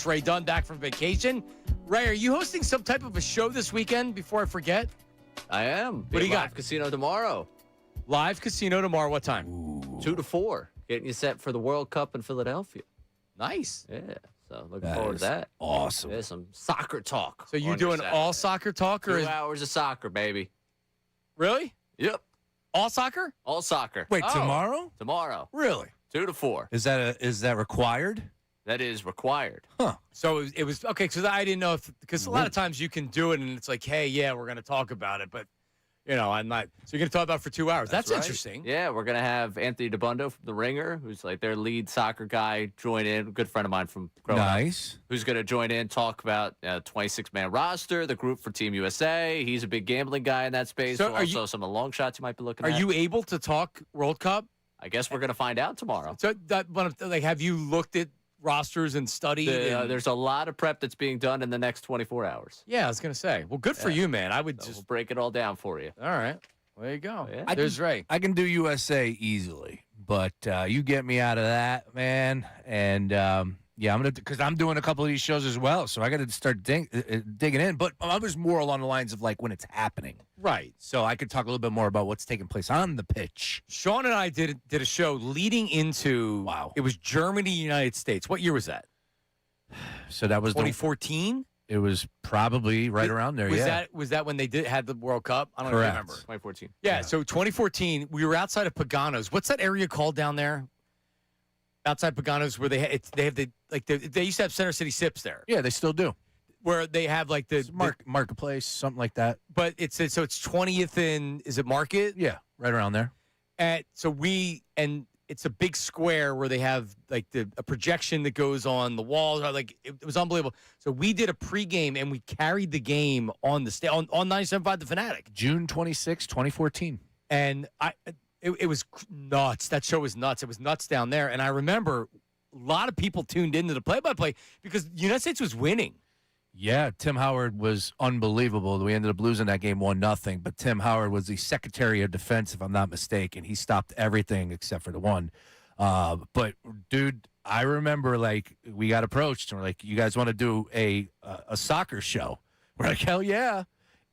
Trey Dunn back from vacation. Ray, are you hosting some type of a show this weekend before I forget? I am. What do you got? Live casino tomorrow. Live casino tomorrow. What time? 2 to 4. Getting you set for the World Cup in Philadelphia. Nice. Yeah. So looking forward to that. Awesome. There's some soccer talk. So you on your doing all Saturday. soccer talk or 2 hours of soccer, baby. really Yep. all soccer? All soccer. Wait, Oh. tomorrow? Tomorrow. Really? 2 to 4. Is that required? That is required. Huh. So it was okay because I didn't know because a lot of times you can do it and it's like, hey, yeah, we're going to talk about it, but I'm not. So you're going to talk about it for 2 hours. That's right. interesting. Yeah, we're going to have Anthony DeBundo from The Ringer, who's like their lead soccer guy, join in. A good friend of mine from growing up, Nice. who's going to join in, talk about 26-man roster, the group for Team USA. He's a big gambling guy in that space. So So are also you- some of the long shots you might be looking Are at. you able to talk World Cup? I guess we're going to find out tomorrow. So have you looked at rosters and studied? There's a lot of prep that's being done in the next 24 hours. Yeah, I was going to say. Well, good for you, man. I would So just. we'll break it all down for you. All right. There you go. Yeah. There's Ray. I can do USA easily, but you get me out of that, man. And I'm gonna because I'm doing a couple of these shows as well, so I got to start digging in. But I was more along the lines of like when it's happening, Right. so I could talk a little bit more about what's taking place on the pitch. Sean and I did a show leading into. Wow. It was Germany, United States. What year was that? So that was 2014. It was probably right around there. Was that when they had the World Cup? I don't Correct. remember. 2014. Yeah, so 2014, we were outside of Pagano's. What's that area called down there? Outside Pagano's, where they have they used to have Center City Sips there, Yeah, they still do. where they have like the Marketplace, something like that. but it's 20th and is it Market? Yeah, right around there. And so it's a big square where they have like a projection that goes on the walls. Like it was unbelievable. So we did a pregame and we carried the game on the on 97.5 The Fanatic. June 26, 2014. And it was nuts. That show was nuts. It was nuts down there. And I remember a lot of people tuned into the play-by-play because the United States was winning. Yeah, Tim Howard was unbelievable. We ended up losing that game 1-0, but Tim Howard was the Secretary of Defense, if I'm not mistaken. He stopped everything except for the one. But dude, I remember like we got approached and we're like, "You guys want to do a soccer show?" We're like, "Hell yeah!"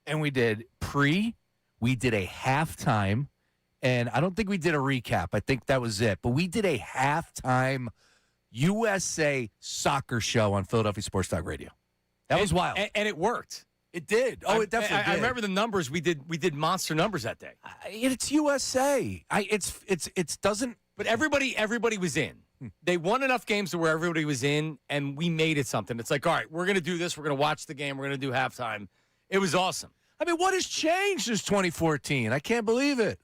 And we did we did a halftime, and I don't think we did a recap. I think that was it. But we did a halftime USA soccer show on Philadelphia Sports Talk Radio. That was wild. And it worked. It did. Oh, it definitely did. I remember the numbers. We did monster numbers that day. It's USA. It's doesn't. But everybody was in. They won enough games to where everybody was in, and we made it something. It's like, all right, we're going to do this. We're going to watch the game. We're going to do halftime. It was awesome. I mean, what has changed since 2014? I can't believe it.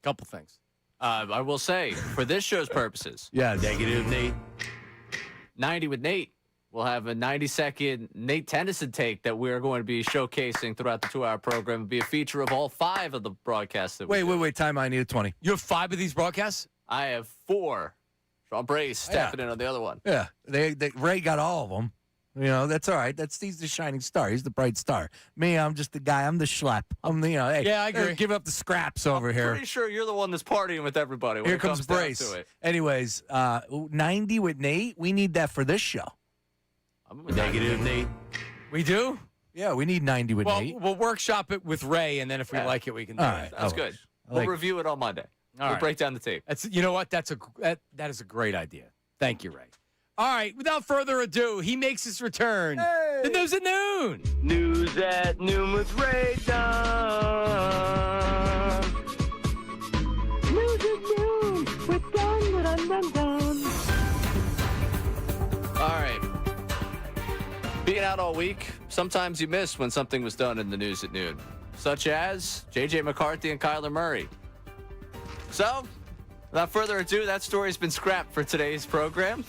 Couple things. I will say, for this show's purposes, Yeah, Negative Nate, 90 with Nate. We'll have a 90-second Nate Tennyson take that we're going to be showcasing throughout the 2-hour program. It'll be a feature of all 5 of the broadcasts that we do. Wait. Time. I need a 20. You have 5 of these broadcasts? I have 4. Sean Brace stepping in on the other one. Yeah, Ray got all of them. You know, that's all right. He's the shining star. He's the bright star. Me, I'm just the guy. I'm the schlep. Hey, Yeah, I agree. Give up the scraps over here. Pretty sure you're the one that's partying with everybody when Here it comes down Brace. to it. Anyways, 90 with Nate. We need that for this show. I'm with Negative Nate. We do? Yeah, we need 90 with Well, Nate. we'll workshop it with Ray, and then if we like it, we can do All it. right. That's good. We'll review it on Monday. We'll right. break down the tape. You know what? That is a great idea. Thank you, Ray. All right, without further ado, he makes his return. The News at Noon. News at noon with Ray Dunn. News at noon with Dunn. All right. Being out all week, sometimes you miss when something was done in the news at noon, such as J.J. McCarthy and Kyler Murray. So, without further ado, that story's been scrapped for today's program.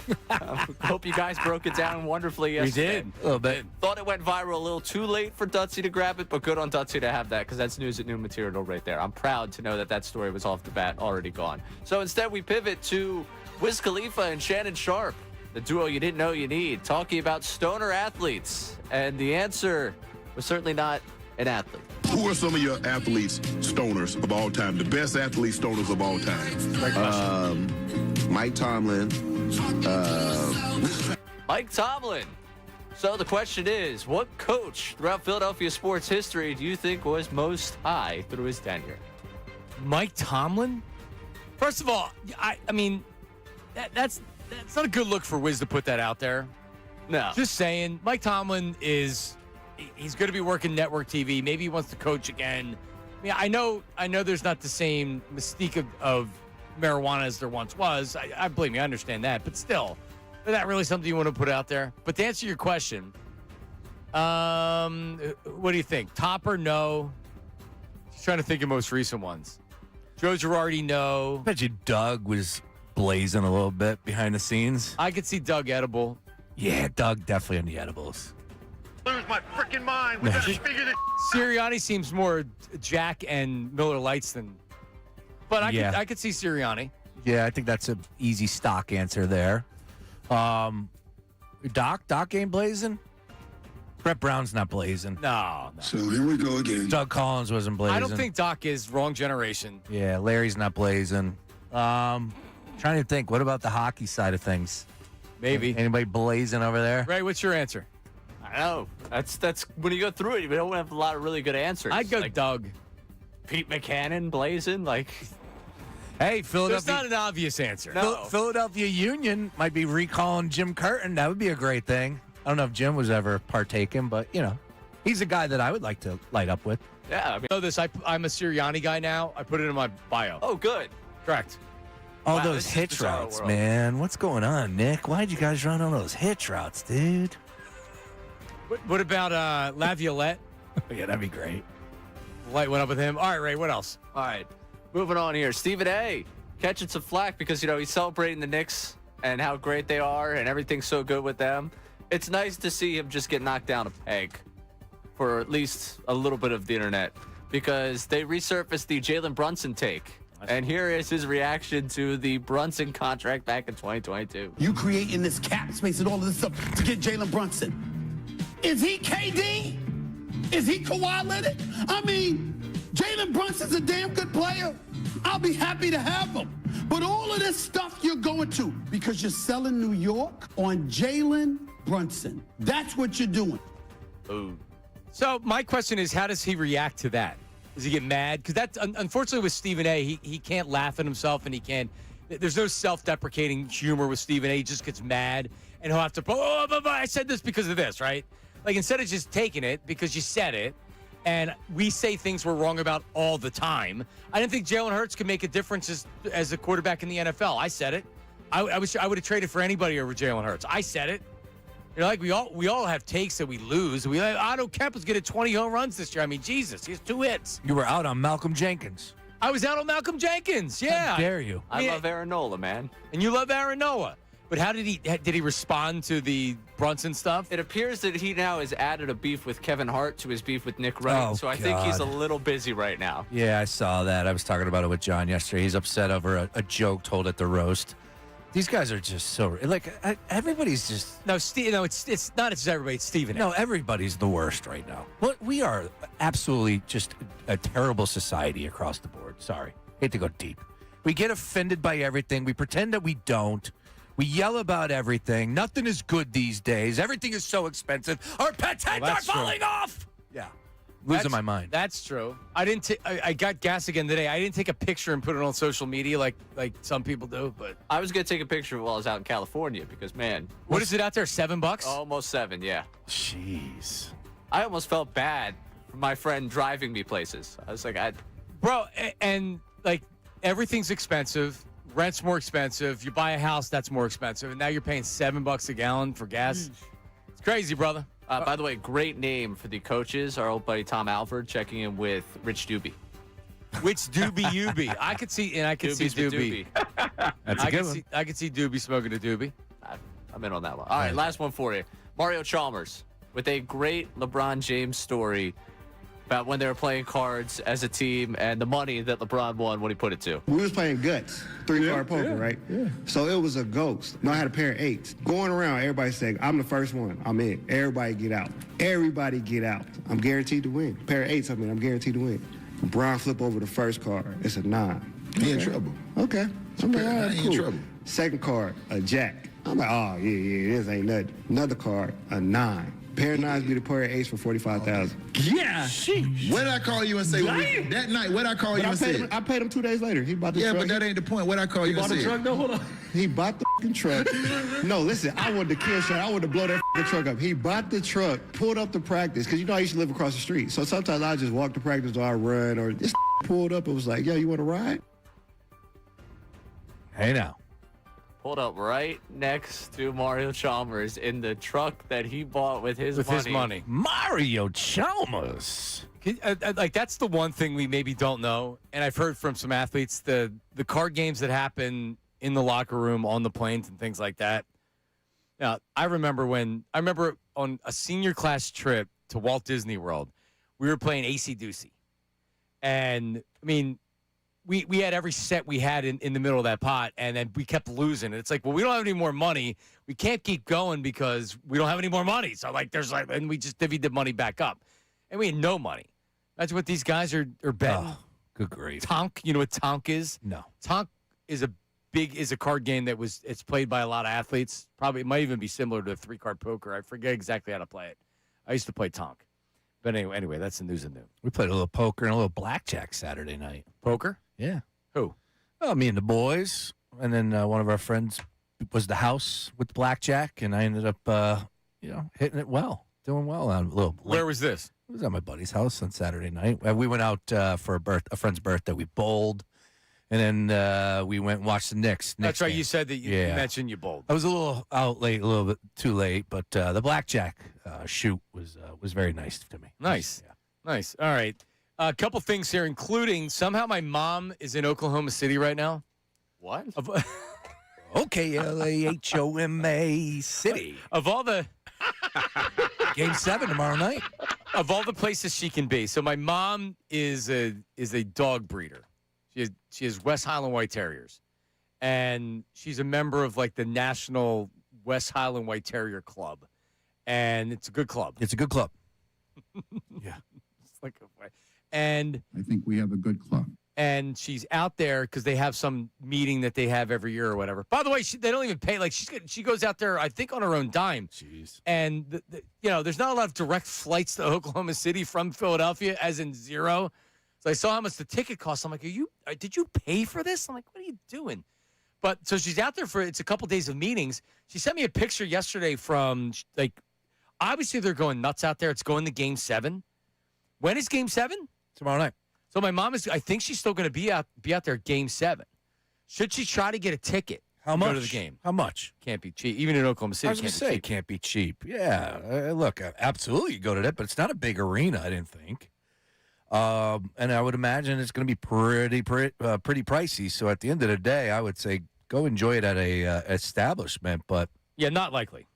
Hope you guys broke it down wonderfully yesterday. We did. A little bit. Thought it went viral a little too late for Dutsy to grab it, but good on Dutsy to have that because that's news at noon material right there. I'm proud to know that story was off the bat already gone. So instead, we pivot to Wiz Khalifa and Shannon Sharp, the duo you didn't know you need, talking about stoner athletes. And the answer was certainly not an athlete. Who are some of your athletes, stoners of all time? The best athlete stoners of all time? Great question. Mike Tomlin. Mike Tomlin. So the question is, what coach throughout Philadelphia sports history do you think was most high through his tenure? Mike Tomlin? First of all, I mean, that's not a good look for Wiz to put that out there. No. Just saying, Mike Tomlin he's going to be working network TV. Maybe he wants to coach again. I mean, I know there's not the same mystique of marijuana as there once was. I believe me, I understand that. But still, is that really something you want to put out there? But to answer your question, what do you think? Topper, no. Just trying to think of most recent ones. Joe Girardi, no. I bet you Doug was blazing a little bit behind the scenes. I could see Doug edible. Yeah, Doug definitely on the edibles. Lose my freaking mind. We gotta figure this. Sirianni seems more Jack and Miller Lights than. But I could see Sirianni. Yeah, I think that's an easy stock answer there. Doc ain't blazing. Brett Brown's not blazing. No. So here we go again. Doug Collins wasn't blazing. I don't think Doc is. Wrong generation. Yeah, Larry's not blazing. Trying to think. What about the hockey side of things? Maybe. Anybody blazing over there? Ray, what's your answer? I know. That's when you go through it, you don't have a lot of really good answers. I'd go like Doug. Pete McCannon blazing, like. Hey, Philadelphia. There's not an obvious answer. No. Philadelphia Union might be recalling Jim Curtin. That would be a great thing. I don't know if Jim was ever partaking, but, he's a guy that I would like to light up with. Yeah, I mean. So I'm a Sirianni guy now. I put it in my bio. Oh, good. Correct. All Wow, those this is hitch bizarre routes, world. man. What's going on, Nick? Why'd you guys run all those hitch routes, dude? What about Laviolette? Yeah, that'd be great. Light went up with him. All right, Ray, what else? All right, moving on here. Stephen A. catching some flack because, he's celebrating the Knicks and how great they are and everything's so good with them. It's nice to see him just get knocked down a peg for at least a little bit of the internet because they resurfaced the Jalen Brunson take. And here is his reaction to the Brunson contract back in 2022. You creating this cap space and all of this stuff to get Jalen Brunson. Is he KD? Is he Kawhi Leonard? I mean, Jalen Brunson's a damn good player. I'll be happy to have him. But all of this stuff you're going to because you're selling New York on Jalen Brunson. That's what you're doing. Ooh. So my question is, how does he react to that? Does he get mad? Because that's unfortunately with Stephen A. He can't laugh at himself, and he can't. There's no self-deprecating humor with Stephen A. He just gets mad, and he'll have to. I said this because of this, right? Like instead of just taking it because you said it, and we say things we're wrong about all the time. I didn't think Jalen Hurts could make a difference as a quarterback in the NFL. I said it. I would have traded for anybody over Jalen Hurts. I said it. Like we all have takes that we lose. Otto Kemper's getting 20 home runs this year. I mean, Jesus, he has 2 hits. You were out on Malcolm Jenkins. I was out on Malcolm Jenkins. Yeah. How dare you? I love Aaron Nola, man. And you love Aaron Nola. But how did he respond to the Brunson stuff? It appears that he now has added a beef with Kevin Hart to his beef with Nick Wright. Oh, so I think he's a God. little busy right now. Yeah, I saw that. I was talking about it with John yesterday. He's upset over a joke told at the roast. These guys are just so everybody's just it's not just everybody. It's Stephen. No, everybody's the worst right now. But we are absolutely just a terrible society across the board. Sorry, hate to go deep. We get offended by everything. We pretend that we don't. We yell about everything. Nothing is good these days. Everything is so expensive. Our pets' heads are falling off. Yeah. Losing my mind. That's true. I got gas again today. I didn't take a picture and put it on social media like some people do, but I was going to take a picture while I was out in California because, man. What is it out there, $7? Almost 7, yeah. Jeez. I almost felt bad for my friend driving me places. I was like, Bro, and like everything's expensive. Rent's more expensive. You buy a house, that's more expensive. And now you're paying $7 a gallon for gas. It's crazy, brother. By the way, great name for the coaches. Our old buddy Tom Alford checking in with Rich Doobie. Which Doobie you be? I could see Doobie. That's a good one. I could see Doobie smoking a Doobie. I'm in on that one. All right, last one for you. Mario Chalmers with a great LeBron James story about when they were playing cards as a team and the money that LeBron won when he put it to. We was playing guts, 3-card poker, right? Yeah. So it was a ghost. I had a pair of 8s. Going around, everybody saying, I'm the first one. I'm in. Everybody get out. Everybody get out. I'm guaranteed to win. Pair of 8s, I'm guaranteed to win. Brian flip over the first card. It's a 9. He in trouble. Okay. I'm like, all right, He cool. in trouble. Second card, a jack. I'm like, oh, yeah, this ain't nothing. Another card, a 9. Pair of 9s be the pair of 8s for $45,000. Yeah. Where did I call you and say, that night, where did I call you and say? I paid him 2 days later. He bought the truck. Yeah, but that ain't the point. Where did I call you and say? He bought the truck, though? Hold on. He bought the fucking truck. No, listen, I wanted to kill shot. I wanted to blow that fucking truck up. He bought the truck, pulled up to practice, because I used to live across the street. So sometimes I just walk to practice or I run, or this pulled up and was like, yo, you want to ride? Hey, now. Pulled up right next to Mario Chalmers in the truck that he bought with his money. Mario Chalmers. Like, that's the one thing we maybe don't know. And I've heard from some athletes, the card games that happen in the locker room, on the planes and things like that. Now, I remember on a senior class trip to Walt Disney World, we were playing AC-Deucey. And, I mean, we had every set we had in the middle of that pot, and then we kept losing. And it's like, well, we don't have any more money. We can't keep going because we don't have any more money. So, and we just divvied the money back up. And we had no money. That's what these guys are betting. Oh, good grief. Tonk, you know what Tonk is? No. Tonk is a card game it's played by a lot of athletes. Probably, it might even be similar to 3-card poker. I forget exactly how to play it. I used to play Tonk. But anyway, that's the news and noon. We played a little poker and a little blackjack Saturday night. Poker? Yeah. Who? Oh, me and the boys. And then one of our friends was the house with the blackjack, and I ended up, hitting it well, doing well on a little. Where was this? It was at my buddy's house on Saturday night. We went out for a friend's birthday. We bowled, and then we went and watched the Knicks. That's right. Game. You said that you mentioned you bowled. I was a little out late, a little bit too late, but the blackjack shoot was very nice to me. Nice. Yeah. Nice. All right. A couple things here, including somehow my mom is in Oklahoma City right now. What? OKLAHOMA City. Of all the Game 7 tomorrow night. Of all the places she can be. So my mom is a dog breeder. She has West Highland White Terriers. And she's a member of like the National West Highland White Terrier Club. And it's a good club. It's a good club. Yeah. It's like and I think we have a good club. And she's out there because they have some meeting that they have every year or whatever. By the way, they don't even pay. Like she goes out there, I think, on her own dime. Jeez. And there's not a lot of direct flights to Oklahoma City from Philadelphia, as in zero. So I saw how much the ticket cost. I'm like, did you pay for this? I'm like, what are you doing? But so she's out there it's a couple days of meetings. She sent me a picture yesterday from obviously they're going nuts out there. It's going to Game 7. When is Game 7? Tomorrow night. So my mom I think she's still going to be out there at Game 7. Should she try to get a ticket? How much? Go to the game. How much? Can't be cheap. Even in Oklahoma City, I was going to say it can't be cheap. Yeah. Look, absolutely you go to that, but it's not a big arena, I didn't think. And I would imagine it's going to be pretty pricey. So at the end of the day, I would say go enjoy it at a establishment. But yeah, not likely.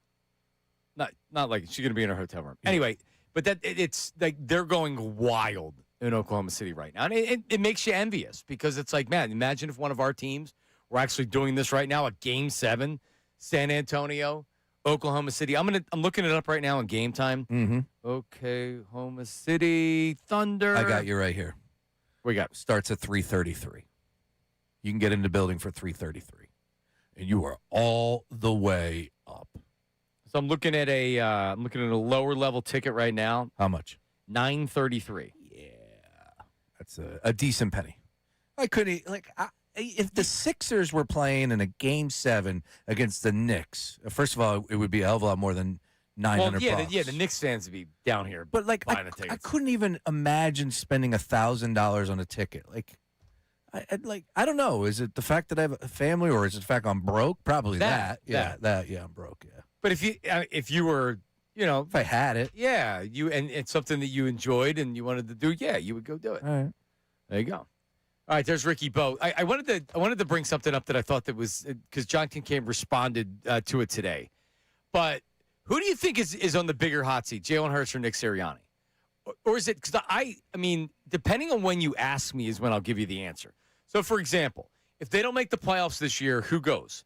Not likely. She's going to be in her hotel room. Yeah. Anyway, but it's like they're going wild in Oklahoma City right now. And it makes you envious because it's like, man, imagine if one of our teams were actually doing this right now at Game 7, San Antonio, Oklahoma City. I'm looking it up right now in Game Time. Mm-hmm. Oklahoma City Thunder. I got you right here. We got starts at 3:33. You can get in the building for 3:33, and you are all the way up. So I'm looking at a lower level ticket right now. How much? $9.33. Yeah, that's a decent penny. I couldn't if the Sixers were playing in a Game 7 against the Knicks. First of all, it would be a hell of a lot more than $900. Yeah, the Knicks fans would be down here. But buying the tickets. I couldn't even imagine spending $1,000 on a ticket. I don't know. Is it the fact that I have a family, or is it the fact I'm broke? Probably that. Yeah, I'm broke. Yeah. But if you were, if I had it, yeah, and it's something that you enjoyed and you wanted to do, yeah, you would go do it. All right. There you go. All right, there's Ricky Bo. I wanted to bring something up that I thought that was because John Kincade responded to it today. But who do you think is on the bigger hot seat, Jalen Hurts or Nick Sirianni? Or is it because I mean, depending on when you ask me is when I'll give you the answer. So, for example, if they don't make the playoffs this year, who goes?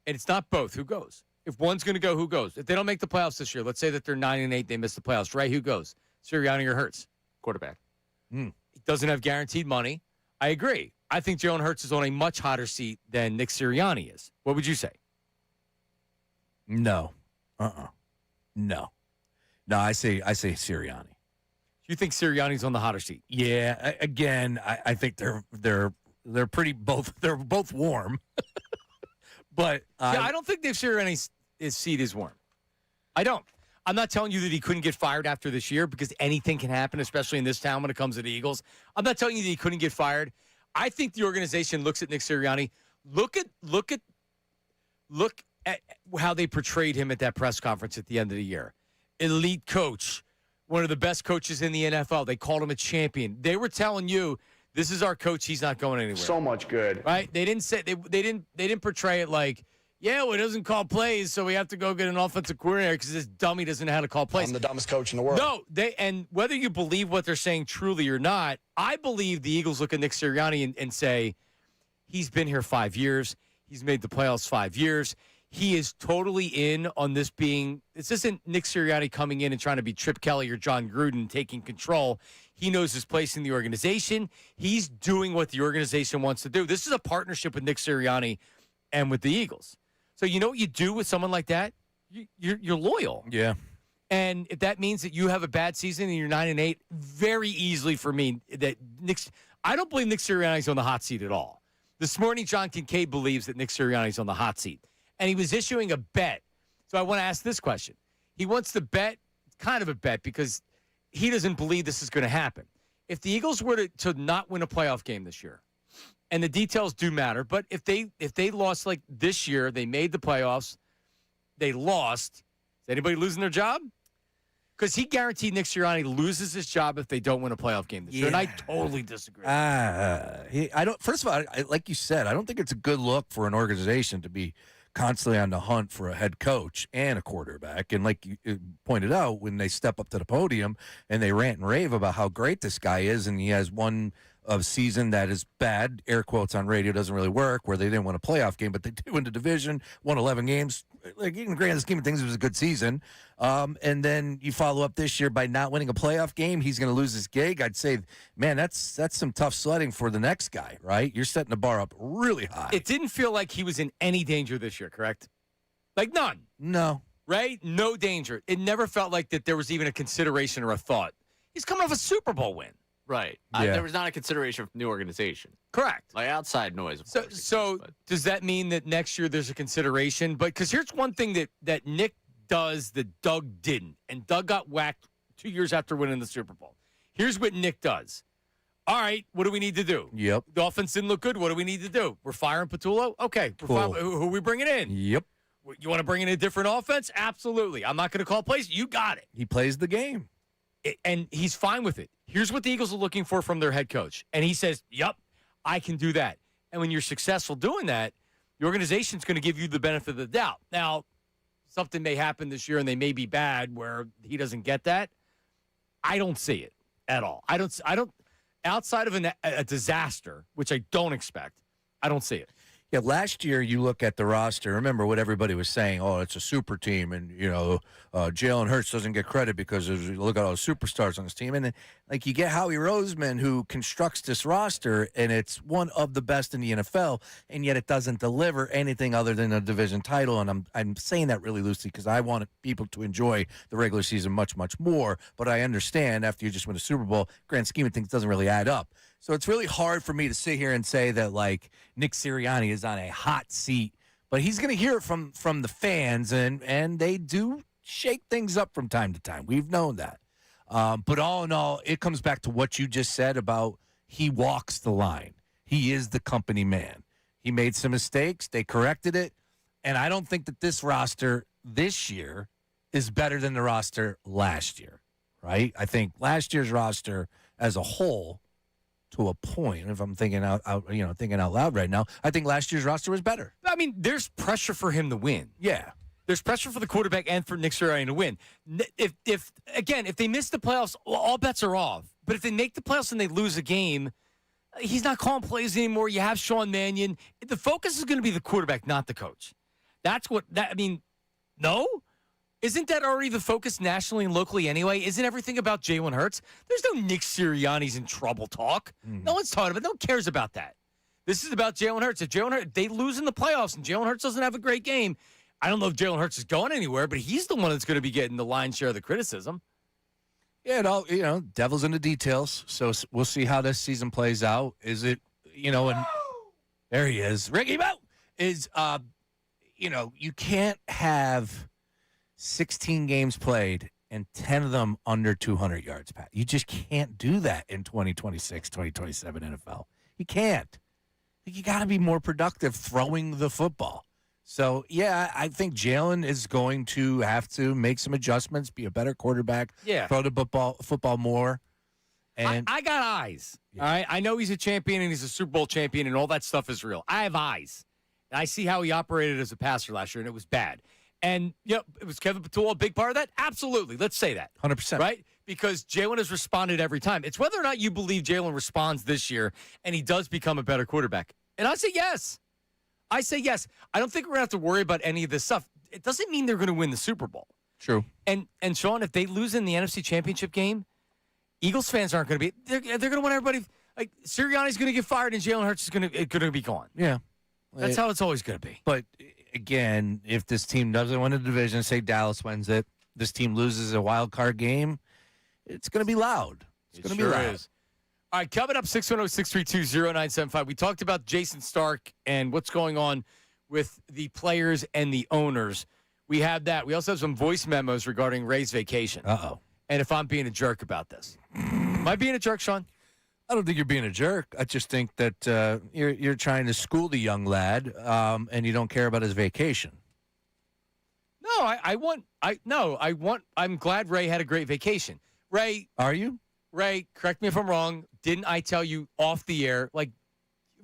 And it's not both. Who goes? If one's going to go, who goes? If they don't make the playoffs this year, let's say that they're 9-8, they miss the playoffs, right? Who goes? Sirianni or Hurts? Quarterback. He doesn't have guaranteed money. I agree. I think Jalen Hurts is on a much hotter seat than Nick Sirianni is. What would you say? No. No. No, I say Sirianni. You think Sirianni's on the hotter seat? Yeah. Again, I think they're pretty both. They're both warm. But I don't think Nick Sirianni's seat is warm. I don't. I'm not telling you that he couldn't get fired after this year because anything can happen, especially in this town when it comes to the Eagles. I'm not telling you that he couldn't get fired. I think the organization looks at Nick Sirianni. Look at how they portrayed him at that press conference at the end of the year. Elite coach, one of the best coaches in the NFL. They called him a champion. They were telling you, this is our coach. He's not going anywhere. So much good. Right? They didn't say they didn't portray it like, yeah, well, he doesn't call plays, so we have to go get an offensive coordinator because this dummy doesn't know how to call plays. I'm the dumbest coach in the world. No, and whether you believe what they're saying truly or not, I believe the Eagles look at Nick Sirianni and say, he's been here 5 years. He's made the playoffs 5 years. He is totally in on this being – this isn't Nick Sirianni coming in and trying to be Trip Kelly or John Gruden taking control. He knows his place in the organization. He's doing what the organization wants to do. This is a partnership with Nick Sirianni and with the Eagles. So you know what you do with someone like that? You're loyal. Yeah. And if that means that you have a bad season and you're 9-8, very easily for me that I don't believe Nick Sirianni's on the hot seat at all. This morning, John Kincade believes that Nick Sirianni's on the hot seat. And he was issuing a bet. So I want to ask this question. He wants to bet, kind of a bet, because he doesn't believe this is going to happen. If the Eagles were to not win a playoff game this year, and the details do matter, but if they lost like this year, they made the playoffs, they lost, is anybody losing their job? Because he guaranteed Nick Sirianni loses his job if they don't win a playoff game this year, and I totally disagree. I don't. First of all, like you said, I don't think it's a good look for an organization to be constantly on the hunt for a head coach and a quarterback. And like you pointed out, when they step up to the podium and they rant and rave about how great this guy is, and he has one of season that is bad, air quotes on radio doesn't really work, where they didn't win a playoff game, but they did win the division, won 11 games. Like, in the grand scheme of things, it was a good season. And then you follow up this year by not winning a playoff game. He's going to lose his gig. I'd say, man, that's some tough sledding for the next guy, right? You're setting the bar up really high. It didn't feel like he was in any danger this year, correct? Like none. No. Right? No danger. It never felt like that there was even a consideration or a thought. He's coming off a Super Bowl win. Right. Yeah. There was not a consideration from the organization. Correct. Like outside noise, of course. So does that mean that next year there's a consideration? But because here's one thing that Nick does that Doug didn't, and Doug got whacked 2 years after winning the Super Bowl. Here's what Nick does. All right, what do we need to do? Yep. The offense didn't look good. What do we need to do? We're firing Patullo? Okay. Cool. Who are we bringing in? Yep. You want to bring in a different offense? Absolutely. I'm not going to call plays. You got it. He plays the game. And he's fine with it. Here's what the Eagles are looking for from their head coach. And he says, yep, I can do that. And when you're successful doing that, the organization's going to give you the benefit of the doubt. Now, something may happen this year and they may be bad where he doesn't get that. I don't see it at all. I don't outside of a disaster, which I don't expect, I don't see it. Yeah, last year you look at the roster. Remember what everybody was saying? Oh, it's a super team, and Jalen Hurts doesn't get credit because look at all the superstars on this team. And then, like, you get Howie Roseman, who constructs this roster, and it's one of the best in the NFL, and yet it doesn't deliver anything other than a division title. And I'm saying that really loosely because I want people to enjoy the regular season much, much more. But I understand after you just win a Super Bowl, grand scheme of things doesn't really add up. So it's really hard for me to sit here and say that, like, Nick Sirianni is on a hot seat, but he's going to hear it from the fans, and they do shake things up from time to time. We've known that. But all in all, it comes back to what you just said about he walks the line. He is the company man. He made some mistakes. They corrected it. And I don't think that this roster this year is better than the roster last year, right? I think last year's roster as a whole, to a point, if I'm thinking out loud right now, I think last year's roster was better. I mean, there's pressure for him to win. Yeah. There's pressure for the quarterback and for Nick Sirianni to win. If they miss the playoffs, all bets are off. But if they make the playoffs and they lose a game, he's not calling plays anymore. You have Sean Mannion. The focus is going to be the quarterback, not the coach. No? Isn't that already the focus nationally and locally anyway? Isn't everything about Jalen Hurts? There's no Nick Sirianni's in trouble talk. No one's talking about it. No one cares about that. This is about Jalen Hurts. If they lose in the playoffs and Jalen Hurts doesn't have a great game, I don't know if Jalen Hurts is going anywhere, but he's the one that's going to be getting the lion's share of the criticism. Yeah, it all, devil's in the details. So we'll see how this season plays out. Is it, and there he is. Ricky Bo is, you can't have 16 games played and 10 of them under 200 yards, Pat. You just can't do that in 2026, 2027 NFL. You can't. You got to be more productive throwing the football. So, yeah, I think Jalen is going to have to make some adjustments, be a better quarterback, throw the football more. And I got eyes, all right? I know he's a champion and he's a Super Bowl champion and all that stuff is real. I have eyes. And I see how he operated as a passer last year, and it was bad. And, it was Kevin Patul a big part of that? Absolutely. Let's say that. 100%. Right? Because Jalen has responded every time. It's whether or not you believe Jalen responds this year and he does become a better quarterback. And I say yes. I don't think we're going to have to worry about any of this stuff. It doesn't mean they're going to win the Super Bowl. True. And Sean, if they lose in the NFC Championship game, Eagles fans aren't going to be. They're going to want everybody. Like Sirianni's going to get fired and Jalen Hurts is going to be gone. Yeah, that's how it's always going to be. But again, if this team doesn't win a division, say Dallas wins it, this team loses a wild card game, it's going to be loud. It's going to be loud. Is. All right, coming up, 610-632-0975. We talked about Jason Stark and what's going on with the players and the owners. We have that. We also have some voice memos regarding Ray's vacation. Uh-oh. And if I'm being a jerk about this. Am I being a jerk, Sean? I don't think you're being a jerk. I just think that you're trying to school the young lad, and you don't care about his vacation. No, I'm glad Ray had a great vacation. Ray. Are you? Ray, correct me if I'm wrong. Didn't I tell you off the air, like,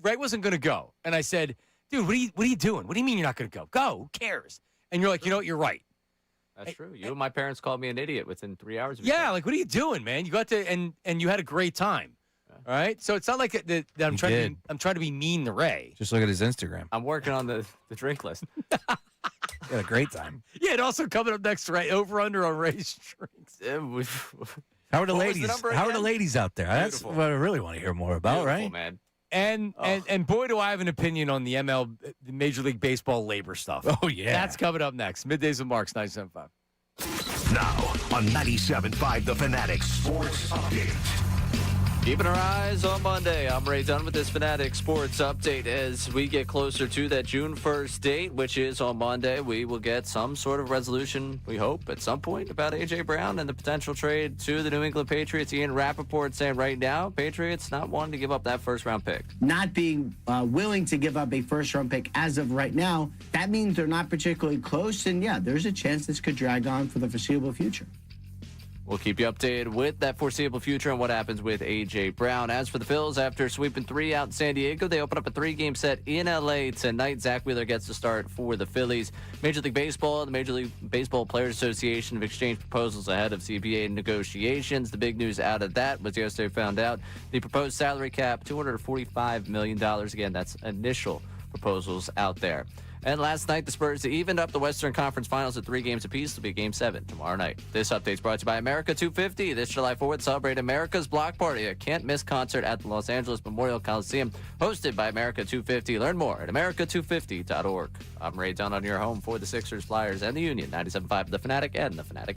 Ray wasn't going to go. And I said, dude, what are you doing? What do you mean you're not going to go? Go. Who cares? And you're like, you know what? You're right. That's true. You and my parents called me an idiot within 3 hours of each Yeah, other. like, what are you doing, man? You got to, and you had a great time. All right? So it's not like that I'm trying to be mean to Ray. Just look at his Instagram. I'm working on the drink list. You had a great time. Yeah, and also coming up next, Ray, over-under on Ray's drinks. How are the ladies? How are the ladies out there? That's what I really want to hear more about, right? Man. And boy, do I have an opinion on the Major League Baseball labor stuff. Oh, yeah. That's coming up next. Middays with Marks, 97.5. Now on 97.5 The Fanatic Sports Update. Keeping our eyes on Monday. I'm Ray Dunn with this Fanatic Sports Update. As we get closer to that June 1st date, which is on Monday, we will get some sort of resolution, we hope, at some point about A.J. Brown and the potential trade to the New England Patriots. Ian Rappaport saying right now, Patriots not wanting to give up that first-round pick. Not being willing to give up a first-round pick as of right now, that means they're not particularly close. And, yeah, there's a chance this could drag on for the foreseeable future. We'll keep you updated with that foreseeable future and what happens with A.J. Brown. As for the Phillies, after sweeping 3 out in San Diego, they open up a 3-game set in L.A. tonight. Zach Wheeler gets the start for the Phillies. Major League Baseball and the Major League Baseball Players Association have exchanged proposals ahead of CBA negotiations. The big news out of that was yesterday found out the proposed salary cap, $245 million. Again, that's initial proposals out there. And last night, the Spurs evened up the Western Conference Finals at 3 games apiece. It'll be Game 7 tomorrow night. This update is brought to you by America 250. This July 4th, celebrate America's Block Party, a can't-miss concert at the Los Angeles Memorial Coliseum, hosted by America 250. Learn more at america250.org. I'm Ray Dunn on your home for the Sixers, Flyers, and the Union. 97.5 The Fanatic and The Fanatic.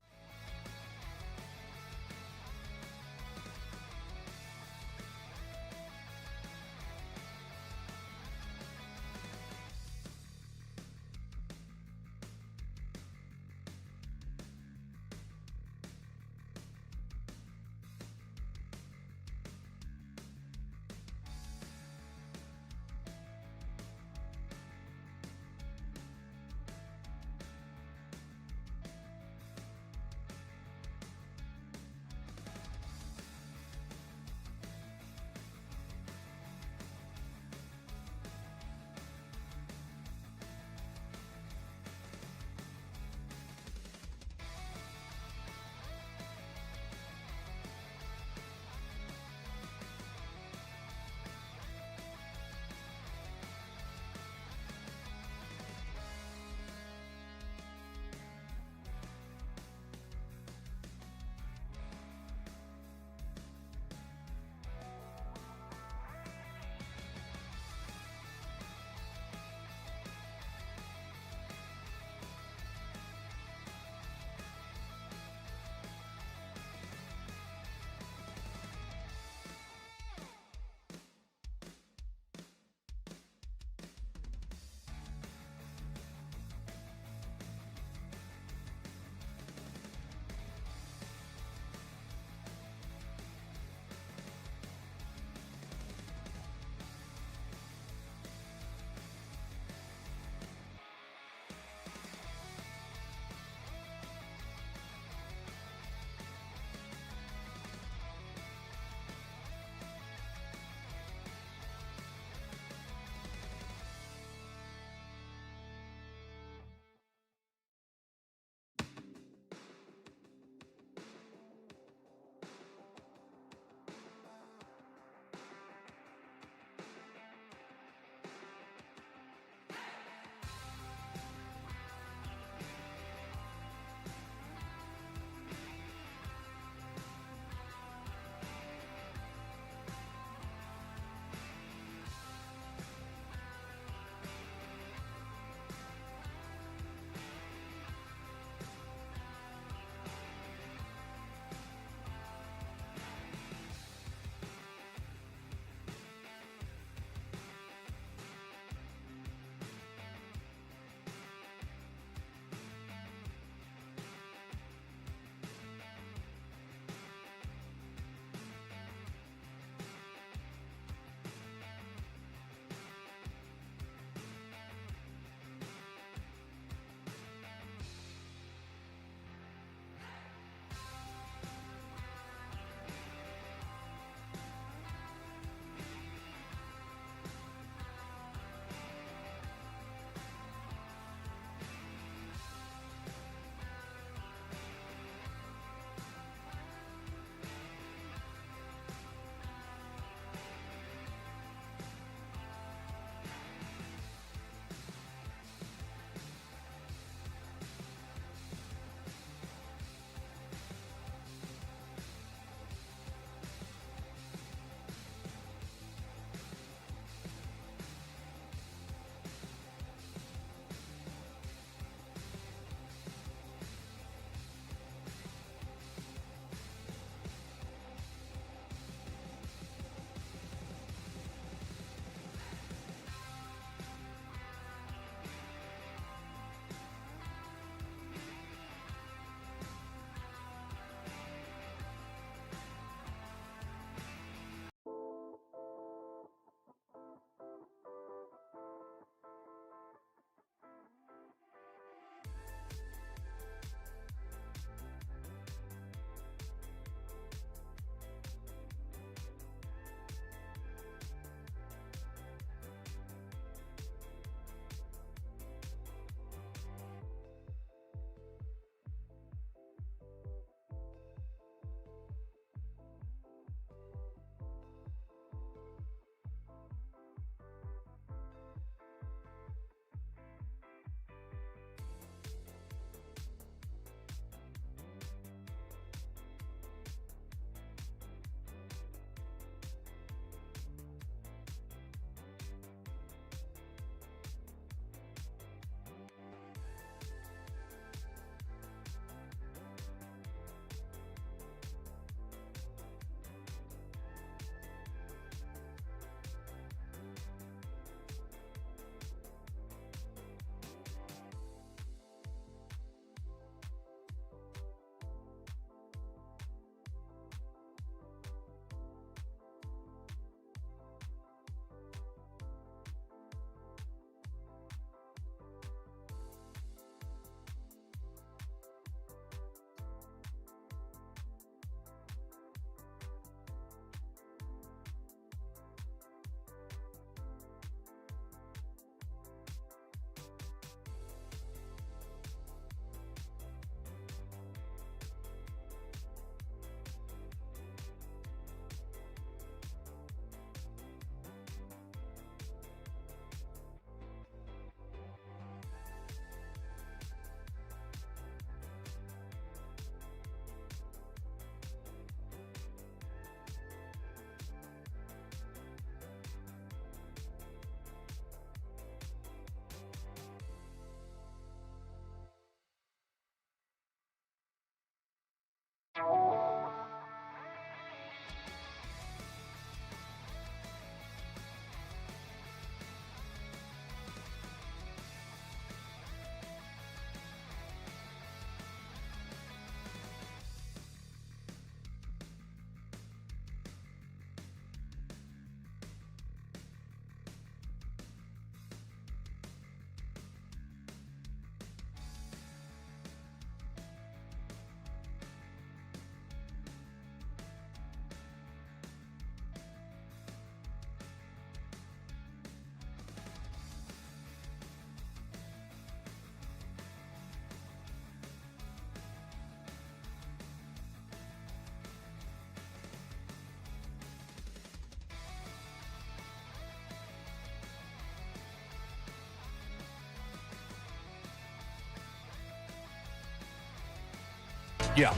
Yeah.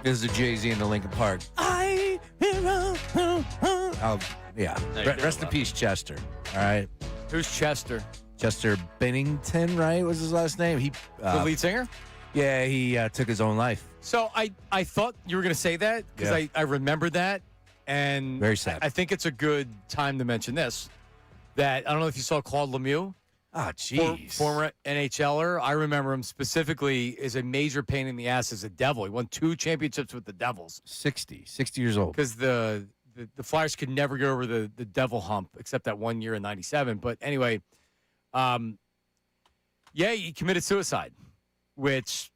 This is the Jay-Z in the Lincoln Park. Oh, yeah. Rest in peace, Chester. All right. Who's Chester? Chester Bennington, right? Was his last name? He The lead singer? Yeah, he took his own life. So I thought you were going to say that because I remember that. And very sad. I think it's a good time to mention this. That I don't know if you saw Claude Lemieux. Ah, jeez. Former NHLer. I remember him specifically as a major pain in the ass as a Devil. He won 2 championships with the Devils. 60 years old. Because the Flyers could never get over the Devil hump except that 1 year in '97. But anyway, he committed suicide, which,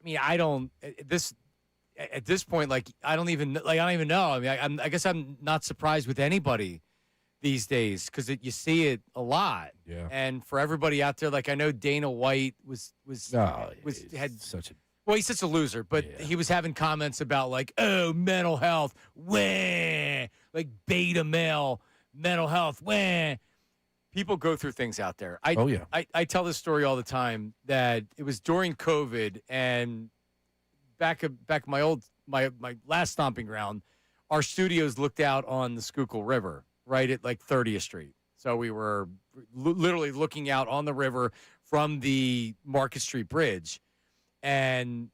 I mean, at this point, I don't even know. I mean, I guess I'm not surprised with anybody these days because you see it a lot. Yeah. And for everybody out there, I know Dana White he's such a loser, but he was having comments about mental health, wah, beta male mental health, wah. People go through things out there. I tell this story all the time that it was during COVID and back my last stomping ground, our studios looked out on the Schuylkill River, right at 30th Street. So we were literally looking out on the river from the Market Street Bridge. And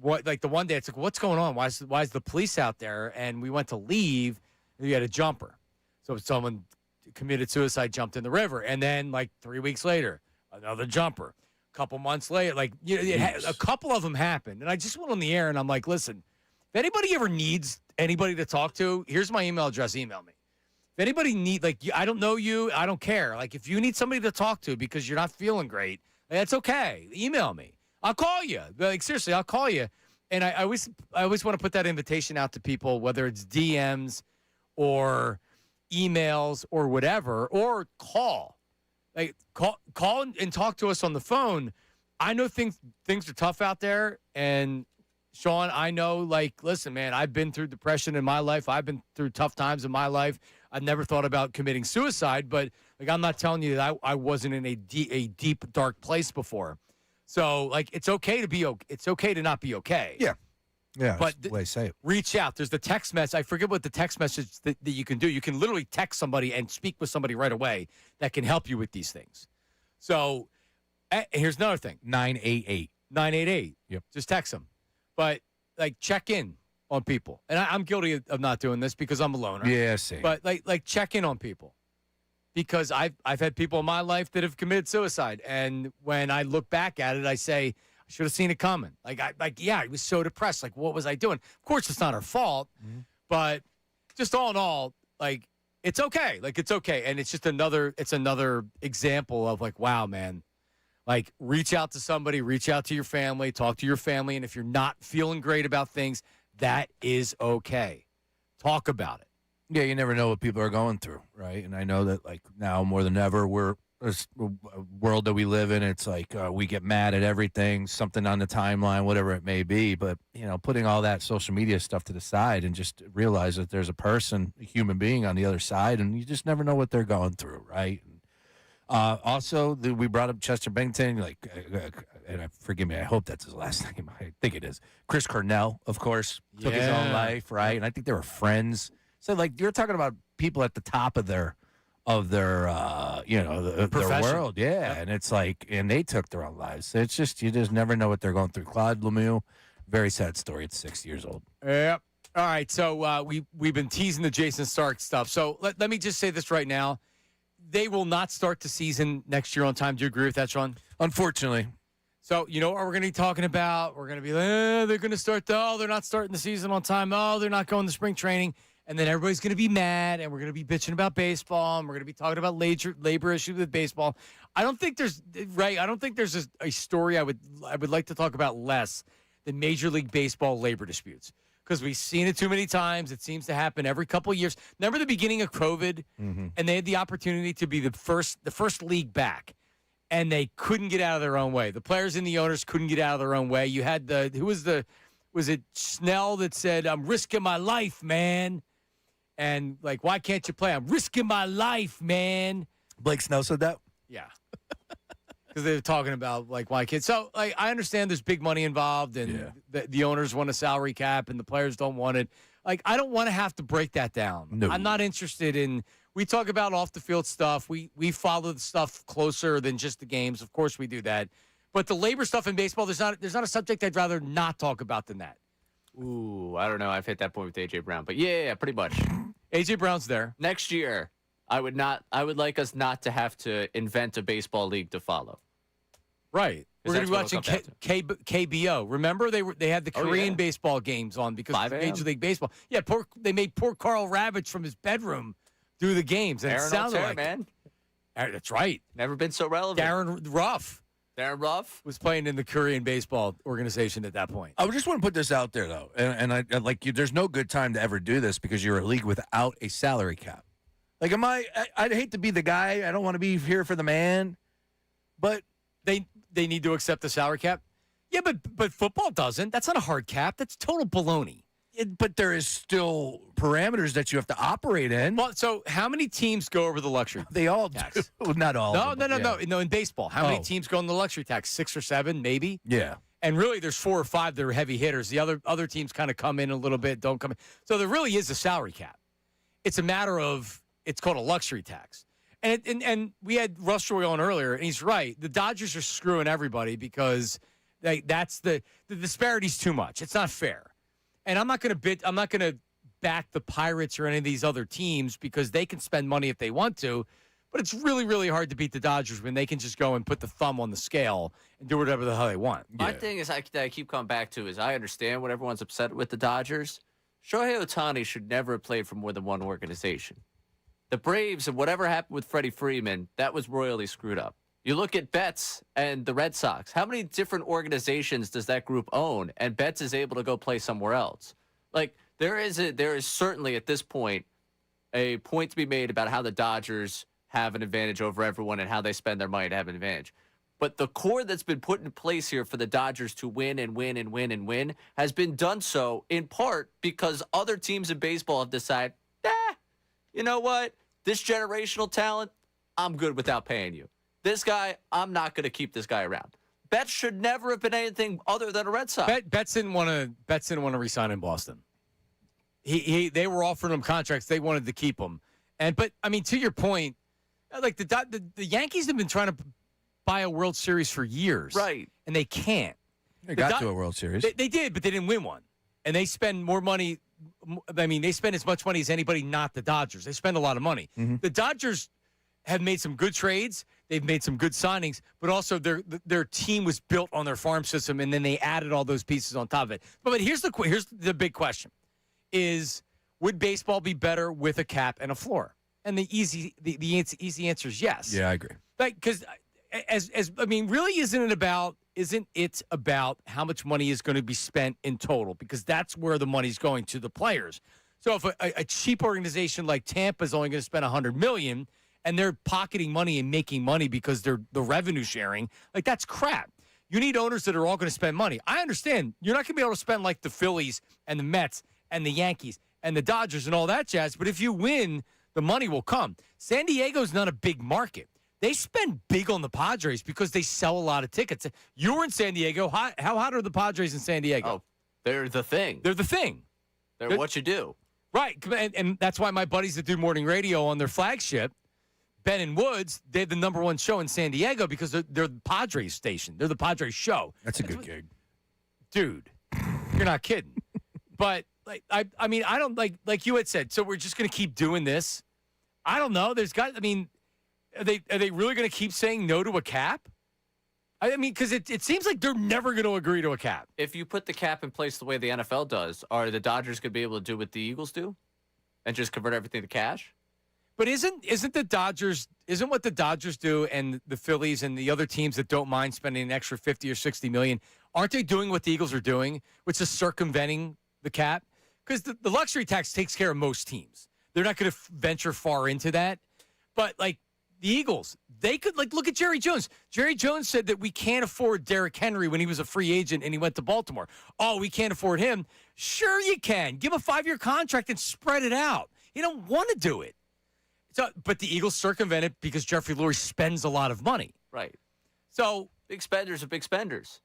the one day it's what's going on? Why is the police out there? And we went to leave and we had a jumper. So someone committed suicide, jumped in the river. And then 3 weeks later, another jumper. A couple months later, a couple of them happened. And I just went on the air and I'm like, listen, if anybody ever needs anybody to talk to, here's my email address. Email me. If anybody I don't know you, I don't care. If you need somebody to talk to because you're not feeling great, that's okay. Email me. I'll call you. Seriously, I'll call you. And I always want to put that invitation out to people, whether it's DMs or emails or whatever, or call. Call and talk to us on the phone. I know things are tough out there, and Sean, I know, listen, man, I've been through depression in my life. I've been through tough times in my life. I've never thought about committing suicide, but I'm not telling you that I wasn't in a deep, dark place before. So it's okay to be okay. It's okay to not be okay. Yeah. Yeah, but that's the way I say it. Reach out. There's the text message. I forget what the text message that you can do. You can literally text somebody and speak with somebody right away that can help you with these things. So here's another thing. 988. 988. Yep. Just text them. But check in on people. And I'm guilty of not doing this because I'm a loner. Yeah, same. But check in on people. Because I've had people in my life that have committed suicide. And when I look back at it, I say, should have seen it coming. I was so depressed. What was I doing? Of course, it's not our fault, but just all in all, it's okay. It's okay. And it's just another example of wow, man, reach out to somebody, reach out to your family, talk to your family. And if you're not feeling great about things, that is okay. Talk about it. Yeah, you never know what people are going through, right? And I know that now more than ever, we're a world that we live in. It's we get mad at everything, something on the timeline, whatever it may be. But putting all that social media stuff to the side and just realize that there's a human being on the other side, and you just never know what they're going through, right? Also, we brought up Chester Bennington, and forgive me, I hope that's his last name. I think it is. Chris Cornell, of course, took his own life, right? And I think they were friends. So you're talking about people at the top of their their world, yeah. And it's and they took their own lives. So it's just, you just never know what they're going through. Claude Lemieux, very sad story at 6 years old. Yep. All right, so we've been teasing the Jason Stark stuff. So let me just say this right now. They will not start the season next year on time. Do you agree with that, Sean? Unfortunately. So you know what we're going to be talking about? We're going to be they're going to start, they're not starting the season on time. Oh, they're not going to spring training. And then everybody's going to be mad, and we're going to be bitching about baseball, and we're going to be talking about labor issues with baseball. I don't think there's a story I would like to talk about less than Major League Baseball labor disputes, because we've seen it too many times. It seems to happen every couple of years. Remember the beginning of COVID, and they had the opportunity to be the first league back, and they couldn't get out of their own way. The players and the owners couldn't get out of their own way. You had was it Snell that said, "I'm risking my life, man." And why can't you play? I'm risking my life, man. Blake Snell said that? Yeah. because they're talking about like why kids. So like I understand there's big money involved, and the owners want a salary cap, and the players don't want it. Like I don't want to have to break that down. No. I'm not interested in. We talk about off the field stuff. We follow the stuff closer than just the games. Of course we do that. But the labor stuff in baseball, there's not a subject I'd rather not talk about than that. Ooh, I don't know. I've hit that point with A.J. Brown. But yeah, pretty much. A.J. Brown's there. Next year, I would like us not to have to invent a baseball league to follow. Right. We're going to be watching KBO. Remember, they had the Korean baseball games on because of Major League Baseball. Yeah, they made poor Carl Ravitch from his bedroom do the games. And Aaron it sounded Altair, like man. That's right. Never been so relevant. Darren Ruff was playing in the Korean baseball organization at that point. I just want to put this out there, though, and I like you. There's no good time to ever do this because you're a league without a salary cap. Like, I'd hate to be the guy. I don't want to be here for the man, but they need to accept the salary cap. Yeah, but football doesn't. That's not a hard cap. That's total baloney. But there is still parameters that you have to operate in. Well, so how many teams go over the luxury? They all tax? do. Not all. No. In baseball, how many teams go on the luxury tax? 6 or 7, maybe. Yeah. And really, there's 4 or 5 that are heavy hitters. The other teams kind of come in a little bit, don't come in. So there really is a salary cap. It's a matter of it's called a luxury tax. And we had Russ Joy on earlier, and he's right. The Dodgers are screwing everybody because that's the disparity's too much. It's not fair. And I'm not going to back the Pirates or any of these other teams because they can spend money if they want to. But it's really, really hard to beat the Dodgers when they can just go and put the thumb on the scale and do whatever the hell they want. My thing is that I keep coming back to is I understand what everyone's upset with the Dodgers. Shohei Ohtani should never have played for more than one organization. The Braves and whatever happened with Freddie Freeman, that was royally screwed up. You look at Betts and the Red Sox. How many different organizations does that group own? And Betts is able to go play somewhere else. Like there is certainly at this point a point to be made about how the Dodgers have an advantage over everyone and how they spend their money to have an advantage. But the core that's been put in place here for the Dodgers to win and win and win and win has been done so in part because other teams in baseball have decided, you know what? This generational talent, I'm good without paying you. This guy, I'm not going to keep this guy around. Betts should never have been anything other than a Red Sox. Betts didn't want to resign in Boston. They were offering him contracts. They wanted to keep him. But I mean, to your point, like the Yankees have been trying to buy a World Series for years, right? And they can't. They got to a World Series. They did, but they didn't win one. And they spend more money. I mean, they spend as much money as anybody, not the Dodgers. They spend a lot of money. Mm-hmm. The Dodgers have made some good trades. They've made some good signings, but also their team was built on their farm system, and then they added all those pieces on top of it. But here's the big question: is would baseball be better with a cap and a floor? And the easy answer is yes. Yeah, I agree. Like because really, isn't it about how much money is going to be spent in total? Because that's where the money's going to the players. So if a cheap organization like Tampa is only going to spend $100 million. And they're pocketing money and making money because they're the revenue sharing. Like, that's crap. You need owners that are all going to spend money. I understand. You're not going to be able to spend like the Phillies and the Mets and the Yankees and the Dodgers and all that jazz. But if you win, the money will come. San Diego's not a big market. They spend big on the Padres because they sell a lot of tickets. You were in San Diego. How hot are the Padres in San Diego? Oh, they're the thing. They're the thing. They're what you do. Right. And that's why my buddies that do morning radio on their flagship, Ben and Woods, they have the #1 show in San Diego because they're the Padres station. They're the Padres show. That's a good gig. Dude, you're not kidding. But I mean, I don't like you had said, so we're just going to keep doing this. I don't know. Are they really going to keep saying no to a cap? I mean, because it seems like they're never going to agree to a cap. If you put the cap in place the way the NFL does, are the Dodgers going to be able to do what the Eagles do and just convert everything to cash? But isn't what the Dodgers do and the Phillies and the other teams that don't mind spending an extra $50 or $60 million, aren't they doing what the Eagles are doing, which is circumventing the cap? Because the luxury tax takes care of most teams. They're not going to venture far into that. But like the Eagles, they could look at Jerry Jones. Jerry Jones said that we can't afford Derrick Henry when he was a free agent and he went to Baltimore. Oh, we can't afford him. Sure you can. Give a 5-year contract and spread it out. You don't want to do it. So, but the Eagles circumvent it because Jeffrey Lurie spends a lot of money. Right. So big spenders are big spenders.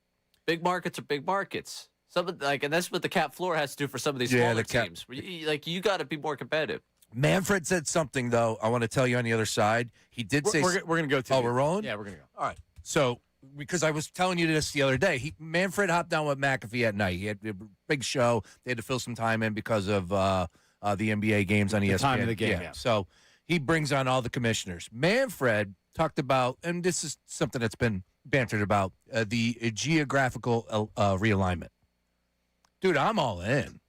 Big markets are big markets. And that's what the cap floor has to do for some of these smaller teams. You got to be more competitive. Manfred said something, though, I want to tell you on the other side. He did say... We're going to go to... Oh, we're rolling? Yeah, we're going to go. All right. So, because I was telling you this the other day, Manfred hopped down with McAfee at night. He had a big show. They had to fill some time in because of the NBA games on ESPN. The time of the game, yeah. So, he brings on all the commissioners. Manfred talked about, and this is something that's been bantered about, the geographical realignment. Dude, I'm all in.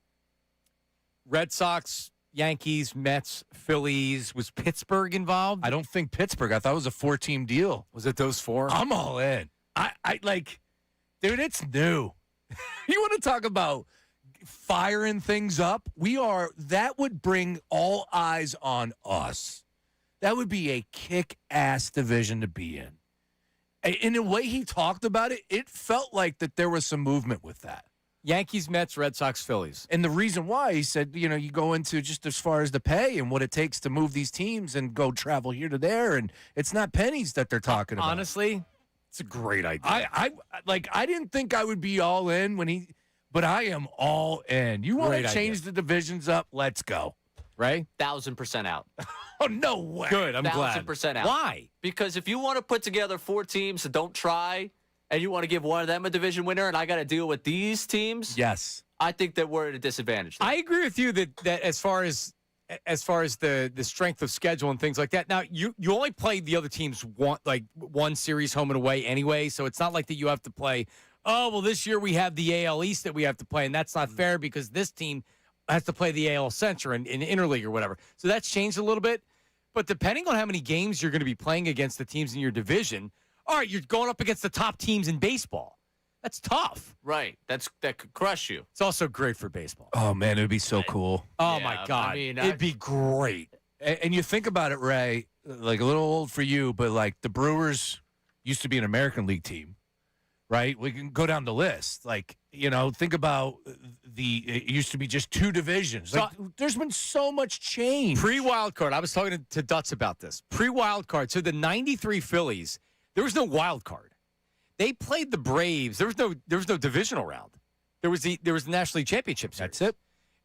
Red Sox, Yankees, Mets, Phillies. Was Pittsburgh involved? I don't think Pittsburgh. I thought it was a 4-team deal. Was it those 4? I'm all in. I like, dude, it's new. You want to talk about firing things up? That would bring all eyes on us. That would be a kick-ass division to be in. In the way he talked about it, it felt like that there was some movement with that. Yankees, Mets, Red Sox, Phillies. And the reason why, he said, you go into just as far as the pay and what it takes to move these teams and go travel here to there, and it's not pennies that they're talking about. Honestly, it's a great idea. I didn't think I would be all in but I am all in. You want to change the divisions up? Let's go. Right? 1,000% out. Oh, no way. Good, I'm glad. 1,000% out. Why? Because if you want to put together 4 teams that don't try, and you want to give one of them a division winner, and I got to deal with these teams, yes, I think that we're at a disadvantage. I agree with you that as far as the strength of schedule and things like that. Now you only play the other teams one series home and away anyway, so it's not like that you have to play. Oh well, this year we have the AL East that we have to play, and that's not fair because this team has to play the AL Central in interleague or whatever. So that's changed a little bit, but depending on how many games you're going to be playing against the teams in your division. All right, you're going up against the top teams in baseball. That's tough. Right. That could crush you. It's also great for baseball. Oh, man, it would be so cool. Oh, my God. It'd be great. And you think about it, Ray, like a little old for you, but like the Brewers used to be an American League team, right? We can go down the list. Like, think about it used to be just 2 divisions. Like, there's been so much change. Pre-wild card. I was talking to Dutz about this. Pre-wild card. So the 93 Phillies, there was no wild card. They played the Braves. There was no divisional round. There was the National League Championship Series. That's it.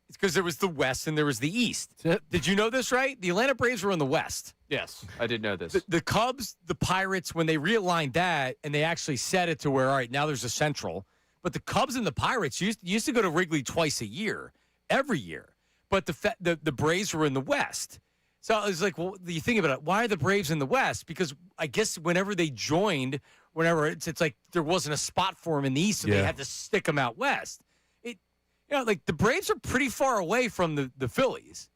It's because there was the West and there was the East. Did you know this, right? The Atlanta Braves were in the West. Yes, I did know this. The Cubs, the Pirates, when they realigned that and they actually set it to where, all right, now there's a Central. But the Cubs and the Pirates used to go to Wrigley twice a year, every year. But the Braves were in the West. So I was like, well, you think about it. Why are the Braves in the West? Because I guess whenever they joined, it's like there wasn't a spot for them in the East, so they had to stick them out West. Like the Braves are pretty far away from the Phillies.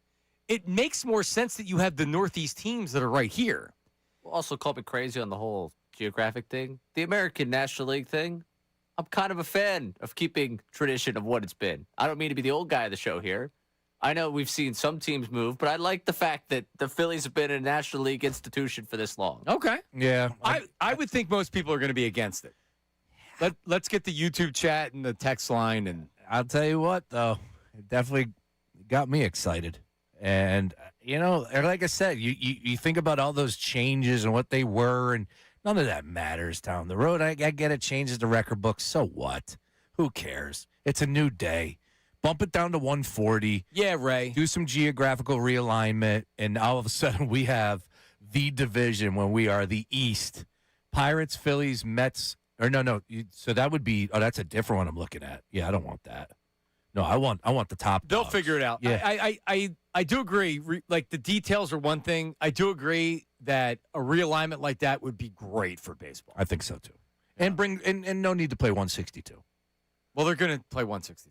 It makes more sense that you have the Northeast teams that are right here. Well, also call me crazy on the whole geographic thing. The American National League thing, I'm kind of a fan of keeping tradition of what it's been. I don't mean to be the old guy of the show here. I know we've seen some teams move, but I like the fact that the Phillies have been a National League institution for this long. Okay. Yeah. I would think most people are going to be against it. Let's get the YouTube chat and the text line. And I'll tell you what, though, it definitely got me excited. And, like I said, you think about all those changes and what they were, and none of that matters down the road. I get it, changes the record book. So what? Who cares? It's a new day. Bump it down to 140. Yeah, Ray. Do some geographical realignment, and all of a sudden we have the division when we are the East. Pirates, Phillies, Mets. Or no. So that would be. Oh, that's a different one I'm looking at. Yeah, I don't want that. No, I want the top. They'll dogs. figure it out. Yeah. I do agree. Like the details are one thing. I do agree that a realignment like that would be great for baseball. I think so too. Yeah. And no need to play 162. Well, they're going to play 162.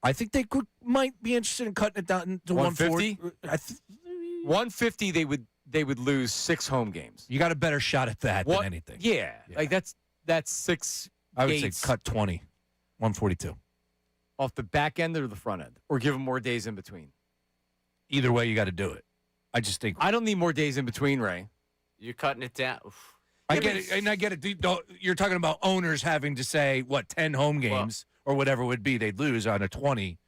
I think they might be interested in cutting it down to 150. 150. They would lose 6 home games. You got a better shot at that than anything. Yeah. Like that's 6. I would gates. say cut 20, 142 off the back end or the front end, or give them more days in between. Either way, you got to do it. I just think I don't need more days in between, Ray. You're cutting it down. Oof. I get it, and I get it. You're talking about owners having to say 10 home games or whatever it would be they'd lose on a 20.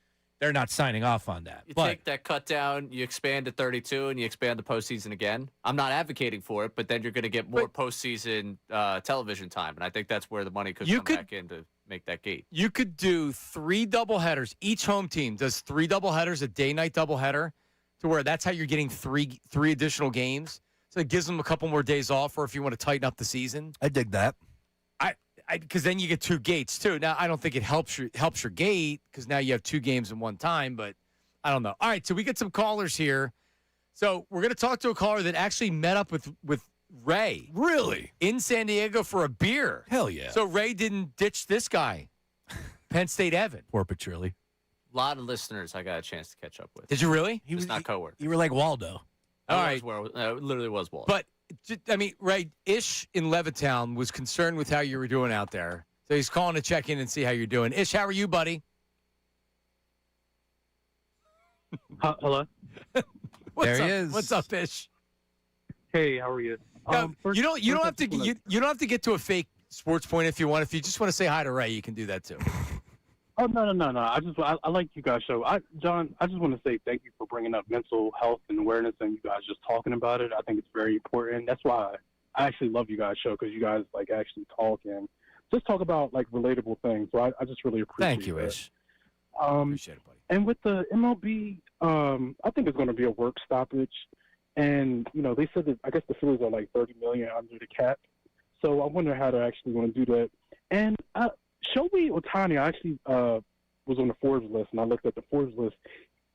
they're not signing off on that. You But take that cut down, you expand to 32, and you expand the postseason again. I'm not advocating for it, but then you're going to get more postseason television time, and I think that's where the money could come back in to make that gate. You could do 3 doubleheaders. Each home team does 3 doubleheaders, a day-night doubleheader, to where that's how you're getting three additional games. So it gives them a couple more days off, or if you want to tighten up the season. I dig that. Because then you get 2 gates too. Now I don't think it helps your gate because now you have 2 games in one time. But I don't know. All right, so we get some callers here. So we're going to talk to a caller that actually met up with Ray. Really? In San Diego for a beer. Hell yeah. So Ray didn't ditch this guy, Penn State Evan. Poor Petrilli. A lot of listeners I got a chance to catch up with. Did you really? He was not coworkers. You were like Waldo. All right. It literally was Waldo. But, I mean, Ray, Ish in Levittown was concerned with how you were doing out there. So he's calling to check in and see how you're doing. Ish, how are you, buddy? Hello? What's There up? he is. What's up, Ish? Hey, how are you? You don't have to get to a fake sports point if you want. If you just want to say hi to Ray, you can do that too. Oh no! I like you guys' show. John, I just want to say thank you for bringing up mental health and awareness, and you guys just talking about it. I think it's very important. That's why I actually love you guys' show, because you guys like actually talk and just talk about like relatable things. So I just really appreciate. Thank you, that. Ish. Appreciate it, buddy. And with the MLB, I think it's going to be a work stoppage. And they said that I guess the Phillies are like $30 million under the cap. So I wonder how they're actually going to do that. And Shohei Ohtani, I actually was on the Forbes list, and I looked at the Forbes list.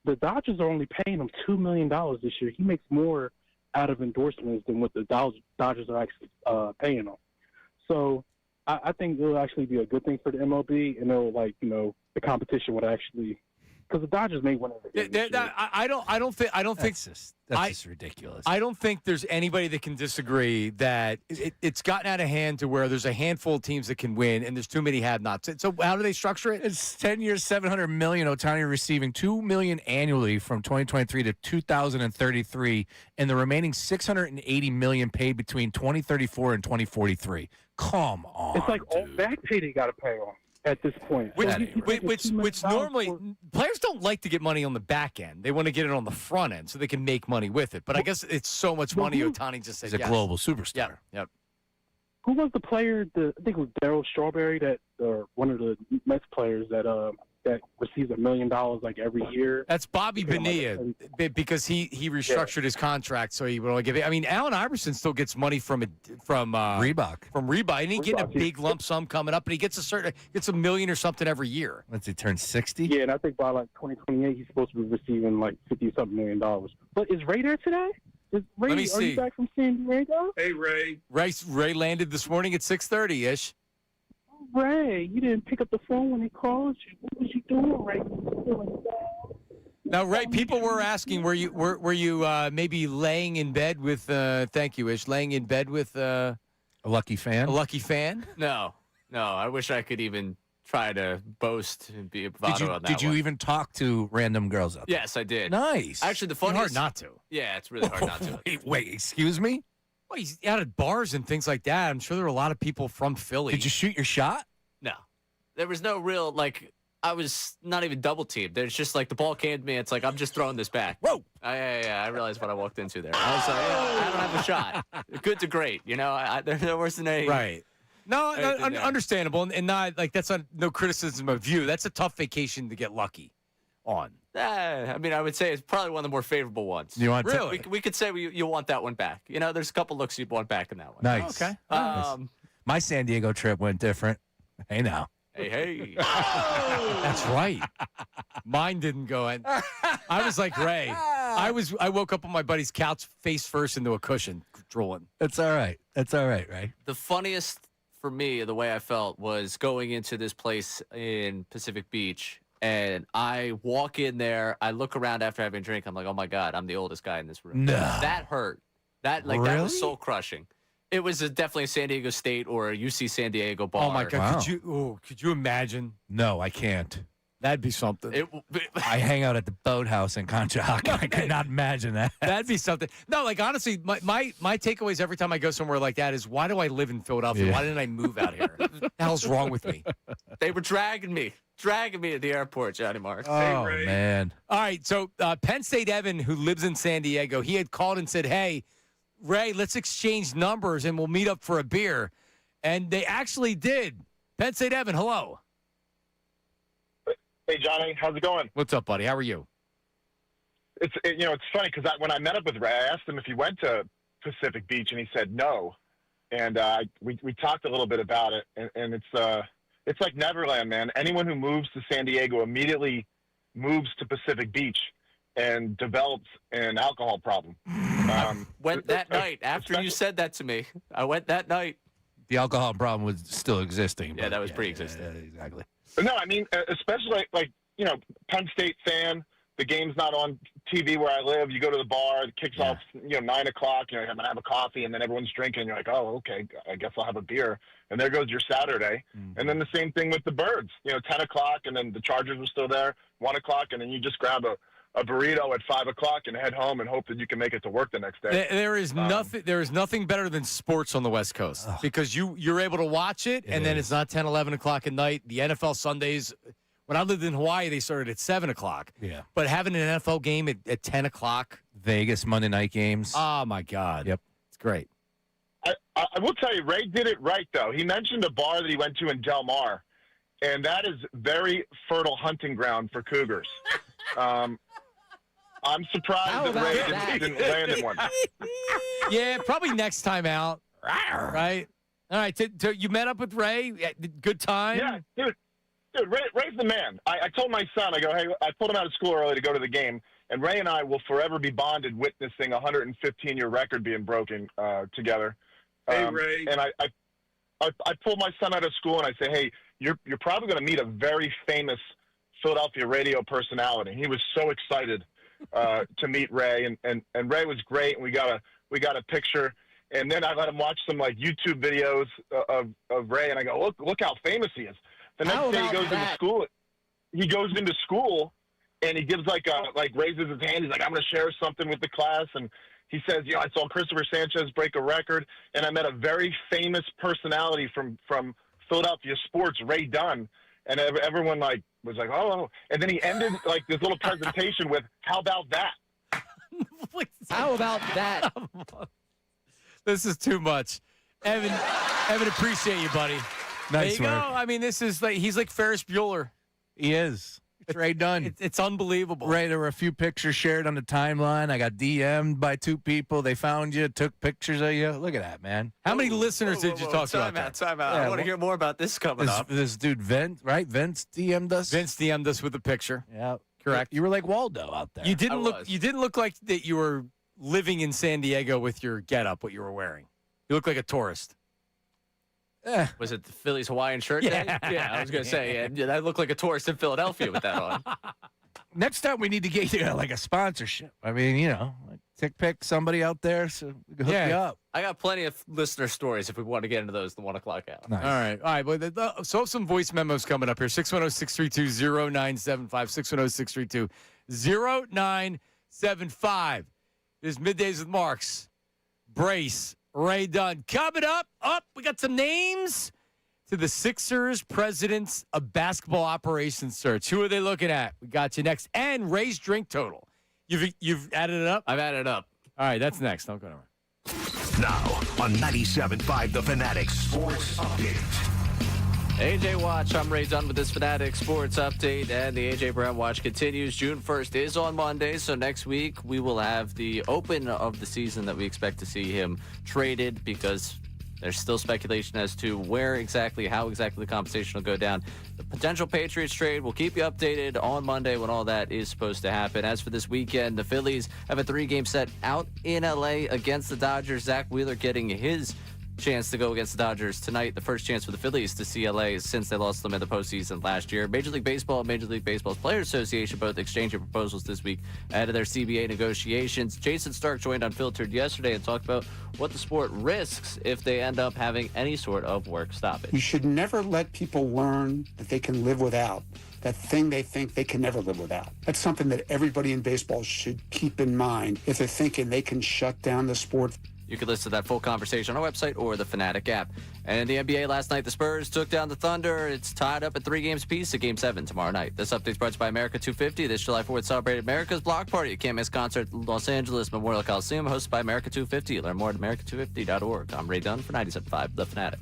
The Dodgers are only paying him $2 million this year. He makes more out of endorsements than what the Dodgers are actually paying him. So I think it'll actually be a good thing for the MLB, and it'll the competition would actually, because the Dodgers may win the game. I don't think that's just ridiculous. I don't think there's anybody that can disagree that it's gotten out of hand to where there's a handful of teams that can win and there's too many have-nots. So how do they structure it? It's 10 years, $700 million. Ohtani receiving $2 million annually from 2023 to 2033, and the remaining $680 million paid between 2034 and 2043. Come on, it's like all back pay they got to pay on at this point. Which normally players don't like to get money on the back end. They want to get it on the front end so they can make money with it. But I guess it's so much money. Ohtani just says he's a global superstar. Yep. Who was the player? I think it was Darryl Strawberry, one of the Mets players that receives $1 million like every year. That's Bobby Bonilla, because he restructured his contract, so he would only give it. I mean, Allen Iverson still gets money from Reebok. From Reebok, and he getting a big lump sum coming up, and he gets $1 million or something every year. Once he turns 60. Yeah, and I think by like 2028, he's supposed to be receiving like $50-something million. But is Ray there today? Ray, Let me see. Are you back from San Diego? Hey, Ray. Ray landed this morning at 6:30 ish. Ray, you didn't pick up the phone when he called you. What was you doing, Ray? Now, Ray, people were asking, were you maybe laying in bed with? Thank you, Ish. Laying in bed with a lucky fan. A lucky fan? No. I wish I could even try to boast and be a bravado on that. Did you even talk to random girls out there? Yes, I did. Nice. Actually, the It's funniest. hard not to. Yeah, it's really hard not to. Wait, excuse me? Well, he's out at bars and things like that. I'm sure there were a lot of people from Philly. Did you shoot your shot? No, there was no real I was not even double teamed. There's just the ball came to me. It's like I'm just throwing this back. Whoa! I realized what I walked into there. I was like, I don't have a shot. Good to great. There wasn't any. Right. No, understandable, and not that's no criticism of you. That's a tough vacation to get lucky on. I mean, I would say it's probably one of the more favorable ones. You want really? We could say you want that one back. There's a couple looks you'd want back in that one. Nice. Okay. Nice. My San Diego trip went different. Hey, now. Hey. That's right. Mine didn't go in. I was like Ray. I woke up on my buddy's couch face first into a cushion, drooling. That's all right. That's all right, Ray. The funniest for me, the way I felt, was going into this place in Pacific Beach, and I walk in there. I look around after having a drink. I'm like, oh my God, I'm the oldest guy in this room. No. That hurt. That Really? that was soul crushing. It was definitely a San Diego State or a UC San Diego bar. Oh my God! Wow. Could you imagine? No, I can't. That'd be something. I hang out at the boathouse in Conshohocken. I could not imagine that. That'd be something. No, honestly, my takeaways every time I go somewhere like that is, why do I live in Philadelphia? Yeah. Why didn't I move out here? What the hell's wrong with me? They were dragging me dragging me to the airport, Johnny Marks. Oh, man. All right, so Penn State Evan, who lives in San Diego, he had called and said, hey, Ray, let's exchange numbers and we'll meet up for a beer. And they actually did. Penn State Evan, hello. Hey, Johnny, how's it going? What's up, buddy? How are you? It's funny because when I met up with Ray, I asked him if he went to Pacific Beach, and he said no. And we talked a little bit about it, and it's like Neverland, man. Anyone who moves to San Diego immediately moves to Pacific Beach and develops an alcohol problem. Went that night after you said that to me. I went that night. The alcohol problem was still existing. Yeah, that was pre-existing. Exactly. But no, I mean, especially like Penn State fan. The game's not on TV where I live. You go to the bar. It kicks off 9 o'clock. I'm gonna have a coffee, and then everyone's drinking. You're like, oh, okay, I guess I'll have a beer. And there goes your Saturday. And then the same thing with the Birds. 10 o'clock, and then the Chargers were still there. 1 o'clock, and then you just grab a burrito at 5 o'clock and head home and hope that you can make it to work the next day. There is nothing. There is nothing better than sports on the West Coast because you're able to watch it, and then it's not 10, 11 o'clock at night. The NFL Sundays. When I lived in Hawaii, they started at 7 o'clock. Yeah. But having an NFL game at 10 o'clock. Vegas Monday night games. Oh, my God. Yep. It's great. I will tell you, Ray did it right, though. He mentioned a bar that he went to in Del Mar, and that is very fertile hunting ground for cougars. I'm surprised that Ray didn't land in one. Yeah, probably next time out. Right? All right. So you met up with Ray? Good time? Yeah, Dude, Ray's the man. I told my son, I go, hey, I pulled him out of school early to go to the game, and Ray and I will forever be bonded witnessing a 115-year record being broken together. Hey, Ray. And I pulled my son out of school, and I say, hey, you're probably going to meet a very famous Philadelphia radio personality. He was so excited to meet Ray, and Ray was great, and we got a picture. And then I let him watch some YouTube videos of Ray, and I go, look how famous he is. The next day he goes into school. He goes into school, and he gives raises his hand. He's like, I'm going to share something with the class, and he says, I saw Christopher Sanchez break a record, and I met a very famous personality from Philadelphia sports, Ray Dunn, and everyone was like, oh, and then he ended this little presentation with, how about that? How about that? This is too much. Evan, appreciate you, buddy. Nice there you work. go. I mean, this is he's like Ferris Bueller. He is. It's Ray Dunn. It's unbelievable. Ray, there were a few pictures shared on the timeline. I got DM'd by 2 people. They found you, took pictures of you. Look at that, man. How many listeners did you talk to? Time out. I want to hear more about this coming up. This dude, Vince DM'd us. Vince DM'd us with a picture. Yeah. Correct. You were like Waldo out there. You didn't look like that you were living in San Diego with your getup, what you were wearing. You look like a tourist. Was it the Phillies Hawaiian shirt day? Yeah, I was going to say, I look like a tourist in Philadelphia with that on. Next time we need to get you a sponsorship. I mean, pick somebody out there so we can hook you up. I got plenty of listener stories if we want to get into those the 1 o'clock hour. Nice. All right. Well, so some voice memos coming up here. 610-632-0975. 610-632-0975. This is Middays with Marks. Brace. Ray Dunn. Coming up, we got some names to the Sixers presidents of basketball operations search. Who are they looking at? We got you next. And Ray's drink total. You've added it up? I've added it up. All right, that's next. Don't go nowhere. Now on 97.5 The Fanatic Sports Update. AJ Watch, I'm Ray Dunn with this Fanatic Sports Update, and the AJ Brown Watch continues. June 1st is on Monday, so next week we will have the open of the season that we expect to see him traded because there's still speculation as to how exactly the compensation will go down. The potential Patriots trade, we'll keep you updated on Monday when all that is supposed to happen. As for this weekend, the Phillies have a 3-game set out in L.A. against the Dodgers. Zach Wheeler getting his chance to go against the Dodgers tonight. The first chance for the Phillies to see LA since they lost them in the postseason last year. Major League Baseball and Major League Baseball's Players Association both exchanging proposals this week ahead of their CBA negotiations. Jason Stark joined Unfiltered yesterday and talked about what the sport risks if they end up having any sort of work stoppage. You should never let people learn that they can live without that thing they think they can never live without. That's something that everybody in baseball should keep in mind if they're thinking they can shut down the sport. You can listen to that full conversation on our website or the Fanatic app. And in the NBA last night, the Spurs took down the Thunder. It's tied up at 3 games apiece at Game 7 tomorrow night. This update's brought to you by America 250. This July 4th celebrated America's Block Party. You can't miss concert at Los Angeles Memorial Coliseum, hosted by America 250. Learn more at america250.org. I'm Ray Dunn for 97.5 The Fanatic.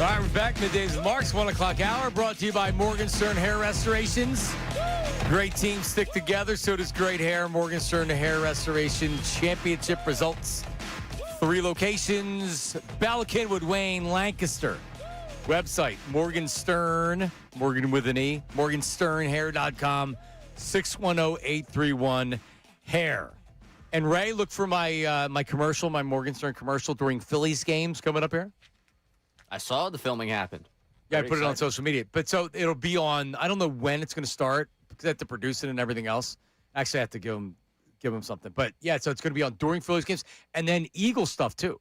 All right, we're back. Middays with Marks, 1 o'clock hour, brought to you by Morgenstern Hair Restorations. Great teams stick together, so does great hair. Morgenstern Hair Restoration Championship results. 3 locations, Bala Kenwood, Wayne, Lancaster. Website, Morgenstern, Morgan with an E, morgensternhair.com, 610-831-HAIR. And Ray, look for my my commercial, my Morgenstern commercial during Phillies games coming up here. I saw the filming happened. Yeah, Very I put it on excited. social media. But so it'll be on, I don't know when it's going to start because I have to produce it and everything else. Actually, I have to give them something. But yeah, so it's going to be on during Phillies games. And then Eagle stuff too,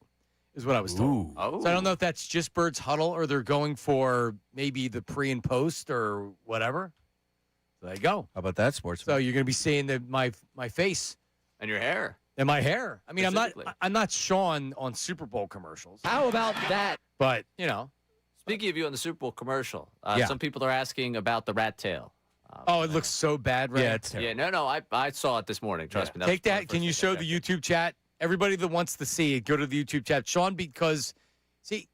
is what I was told. Oh. So I don't know if that's just Birds Huddle or they're going for maybe the pre and post or whatever. So there you go. How about that, sports? So you're going to be seeing my face And your hair. and my hair. I mean, Specifically. I'm not Sean on Super Bowl commercials. How about that? But, you know. Speaking of you on the Super Bowl commercial, Yeah. some people are asking about the rat tail. Oh, it looks so bad, right? Yeah, it's terrible. Yeah, no, I saw it this morning. Trust me. Take that. Can you show the YouTube chat? Everybody that wants to see it, go to the YouTube chat. Sean, because, see,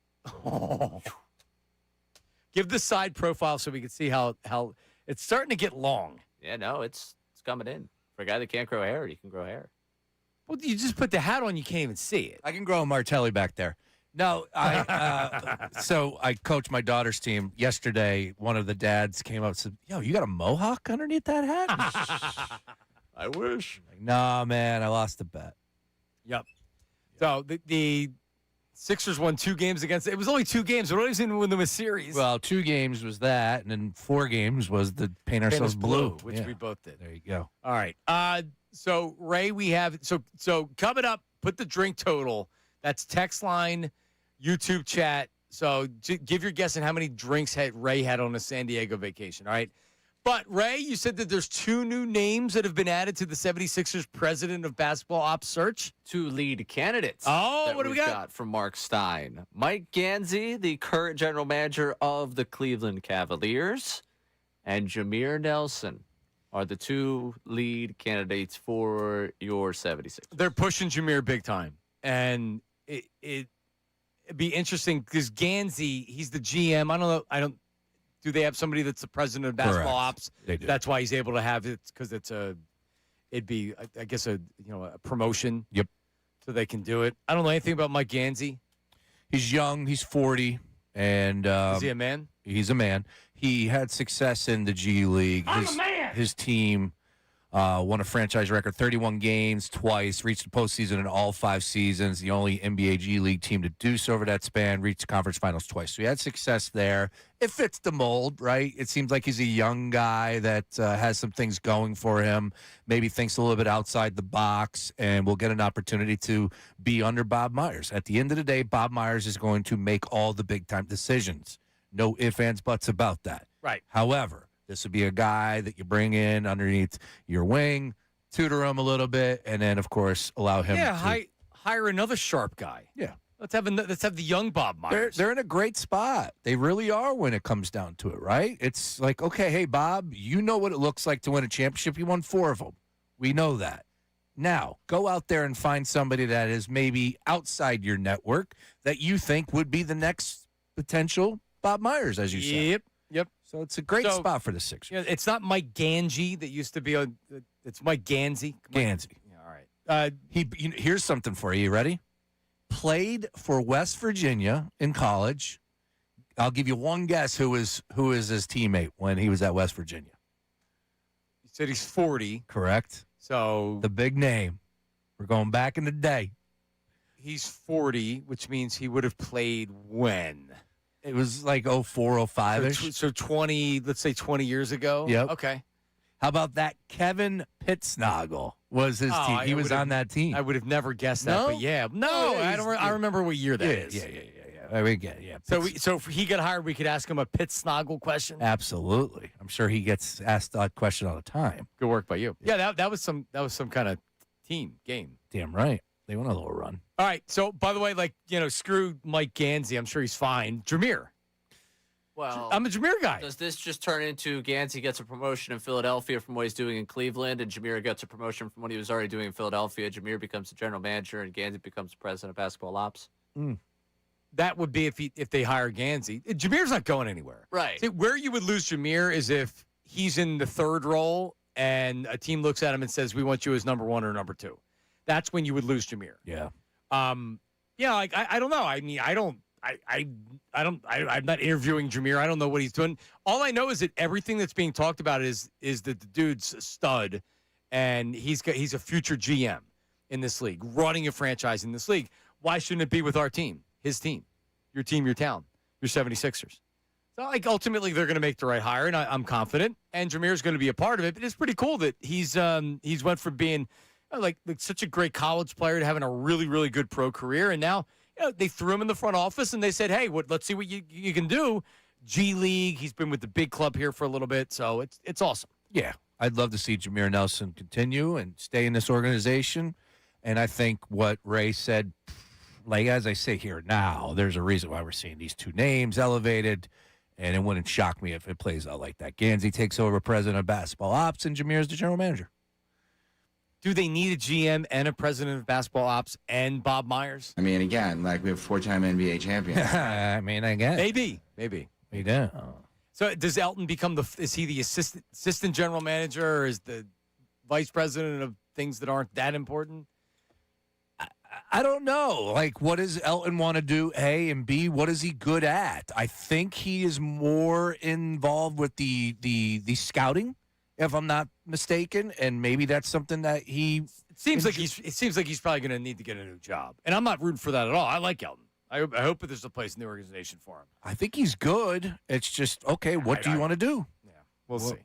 give the side profile so we can see how it's starting to get long. Yeah, no, it's coming in. For a guy that can't grow hair, you can grow hair. Well, you just put the hat on, you can't even see it. I can grow a Martelli back there. No, so I coached my daughter's team yesterday. One of the dads came up and said, "Yo, you got a mohawk underneath that hat?" I wish. Like, nah, man, I lost the bet. Yep. So the Sixers won 2 games against. It was only 2 games. But what even win them a series? Well, 2 games was that, and then 4 games was the paint ourselves blue, which Yeah. we both did. There you go. All right. So Ray, we have so coming up. Put the drink total. That's text line, YouTube chat. So give your guess on how many drinks Ray had on a San Diego vacation. All right. But Ray, you said that there's 2 new names that have been added to the 76ers president of basketball ops search. 2 lead candidates. Oh, that what do we we've got? from Mark Stein? Mike Gansey, the current general manager of the Cleveland Cavaliers, and Jameer Nelson are the 2 lead candidates for your 76ers. They're pushing Jameer big time, and it'd be interesting because Gansey, he's the GM. I don't know. Do they have somebody that's the president of basketball ops? They do. That's why he's able to have it because it'd be, I guess, a promotion. Yep. So they can do it. I don't know anything about Mike Gansey. He's young. He's 40, and Is he a man? He's a man. He had success in the G League. His team won a franchise record, 31 games twice, reached the postseason in all 5 seasons. The only NBA G League team to do so over that span, reached the conference finals twice. So he had success there. It fits the mold, right? It seems like he's a young guy that has some things going for him, maybe thinks a little bit outside the box, and will get an opportunity to be under Bob Myers. At the end of the day, Bob Myers is going to make all the big-time decisions. No ifs, ands, buts about that. Right. However, this would be a guy that you bring in underneath your wing, tutor him a little bit, and then, of course, allow him to hire another sharp guy. Yeah. Let's have the young Bob Myers. They're in a great spot. They really are when it comes down to it, right? It's like, okay, hey, Bob, you know what it looks like to win a championship. You won 4 of them. We know that. Now, go out there and find somebody that is maybe outside your network that you think would be the next potential Bob Myers, as you said. Yep. So it's a great spot for the Sixers. Yeah, it's not Mike Ganji that used to be on. It's Mike Gansey. Gansey. Yeah, all right. Here's something for you. You ready? Played for West Virginia in college. I'll give you one guess who is his teammate when he was at West Virginia. You said he's 40. Correct. So the big name. We're going back in the day. He's 40, which means he would have played when? It was like 04, 05-ish. So 20, let's say 20 years ago? Yep. Okay. How about that? Kevin Pittsnoggle was his team. He was on that team. I would have never guessed that, No? but yeah. No, Oh, yeah, I don't. I remember what year that is. Yeah. We get yeah. So if he got hired, we could ask him a Pittsnoggle question. Absolutely. I'm sure he gets asked that question all the time. Good work by you. Yeah, that was some kind of team game. Damn right. They went on a little run. All right. So by the way, screw Mike Gansey. I'm sure he's fine. Jameer. Well, I'm a Jameer guy. Does this just turn into Gansey gets a promotion in Philadelphia from what he's doing in Cleveland, and Jameer gets a promotion from what he was already doing in Philadelphia? Jameer becomes the general manager, and Gansey becomes the president of basketball ops? that would be if they hire Gansey. Jameer's not going anywhere. Right. See, where you would lose Jameer is if he's in the third role and a team looks at him and says, "We want you as number 1 or number 2." That's when you would lose Jameer. Yeah. Yeah, like I don't know. I mean, I'm not interviewing Jameer. I don't know what he's doing. All I know is that everything that's being talked about is that the dude's a stud, and he's a future GM in this league, running a franchise in this league. Why shouldn't it be with our team, his team, your town, your 76ers? So, like, ultimately, they're going to make the right hire, and I'm confident. And Jameer's going to be a part of it. But it's pretty cool that he's went from being like such a great college player to having a really, really good pro career, and now they threw him in the front office and they said, "Hey, let's see what you can do." G League. He's been with the big club here for a little bit, so it's awesome. Yeah, I'd love to see Jameer Nelson continue and stay in this organization. And I think what Ray said, like as I say here now, there's a reason why we're seeing these two names elevated, and it wouldn't shock me if it plays out like that. Gansey takes over president of basketball ops, and Jameer's the general manager. Do they need a GM and a president of basketball ops and Bob Myers? I mean, again, like we have 4-time NBA champion. I mean, I guess. Maybe. We do. So does Elton become is he the assistant general manager, or is the vice president of things that aren't that important? I don't know. Like, what does Elton want to do, A, and B, what is he good at? I think he is more involved with the scouting, if I'm not mistaken, and maybe that's something that he... It seems like he's probably going to need to get a new job, and I'm not rooting for that at all. I like Elton. I hope that there's a place in the organization for him. I think he's good. It's just, okay, what do you want to do? Yeah, we'll see.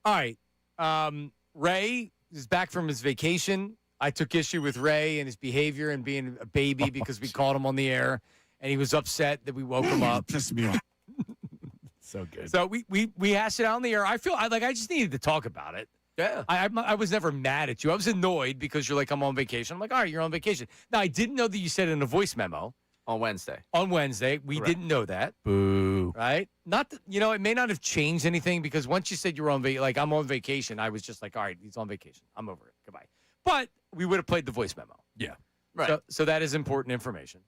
All right. Ray is back from his vacation. I took issue with Ray and his behavior and being a baby because we called him on the air, and he was upset that we woke him up. Pissed me off. So good. So we hashed it out on the air. I feel like I just needed to talk about it. Yeah. I was never mad at you. I was annoyed because you're like, I'm on vacation. I'm like, all right, you're on vacation. Now, I didn't know that you said in a voice memo. On Wednesday. We didn't know that. Boo. Right? Not that, it may not have changed anything because once you said you were on vacation, like I'm on vacation, I was just like, all right, he's on vacation. I'm over it. Goodbye. But we would have played the voice memo. Yeah. Right. So that is important information.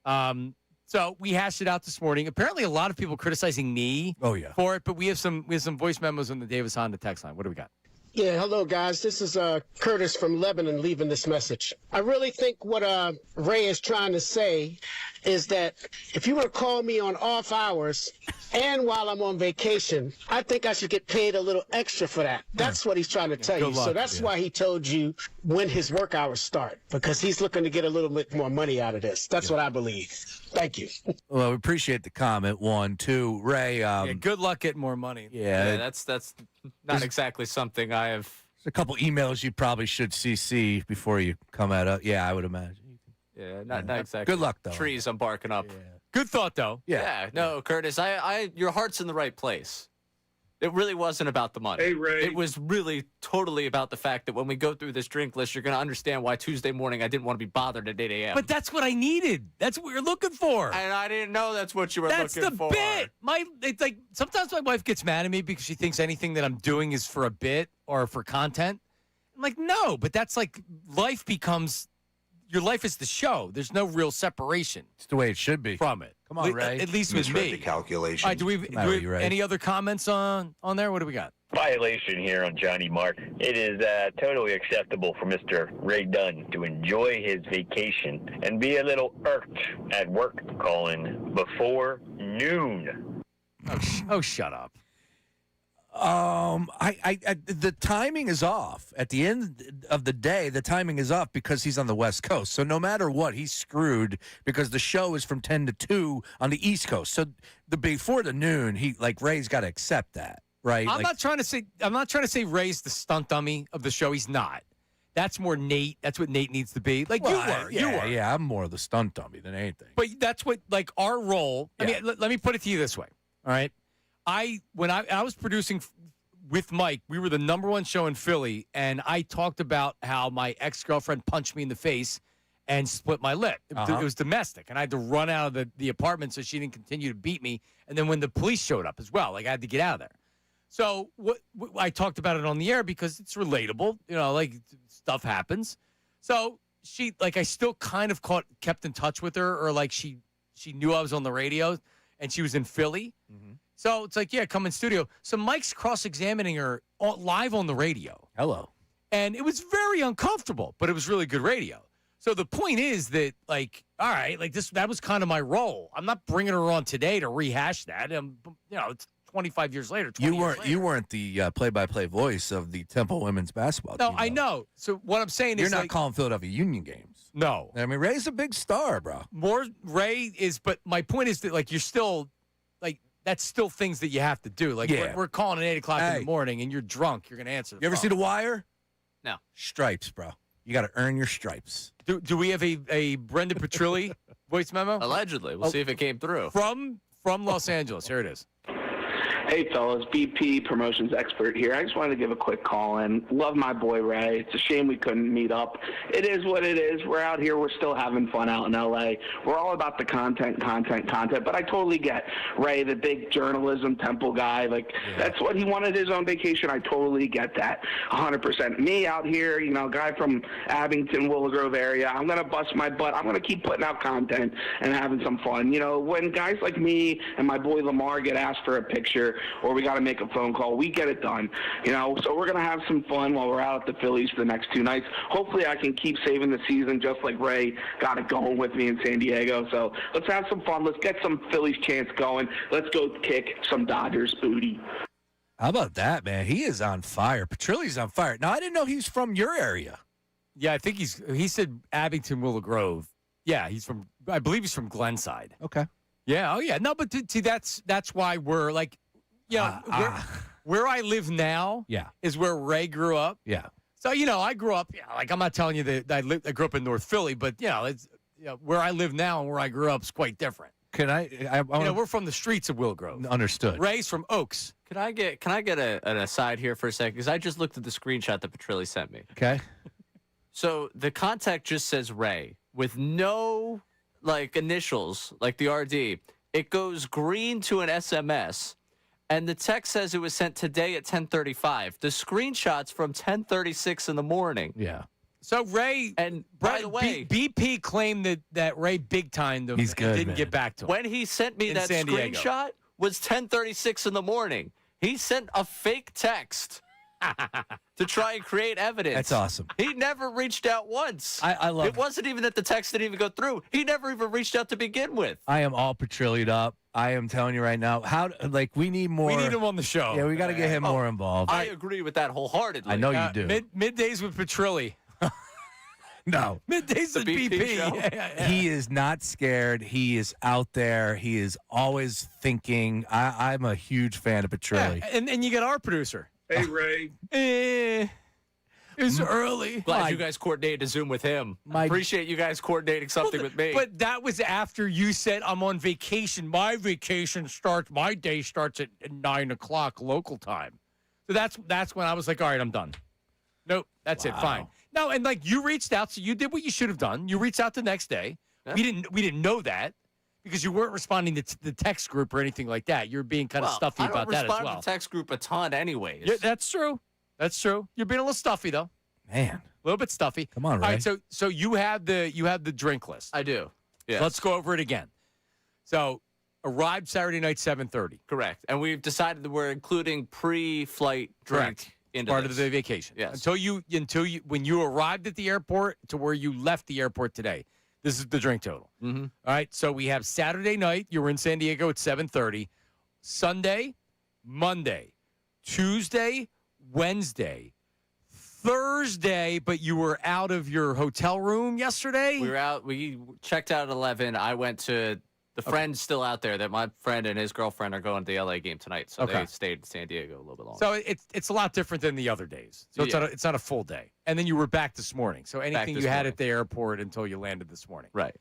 So we hashed it out this morning. Apparently a lot of people criticizing me for it, but we have some voice memos on the Davis Honda text line. What do we got? Yeah, hello, guys. This is Curtis from Lebanon leaving this message. I really think what Ray is trying to say is that if you want to call me on off hours and while I'm on vacation, I think I should get paid a little extra for that. That's what he's trying to tell you. luck, So that's why he told you when his work hours start, because he's looking to get a little bit more money out of this. That's what I believe. Thank you. Well, we appreciate the comment. 1, 2, Ray. Good luck getting more money. Yeah, that's not exactly something I have. There's a couple emails you probably should CC before you come at it. Yeah, I would imagine. Yeah, not exactly. Good luck, though. Trees I'm barking up. Yeah. Good thought, though. Yeah. No, Curtis, your heart's in the right place. It really wasn't about the money. Hey, Ray. It was really totally about the fact that when we go through this drink list, you're going to understand why Tuesday morning I didn't want to be bothered at 8 a.m. But that's what I needed. That's what we were looking for. And I didn't know that's what you were That's looking the for. bit. It's like sometimes my wife gets mad at me because she thinks anything that I'm doing is for a bit or for content. I'm like, no, but that's like life becomes. Your life is the show. There's no real separation. It's the way it should be. From it. Come on, Ray. At least with Misread me. the calculation. All right, do we have any other comments on there? What do we got? Violation here on Johnny Mark. It is totally acceptable for Mr. Ray Dunn to enjoy his vacation and be a little irked at work calling before noon. Oh, shut up. The timing is off. At the end of the day, the timing is off because he's on the West Coast. So no matter what, he's screwed because the show is from 10 to 2 on the East Coast. So before the noon, Ray's got to accept that, right? I'm not trying to say Ray's the stunt dummy of the show. He's not. That's more Nate. That's what Nate needs to be. Like you were. Yeah, I'm more of the stunt dummy than anything. But that's what our role. I mean, let me put it to you this way. All right. When I was producing with Mike, we were the #1 show in Philly, and I talked about how my ex-girlfriend punched me in the face and split my lip. It was domestic, and I had to run out of the apartment so she didn't continue to beat me. And then when the police showed up as well, I had to get out of there. So what I talked about it on the air because it's relatable, like stuff happens. So I still kind of kept in touch with her, or like she she knew I was on the radio, and she was in Philly. So it's like, yeah, come in studio. So Mike's cross-examining her live on the radio. Hello. And it was very uncomfortable, but it was really good radio. So the point is that, like, all right, like that was kind of my role. I'm not bringing her on today to rehash that. It's 25 years later. You weren't the play-by-play voice of the Temple women's basketball team. No, I know. So what I'm saying You're is, not calling Philadelphia Union games. No. I mean, Ray's a big star, bro. Ray is, but my point is that, like, you're still, like, that's still things that you have to do. Like, we're calling at 8 o'clock in the morning, and you're drunk. You're going to answer the You ever phone. see The Wire? No. Stripes, bro. You got to earn your stripes. Do we have a Brenda Petrilli voice memo? Allegedly. We'll see if it came through. From Los Angeles. Here it is. Hey, fellas, BP promotions expert here. I just wanted to give a quick call in. Love my boy Ray. It's a shame we couldn't meet up. It is what it is. We're out here. We're still having fun out in L.A. We're all about the content. But I totally get Ray, the big journalism Temple guy. Like, that's what he wanted his own vacation. I totally get that. 100%. Me out here, guy from Abington, Willow Grove area, I'm going to bust my butt. I'm going to keep putting out content and having some fun. When guys like me and my boy Lamar get asked for a picture, or we got to make a phone call, we get it done. So we're going to have some fun while we're out at the Phillies the next 2 nights. Hopefully I can keep saving the season just like Ray got it going with me in San Diego. So let's have some fun. Let's get some Phillies chants going. Let's go kick some Dodgers booty. How about that, man? He is on fire. Petrilli's on fire. Now, I didn't know he's from your area. Yeah, I think he said Abington, Willow Grove. Yeah, I believe he's from Glenside. Okay. Yeah, oh yeah. No, but that's why we're like, where I live now is where Ray grew up. Yeah. So, I grew up, like, I'm not telling you that I grew up in North Philly, but, it's where I live now and where I grew up is quite different. Can I we're from the streets of Willow Grove. Understood. Ray's from Oaks. Can I get an aside here for a second? Because I just looked at the screenshot that Petrilli sent me. Okay. So the contact just says Ray with no, like, initials, like the RD. It goes green to an SMS. And the text says it was sent today at 10:35. The screenshot's from 10:36 in the morning. Yeah. So Ray, and by the way, BP claimed that Ray big timed him. He's good, and didn't man. get back to him. When he sent me that San Diego. screenshot was 10:36 in the morning. He sent a fake text to try and create evidence. That's awesome. He never reached out once. I love it. Wasn't even that the text didn't even go through. He never even reached out to begin with. I am all Petrilli'd up. I am telling you right now. We need more. We need him on the show. Yeah, we got to get him more involved. I agree with that wholeheartedly. I know you do. Middays with Petrilli. No. Middays with BP. He is not scared. He is out there. He is always thinking. I'm a huge fan of Petrilli. Yeah, and you get our producer. Hey, Ray. It was early. Glad you guys coordinated a Zoom with him. Appreciate you guys coordinating something with me. But that was after you said I'm on vacation. My day starts at 9 o'clock local time. So that's when I was like, all right, I'm done. Nope, that's it. Fine. No, and like you reached out, so you did what you should have done. You reached out the next day. Yeah. We didn't know that because you weren't responding to the text group or anything like that. You're being kind of stuffy about that as well. I don't respond to the text group a ton anyways. Yeah, that's true. That's true. You're being a little stuffy though. Man, a little bit stuffy. Come on, Ray. All right, so you have the drink list. I do. Yeah. Let's go over it again. So arrived Saturday night 7:30. Correct. And we've decided that we're including pre-flight drink into part this. of the vacation. Yes. Until you when you arrived at the airport to where you left the airport today. This is the drink total. Mm-hmm. All right. So we have Saturday night. You were in San Diego at 7:30. Sunday, Monday, Tuesday, Wednesday, Thursday, but you were out of your hotel room yesterday? We were out. We checked out at 11. I went to the friend's still out there. That my friend and his girlfriend are going to the LA game tonight, so they stayed in San Diego a little bit longer. So it's a lot different than the other days. So it's not a full day. And then you were back this morning. So anything you had at the airport until you landed this morning. Right.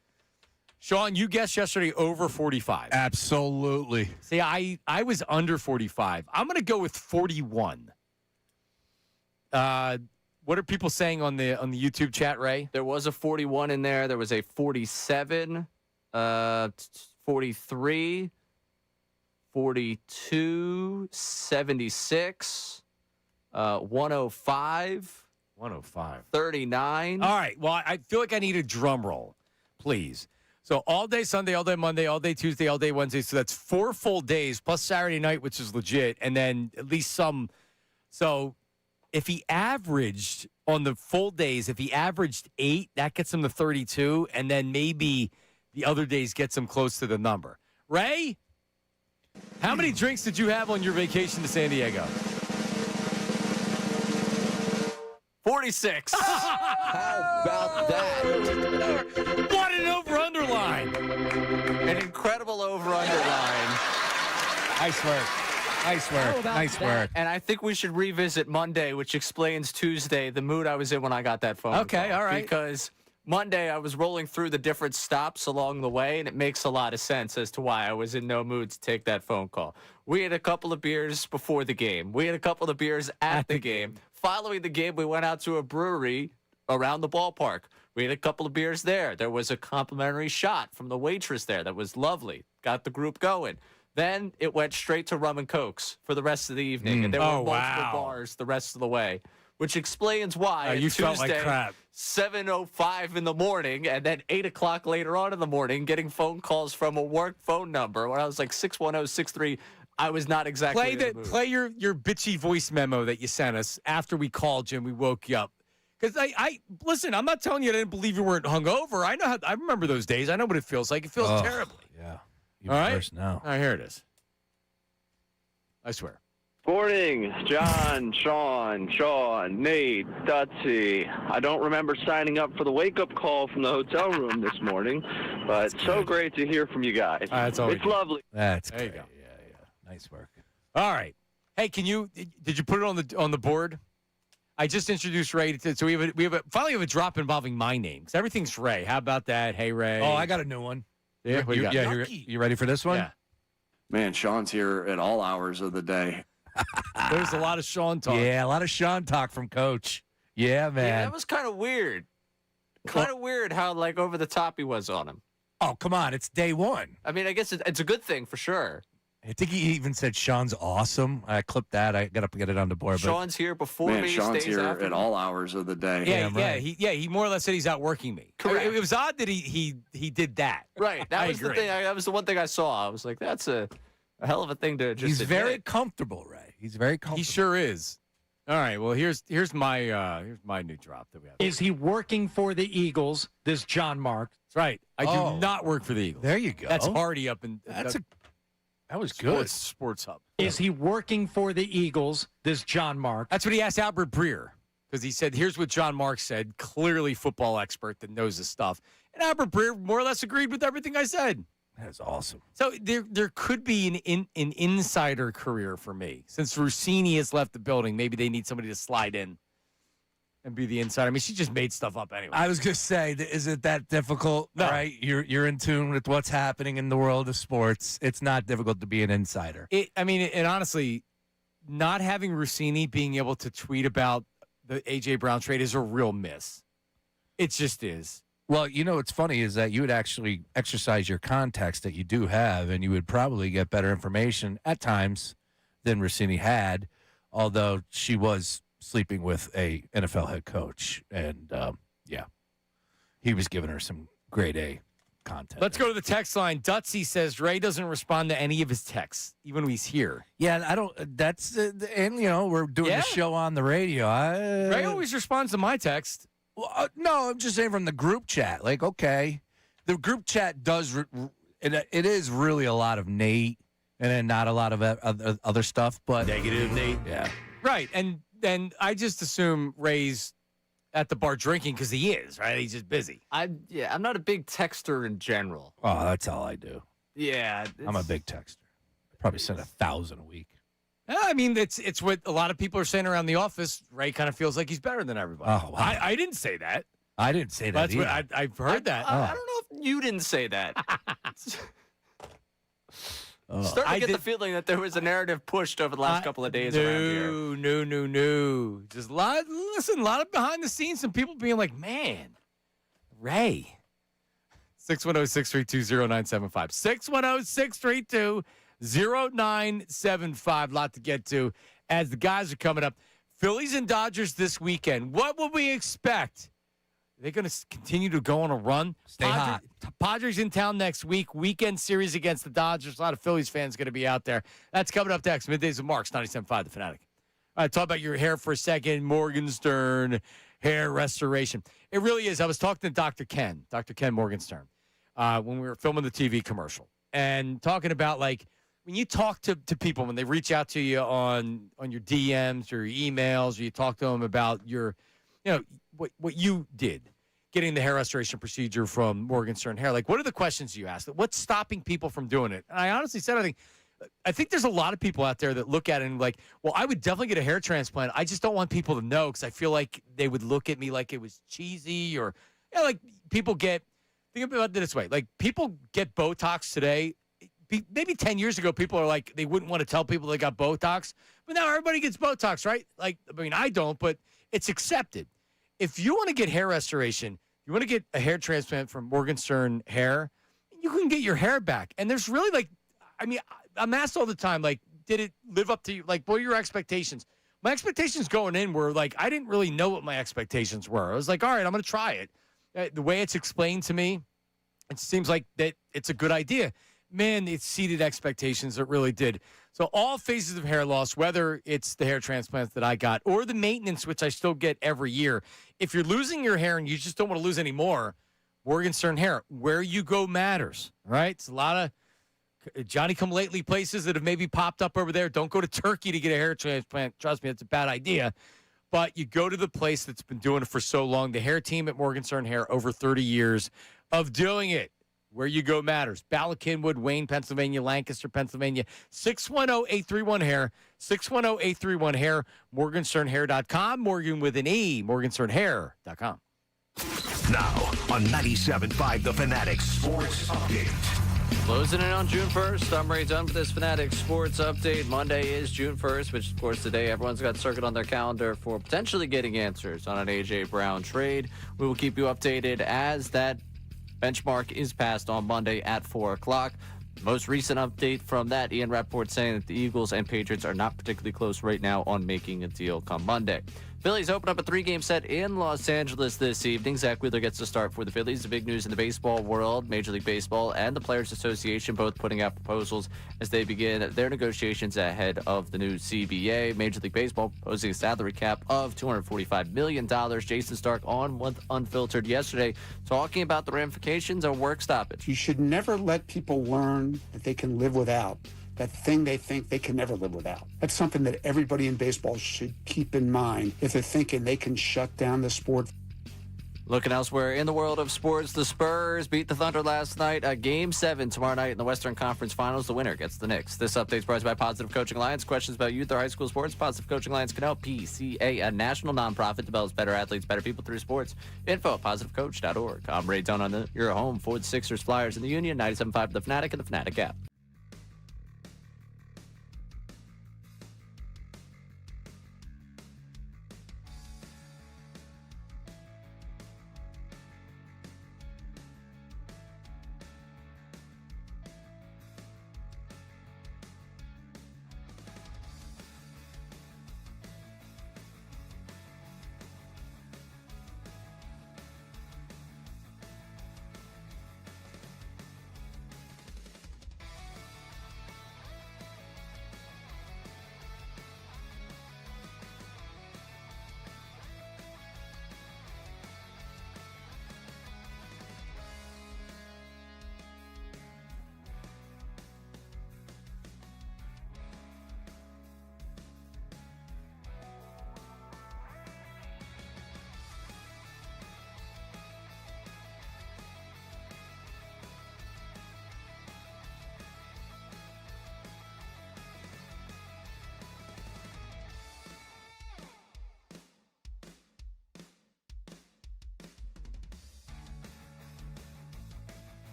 Sean, you guessed yesterday over 45. Absolutely. See, I was under 45. I'm going to go with 41. What are people saying on the YouTube chat, Ray? There was a 41 in there. There was a 47, 43, 42, 76, 105, 105, 39. All right. Well, I feel like I need a drum roll, please. So all day Sunday, all day Monday, all day Tuesday, all day Wednesday. So that's 4 full days plus Saturday night, which is legit. And then at least some. So if he averaged on the full days, if he averaged 8, that gets him to 32. And then maybe the other days gets him close to the number. Ray, how many drinks did you have on your vacation to San Diego? 46. How about that? What an over-underline. An incredible over-underline. Nice work. Nice work. Nice work. And I think we should revisit Monday, which explains Tuesday, the mood I was in when I got that phone call. All right. Because Monday I was rolling through the different stops along the way, and it makes a lot of sense as to why I was in no mood to take that phone call. We had a couple of beers before the game. We had a couple of beers at the game. Following the game, we went out to a brewery around the ballpark. We had a couple of beers there. There was a complimentary shot from the waitress there that was lovely. Got the group going. Then it went straight to rum and cokes for the rest of the evening. And there were multiple bars the rest of the way, which explains why you Tuesday, felt like crap. 7:05 in the morning, and then 8 o'clock later on in the morning, getting phone calls from a work phone number when I was like 61063. I was not exactly Play your bitchy voice memo that you sent us after we called you and we woke you up. Because I listen, I'm not telling you I didn't believe you weren't hungover. I remember those days. I know what it feels like. It feels terribly. Yeah. All right. Worse now. All right, here it is. I swear. Morning, John, Sean, Nate, Dutsy. I don't remember signing up for the wake-up call from the hotel room this morning, but so great to hear from you guys. That's all it's lovely. That's there great. you go. Yeah. Nice work. All right. Hey, did you put it on the board? I just introduced Ray. So we finally have a drop involving my name. Because everything's Ray. How about that? Hey, Ray. Oh, I got a new one. Yeah, what do you got? You ready for this one? Yeah. Man, Sean's here at all hours of the day. There's a lot of Sean talk. Yeah, a lot of Sean talk from Coach. Yeah, man. Yeah, that was kind of weird. Kind of weird how over the top he was on him. Oh, come on. It's day one. I mean, I guess it's a good thing for sure. I think he even said Sean's awesome. I clipped that. I got to get it on the board. Sean's here before Man, me. Sean's stays here after at me. all hours of the day. He more or less said he's outworking me. Correct. It was odd that he did that. Right. That was the thing. That was the one thing I saw. I was like, that's a hell of a thing to just He's admit. very comfortable, Ray. He's very comfortable. He sure is. All right. Well, here's my new drop that we have. Is he working for the Eagles? This John Mark. That's right. I do not work for the Eagles. There you go. That's Hardy up in. That was good. Sports Hub. Is he working for the Eagles? This John Mark. That's what he asked Albert Breer, because he said, here's what John Mark said, clearly football expert that knows his stuff. And Albert Breer more or less agreed with everything I said. That's awesome. So there could be an insider career for me. Since Rossini has left the building, maybe they need somebody to slide in and be the insider. I mean, she just made stuff up anyway. I was going to say, is it that difficult? No. Right? You're in tune with what's happening in the world of sports. It's not difficult to be an insider. And honestly, not having Rossini being able to tweet about the A.J. Brown trade is a real miss. It just is. Well, what's funny is that you would actually exercise your context that you do have, and you would probably get better information at times than Rossini had, although she was sleeping with a NFL head coach, and he was giving her some grade A content. Let's go to the text line. Dutsy says Ray doesn't respond to any of his texts, even when he's here. Yeah, I don't. That's and we're doing the show on the radio. Ray always responds to my text. Well, no, I'm just saying from the group chat. Like, okay, the group chat does. It is really a lot of Nate, and then not a lot of other stuff. But negative Nate. Yeah. Right, and I just assume Ray's at the bar drinking because he is, right? He's just busy. I'm not a big texter in general. Oh, that's all I do. Yeah. I'm a big texter. Probably send 1,000 a week. I mean, it's what a lot of people are saying around the office. Ray kind of feels like he's better than everybody. Oh, wow. I didn't say that. I didn't say that That's either. what I've heard that. I don't know if you didn't say that. Starting to get the feeling that there was a narrative pushed over the last couple of days around here. No. Just a lot of behind the scenes, some people being like, man, Ray. 610-632-0975. 610-632-0975. Lot to get to as the guys are coming up. Phillies and Dodgers this weekend. What will we expect? They're going to continue to go on a run. Stay hot. Padres in town next week. Weekend series against the Dodgers. A lot of Phillies fans going to be out there. That's coming up next. Middays with Marks, 97.5 The Fanatic. All right, talk about your hair for a second. Morgenstern hair restoration. It really is. I was talking to Dr. Ken Morgenstern, when we were filming the TV commercial and talking about, like, when you talk to people, when they reach out to you on your DMs or your emails, or you talk to them about your, what you did, getting the hair restoration procedure from Morgenstern Hair, like, what are the questions you ask? What's stopping people from doing it? And I honestly said, I think there's a lot of people out there that look at it and like, well, I would definitely get a hair transplant. I just don't want people to know because I feel like they would look at me like it was cheesy, or like people think about it this way. Like, people get Botox today. Maybe 10 years ago, people are like, they wouldn't want to tell people they got Botox. But now everybody gets Botox, right? Like, I mean, I don't, but it's accepted. If you want to get hair restoration, you want to get a hair transplant from Morgenstern Hair, you can get your hair back. And there's really I'm asked all the time, like, did it live up to you? Like, what are your expectations? My expectations going in were like, I didn't really know what my expectations were. I was like, all right, I'm going to try it. The way it's explained to me, it seems like that it's a good idea. Man, it exceeded expectations. It really did. So all phases of hair loss, whether it's the hair transplants that I got or the maintenance, which I still get every year, if you're losing your hair and you just don't want to lose any more, Morgenstern Hair, where you go matters, right? It's a lot of Johnny-come-lately places that have maybe popped up over there. Don't go to Turkey to get a hair transplant. Trust me, it's a bad idea. But you go to the place that's been doing it for so long. The hair team at Morgenstern Hair, over 30 years of doing it. Where you go matters. Bala, Kenwood, Wayne, Pennsylvania, Lancaster, Pennsylvania. 610-831-HAIR. 610-831-HAIR. MorgensternHair.com. Morgan with an E. MorgensternHair.com. Now on 97.5 The Fanatic Sports Update. Closing in on June 1st. I'm Ray Dunn for this Fanatic Sports Update. Monday is June 1st, which, of course, today everyone's got circled on their calendar for potentially getting answers on an A.J. Brown trade. We will keep you updated as that benchmark is passed on Monday at 4 o'clock. Most recent update from that, Ian Rappaport saying that the Eagles and Patriots are not particularly close right now on making a deal come Monday. Phillies open up a 3-game set in Los Angeles this evening. Zach Wheeler gets to start for the Phillies. The big news in the baseball world, Major League Baseball and the Players Association both putting out proposals as they begin their negotiations ahead of the new CBA. Major League Baseball posing a salary cap of $245 million. Jason Stark on with Unfiltered yesterday talking about the ramifications of work stoppage. You should never let people learn that they can live without. That thing they think they can never live without. That's something that everybody in baseball should keep in mind if they're thinking they can shut down the sport. Looking elsewhere in the world of sports, the Spurs beat the Thunder last night. Game 7 tomorrow night in the Western Conference Finals. The winner gets the Knicks. This update is brought to you by Positive Coaching Alliance. Questions about youth or high school sports? Positive Coaching Alliance can help. PCA, a national nonprofit, develops better athletes, better people through sports. Info at positivecoach.org. I'm Ray Dunn on your home for the Sixers, Flyers, and the Union. 97.5 The Fanatic and the Fanatic app.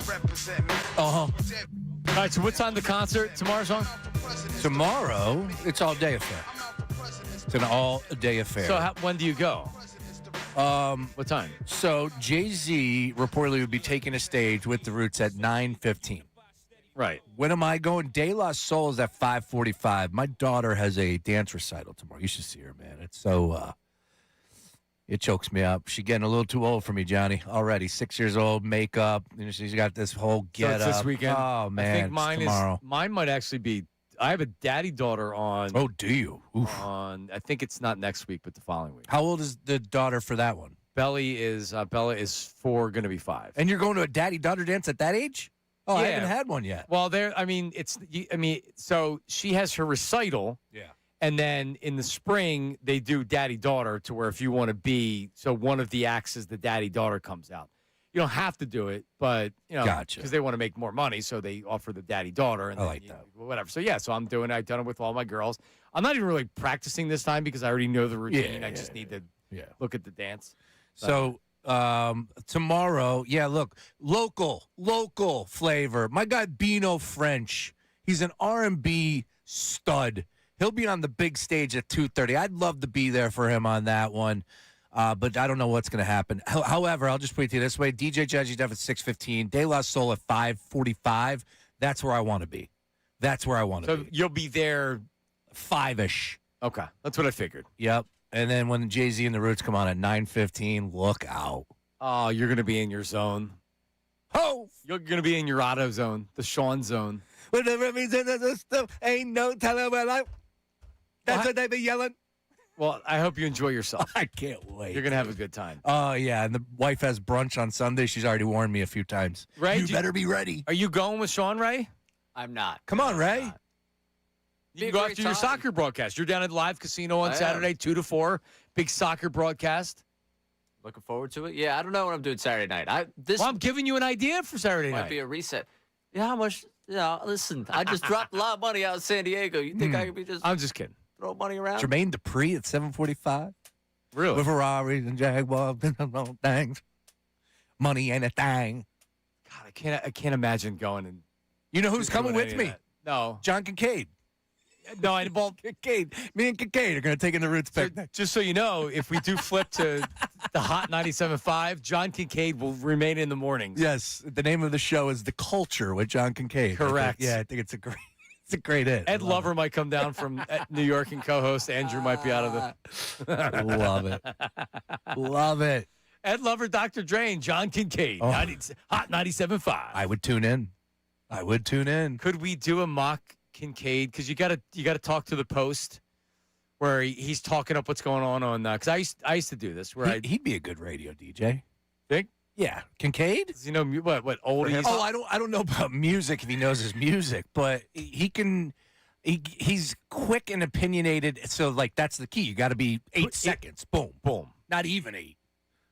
Uh-huh. All right, so what time the concert tomorrow, Sean? Tomorrow, it's all day affair. It's an all-day affair. So when do you go? What time? So Jay-Z reportedly would be taking a stage with the Roots at 9:15. Right. When am I going? De La Soul is at 5:45. My daughter has a dance recital tomorrow. You should see her, man. It's so it chokes me up. She's getting a little too old for me, Johnny. Already 6 years old, makeup. She's got this whole So get it's this weekend. Oh man, I think mine it's tomorrow. mine might actually be. I have a daddy daughter on. Oh, do you? Oof. On I think it's not next week, but the following week. How old is the daughter for that one? Bella is 4, going to be 5. And you're going to a daddy-daughter dance at that age? Oh, I Yeah. haven't had one yet. Well, so she has her recital. Yeah. And then in the spring, they do daddy daughter to where if you want to be, so one of the acts is the daddy daughter comes out. You don't have to do it, but Gotcha. because they want to make more money, so they offer the daddy daughter. And I then like that. Whatever. So yeah, so I'm doing it. I've done it with all my girls. I'm not even really practicing this time because I already know the routine. I just need to look at the dance. So tomorrow, look, local flavor. My guy Bino French, he's an R&B stud. He'll be on the big stage at 2:30. I'd love to be there for him on that one, but I don't know what's going to happen. However, I'll just put it to you this way. DJ Jazzy Jeff at 6:15, De La Soul at 5:45. That's where I want to be. That's where I want to be. So you'll be there 5-ish. Okay, that's what I figured. Yep. And then when Jay-Z and the Roots come on at 9:15, look out. Oh, you're going to be in your zone. Oh! You're going to be in your auto zone, the Sean zone. Whatever reason, ain't no telling where I... That's what they be yelling. Well, I hope you enjoy yourself. I can't wait. You're going to have a good time. Oh, yeah. And the wife has brunch on Sunday. She's already warned me a few times. Ray, you better be ready. Are you going with Sean, Ray? I'm not. Come on, Ray. You can go after your soccer broadcast. You're down at Live Casino on Saturday, 2 to 4. Big soccer broadcast. Looking forward to it. Yeah, I don't know what I'm doing Saturday night. I'm giving you an idea for Saturday might night. be a reset. Yeah, how much? Listen, I just dropped a lot of money out in San Diego. You think I could be just? I'm just kidding. Throw money around. Jermaine Dupri at 7:45. Really? With Ferraris and Jaguars and things. Money ain't a thing. God, I can't imagine going and. You know who's coming with me? No, John Kincade. No, I involved Kincade. Me and Kincade are going to take in the Roots picnic. Just so you know, if we do flip to the Hot 97.5, John Kincade will remain in the mornings. Yes, the name of the show is The Culture with John Kincade. Correct. I think it's a great hit. Ed Lover might come down from New York and co-host. Andrew might be out of the. Love it. Love it. Ed Lover, Dr. Dre, and John Kincade. Oh. Hot 97.5. I would tune in. Could we do a mock Kincade? Because you got to talk to the Post, where he's talking up what's going on. Because I used to do this. Where He'd be a good radio DJ. Think? Yeah, Kincade. You know what oldies? Oh, I don't know about music if he knows his music, but he can. He's quick and opinionated. So that's the key. You got to be 8 seconds. Boom, boom. Not even 8.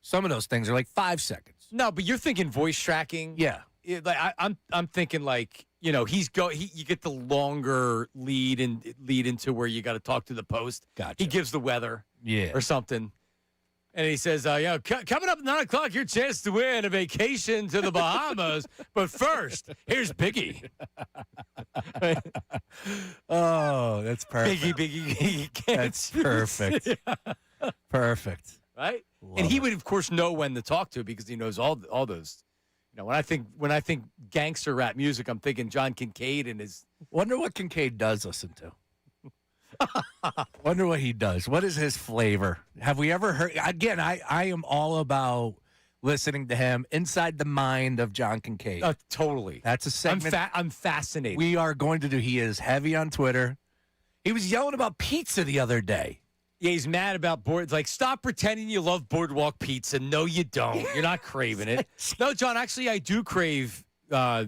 Some of those things are like 5 seconds. No, but you're thinking voice tracking. Yeah. I'm thinking you get the longer lead into where you got to talk to the Post. Gotcha. He gives the weather. Yeah. Or something. And he says, coming up at 9 o'clock, your chance to win a vacation to the Bahamas. But first, here's Biggie. Oh, that's perfect. Biggie. That's perfect. Yeah. Perfect. Right? And he would, of course, know when to talk to because he knows all those. When I think gangster rap music, I'm thinking John Kincade and his. Wonder what Kincade does listen to. Wonder what he does. What is his flavor? Have we ever heard? Again, I am all about listening to him inside the mind of John Kincade. Totally. That's a segment. I'm fascinated. We are going to do. He is heavy on Twitter. He was yelling about pizza the other day. Yeah, he's mad about stop pretending you love Boardwalk pizza. No, you don't. You're not craving it. No, John, actually, I do crave Manco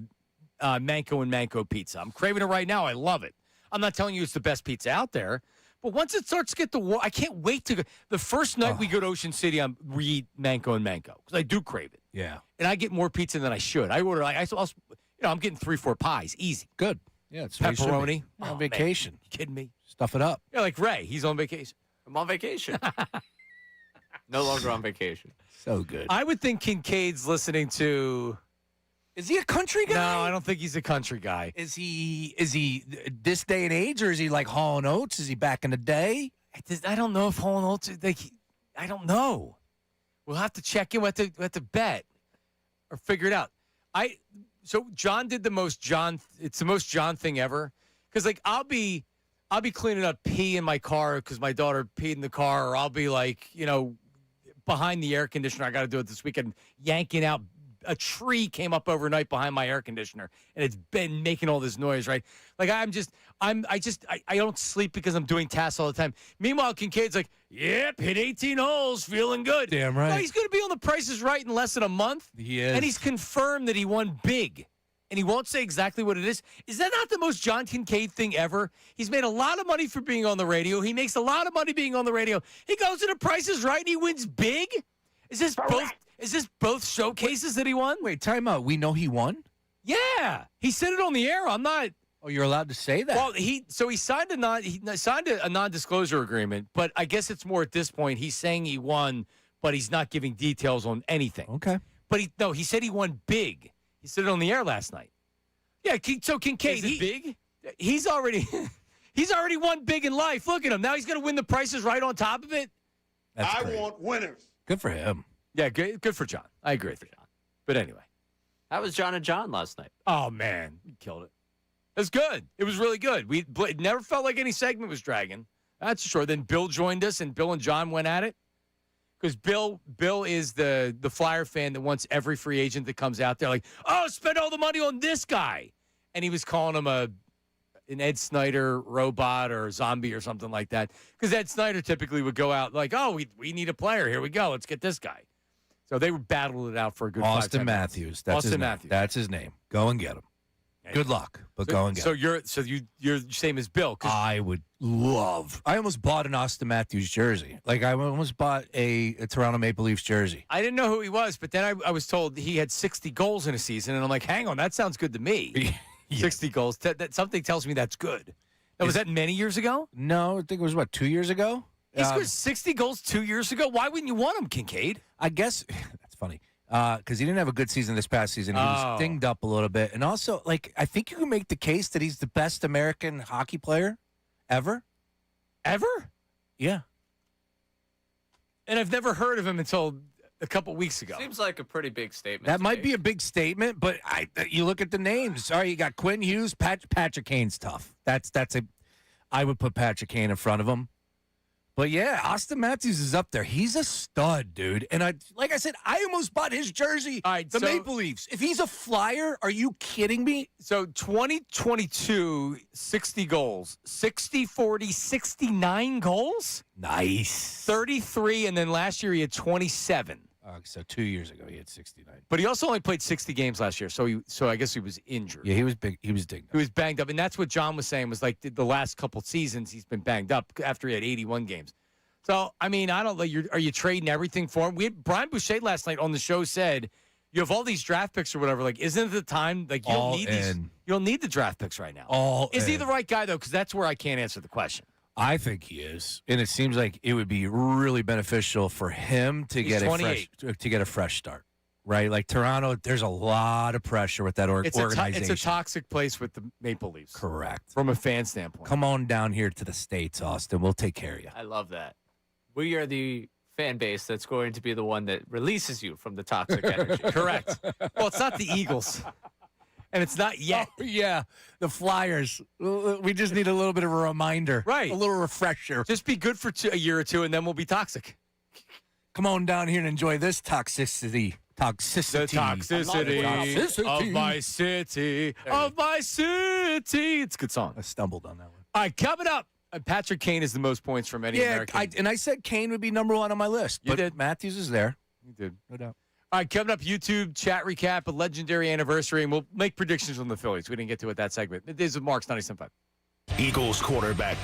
and Manco pizza. I'm craving it right now. I love it. I'm not telling you it's the best pizza out there, but once it starts to get I can't wait to go. The first night we go to Ocean City, we eat Manco and Manco because I do crave it. Yeah. And I get more pizza than I should. I order I'm getting 3-4 pies, easy. Good. Yeah, it's pepperoni. On vacation. Man, you kidding me? Stuff it up. Yeah, like Ray. He's on vacation. I'm on vacation. No longer on vacation. So good. I would think Kincaid's listening to Is he a country guy? No, I don't think he's a country guy. Is he this day and age, or is he like Hall & Oates? Is he back in the day? I don't know if Hall & Oates, I don't know. We'll have to check in. We'll have to bet or figure it out. So John did the most John. It's the most John thing ever. Because like I'll be cleaning up pee in my car because my daughter peed in the car, or I'll be like, behind the air conditioner. I got to do it this weekend. Yanking out a tree came up overnight behind my air conditioner, and it's been making all this noise. Right? Like I don't sleep because I'm doing tasks all the time. Meanwhile, Kincaid's like, yep, hit 18 holes, feeling good. Damn right. No, he's going to be on The Price is Right in less than a month. He is, and he's confirmed that he won big. And he won't say exactly what it is. Is that not the most John Kincade thing ever? He's made a lot of money for being on the radio. He makes a lot of money being on the radio. He goes to The Price is Right and he wins big? Is this both showcases that he won? Wait, time out. We know he won? Yeah. He said it on the air. I'm not. Oh, you're allowed to say that? Well, he signed a non-disclosure agreement, but I guess it's more at this point. He's saying he won, but he's not giving details on anything. Okay. But he said he won big. He said it on the air last night. Yeah, so Kincade, big? He's already won big in life. Look at him. Now he's going to win The Price is Right on top of it. That's great. want winners. Good for him. Yeah, good for John. I agree with John. But anyway. How was John and John last night? Oh, man. We killed it. It was good. It was really good. It never felt like any segment was dragging. That's for sure. Then Bill joined us, and Bill and John went at it. Because Bill is the Flyer fan that wants every free agent that comes out there like, oh, spend all the money on this guy. And he was calling him an Ed Snyder robot or zombie or something like that. Because Ed Snyder typically would go out like, oh, we need a player. Here we go. Let's get this guy. So they battled it out for a good Austin 5-10 Matthews. minutes. That's Austin his Matthews. Name. That's his name. Go and get him. Good luck, but go and get him. So you're the same as Bill. I would love. I almost bought an Austin Matthews jersey. Like I almost bought a Toronto Maple Leafs jersey. I didn't know who he was, but then I was told he had 60 goals in a season, and I'm like, hang on, that sounds good to me. 60 goals. That something tells me that's good. Now, was that many years ago? No, I think it was 2 years ago. He scored 60 goals 2 years ago. Why wouldn't you want him, Kincade? I guess that's funny. Because he didn't have a good season this past season. He was dinged up a little bit. And also, I think you can make the case that he's the best American hockey player ever. Ever? Yeah. And I've never heard of him until a couple weeks ago. Seems like a pretty big statement. That might be a big statement, but you look at the names. Sorry, you got Quinn Hughes. Patrick Kane's tough. I would put Patrick Kane in front of him. But yeah, Austin Matthews is up there. He's a stud, dude. And like I said, I almost bought his jersey. All right, the Maple Leafs. If he's a Flyer, are you kidding me? So 2022, 60 goals. 60, 40, 69 goals? Nice. 33, and then last year he had 27. So 2 years ago he had 69. But he also only played 60 games last year, so I guess he was injured. Yeah, he was big. He was dinged up. He was banged up, and that's what John was saying was like the last couple seasons he's been banged up after he had 81 games. So, I mean, I don't know. Are you trading everything for him? Brian Boucher last night on the show said, you have all these draft picks or whatever. Like, isn't it the time? Like, you don't need the draft picks right now. Is he the right guy, though? Because that's where I can't answer the question. I think he is, and it seems like it would be really beneficial for him to get a fresh start, right? Like Toronto, there's a lot of pressure with that organization. It's a toxic place with the Maple Leafs. Correct. From a fan standpoint. Come on down here to the States, Austin. We'll take care of you. I love that. We are the fan base that's going to be the one that releases you from the toxic energy. Correct. Well, it's not the Eagles. And it's not yet. Oh, yeah, the Flyers. We just need a little bit of a reminder. Right. A little refresher. Just be good for a year or two, and then we'll be toxic. Come on down here and enjoy this toxicity. The toxicity of my city. Of my city. It's a good song. I stumbled on that one. All right, coming up. Patrick Kane is the most points from any American. And I said Kane would be number one on my list. You but did. Matthews is there. You did. No doubt. All right, coming up, YouTube chat recap, a legendary anniversary, and we'll make predictions on the Phillies. We didn't get to it that segment. Middays with Marks, 97.5. Eagles quarterback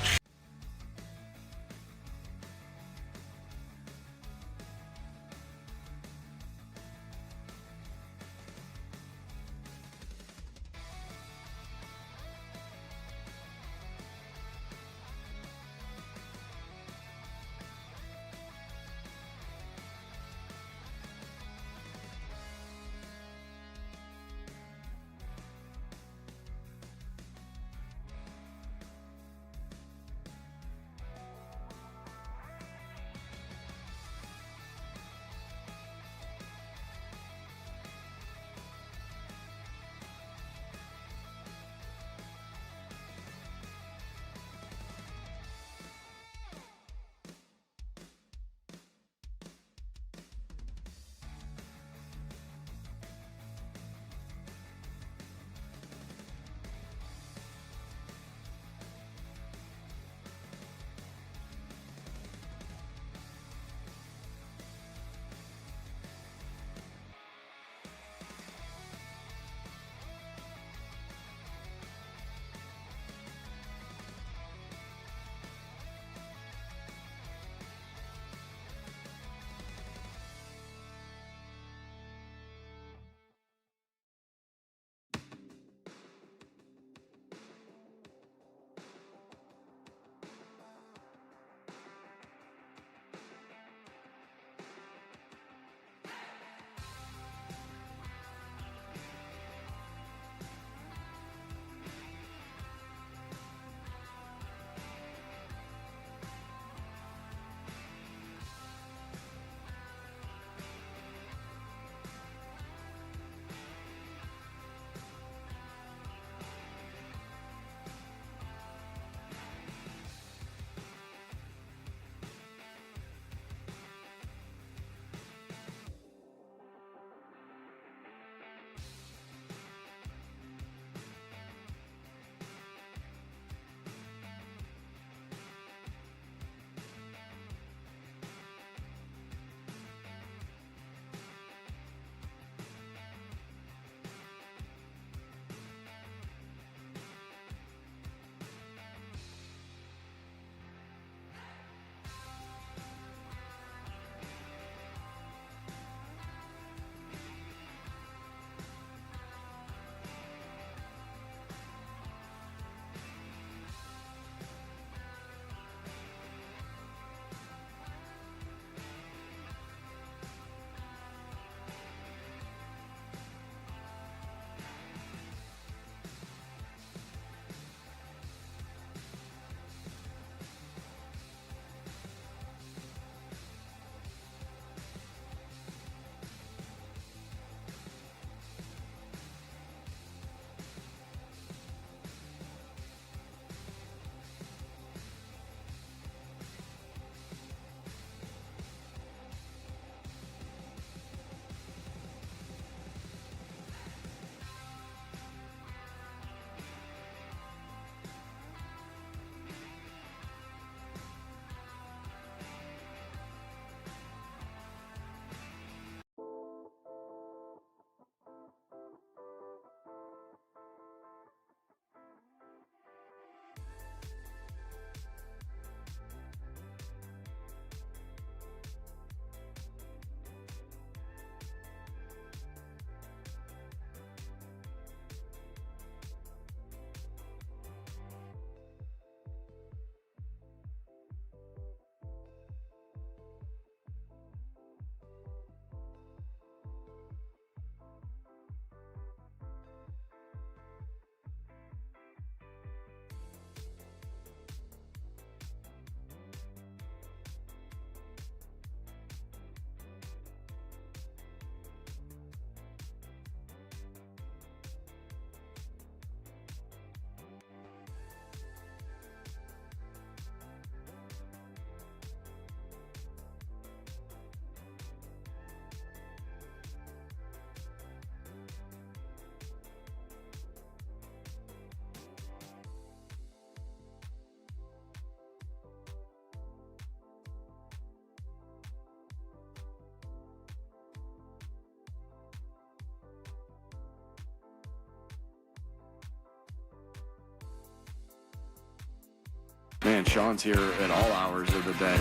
Like Sean's here at all hours of the day.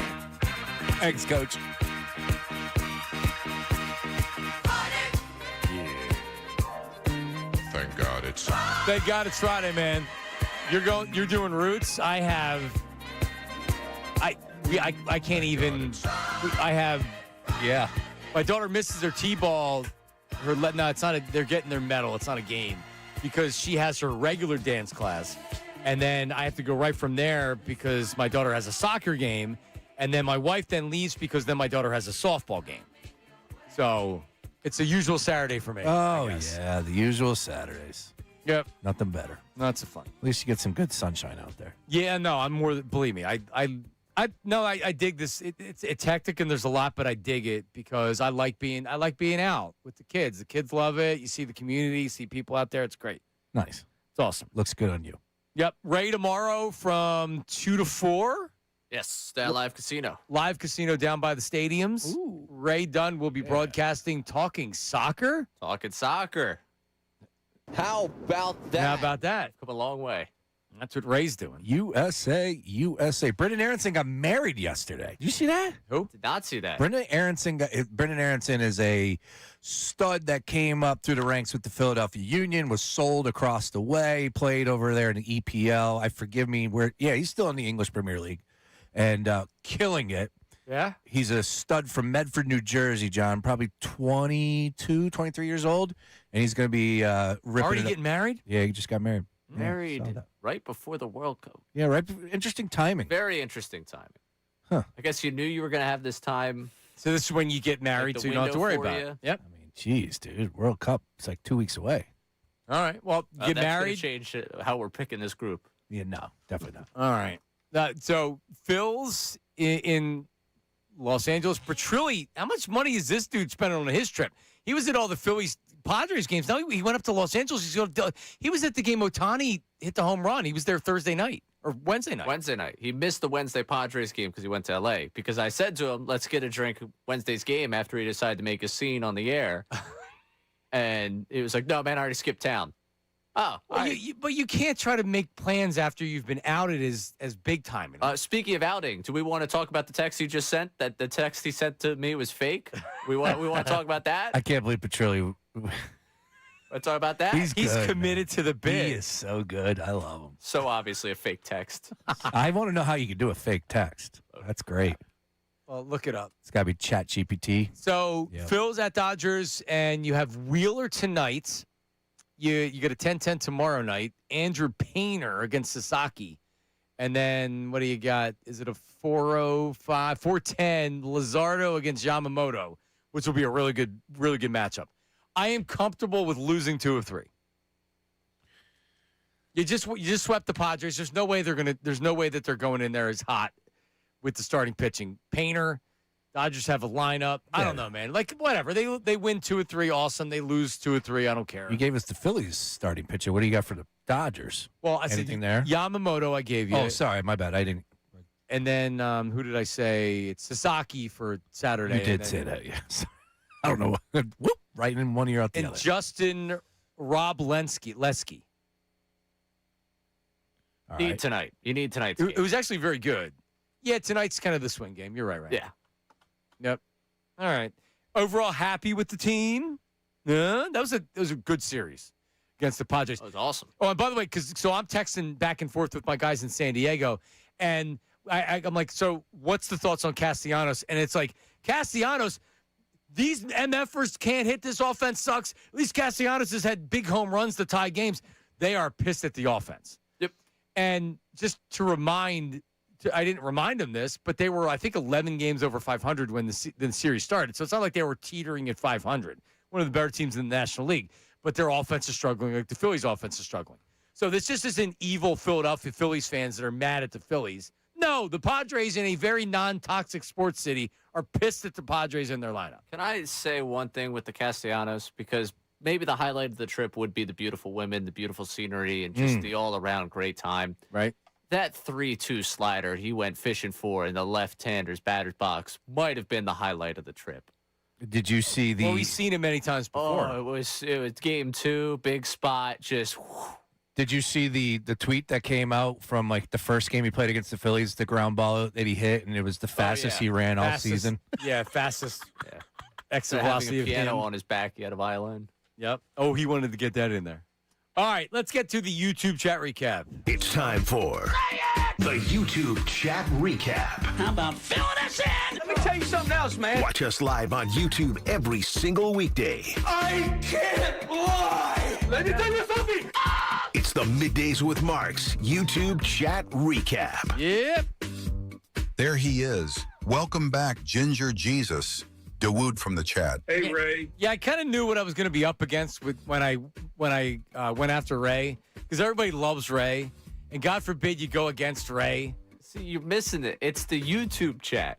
Thanks, Coach. Thank God it's Friday, man. You're doing roots. I can't even. Yeah. My daughter misses her T-ball. No, it's not. They're getting their medal. It's not a game because she has her regular dance class, and then I have to go right from there because my daughter has a soccer game, and then my wife then leaves because then my daughter has a softball game. So it's a usual Saturday for me. Oh yeah, the usual Saturdays. Yep. Nothing better. Lots of fun. At least you get some good sunshine out there. Yeah, no, I'm more. Believe me, I dig this. It's hectic and there's a lot, but I dig it because I like being out with the kids. The kids love it. You see the community, you see people out there. It's great. Nice. It's awesome. Looks good on you. Yep. Ray tomorrow from 2 to 4. Yes, that live casino. Live casino down by the stadiums. Ooh. Ray Dunn will be broadcasting Talking Soccer. Talking soccer. How about that? How about that? Come a long way. That's what Ray's doing. USA. Brendan Aronson got married yesterday. Did you see that? Who? Did not see that. Brendan Aronson is a stud that came up through the ranks with the Philadelphia Union, was sold across the way, played over there in the EPL. He's still in the English Premier League and killing it. Yeah? He's a stud from Medford, New Jersey, John, probably 22, 23 years old, and he's going to be ripping Already it up. getting married? Yeah, he just got married. Married right before the World Cup. Yeah, right. Interesting timing. Very interesting timing. Huh. I guess you knew you were going to have this time. So this is when you get married, Like so you don't have to worry about it. Yep. I mean, geez, dude, World Cup, it's like 2 weeks away. All right. Well, get that's married. Change how we're picking this group. Yeah, no, definitely not. All right. So Phil's in Los Angeles. Petrilli, how much money is this dude spending on his trip? He was at all the Phillies Padres games. Now he went up to Los Angeles. He was at the game Ohtani hit the home run. He was there Thursday night or Wednesday night. Wednesday night. He missed the Wednesday Padres game because he went to L.A. Because I said to him, let's get a drink Wednesday's game after he decided to make a scene on the air. And it was like, no, man, I already skipped town. Oh, well, but you can't try to make plans after you've been outed as big time. Speaking of outing, do we want to talk about the text he just sent? That the text he sent to me was fake. We want to talk about that. I can't believe Petrilli. Let's talk about that. He's good, committed to the bid. He is so good. I love him. So obviously a fake text. I want to know how you can do a fake text. That's great. Well, look it up. It's got to be Chat GPT. So Phil's at Dodgers, and you have Wheeler tonight. You get a 10-10 tomorrow night. Andrew Painter against Sasaki. And then what do you got? Is it a 4:05, 4:10 Luzardo against Yamamoto, which will be a really good matchup. I am comfortable with losing 2 of 3. You just swept the Padres. There's no way that they're going in there as hot with the starting pitching. Painter, Dodgers have a lineup. I don't know, man. Like, whatever. They win 2 or 3, awesome. They lose 2 or 3, I don't care. You gave us the Phillies starting pitcher. What do you got for the Dodgers? Well, I anything said there? Yamamoto I gave you. Oh, sorry. My bad. I didn't. And then who did I say? It's Sasaki for Saturday. You did say that, yes. I don't know. Whoop, right in one ear out the and other. Justin Lesky. All You right. need tonight's It game. was actually very good. Yeah, tonight's kind of the swing game. You're right. Yeah. Yep. All right. Overall, happy with the team. Yeah, that was a good series against the Padres. That was awesome. Oh, and by the way, so I'm texting back and forth with my guys in San Diego, and I'm like, so what's the thoughts on Castellanos? And it's like, Castellanos, these MFers can't hit. This offense sucks. At least Castellanos has had big home runs to tie games. They are pissed at the offense. Yep. And just to remind, I didn't remind them this, but they were, I think, 11 games over 500 when the series started. So it's not like they were teetering at 500. One of the better teams in the National League. But their offense is struggling, like the Phillies' offense is struggling. So this just isn't evil Philadelphia Phillies fans that are mad at the Phillies. No, the Padres in a very non-toxic sports city are pissed at the Padres in their lineup. Can I say one thing with the Castellanos? Because maybe the highlight of the trip would be the beautiful women, the beautiful scenery, and just the all-around great time. Right. That 3-2 slider he went fishing for in the left-hander's batter's box might have been the highlight of the trip. Did you see the? Well, we've seen it many times before. Oh, it was game 2, big spot, just Did you see the tweet that came out from like the first game he played against the Phillies, the ground ball that he hit, and it was the fastest he ran all season? Yeah, fastest. Yeah. Exit Having velocity a of piano him. on his back, he had a violin. Yep. Oh, he wanted to get that in there. All right, let's get to the YouTube chat recap. It's time for the YouTube chat recap. How about filling us in? Let me tell you something else, man. Watch us live on YouTube every single weekday. I can't lie. Let me tell you something. It's the Middays with Marks YouTube chat recap. Yep. There he is. Welcome back, Ginger Jesus. Dawood from the chat. Hey, Ray. Yeah, I kind of knew what I was going to be up against when I went after Ray, because everybody loves Ray, and God forbid you go against Ray. See, you're missing it. It's the YouTube chat.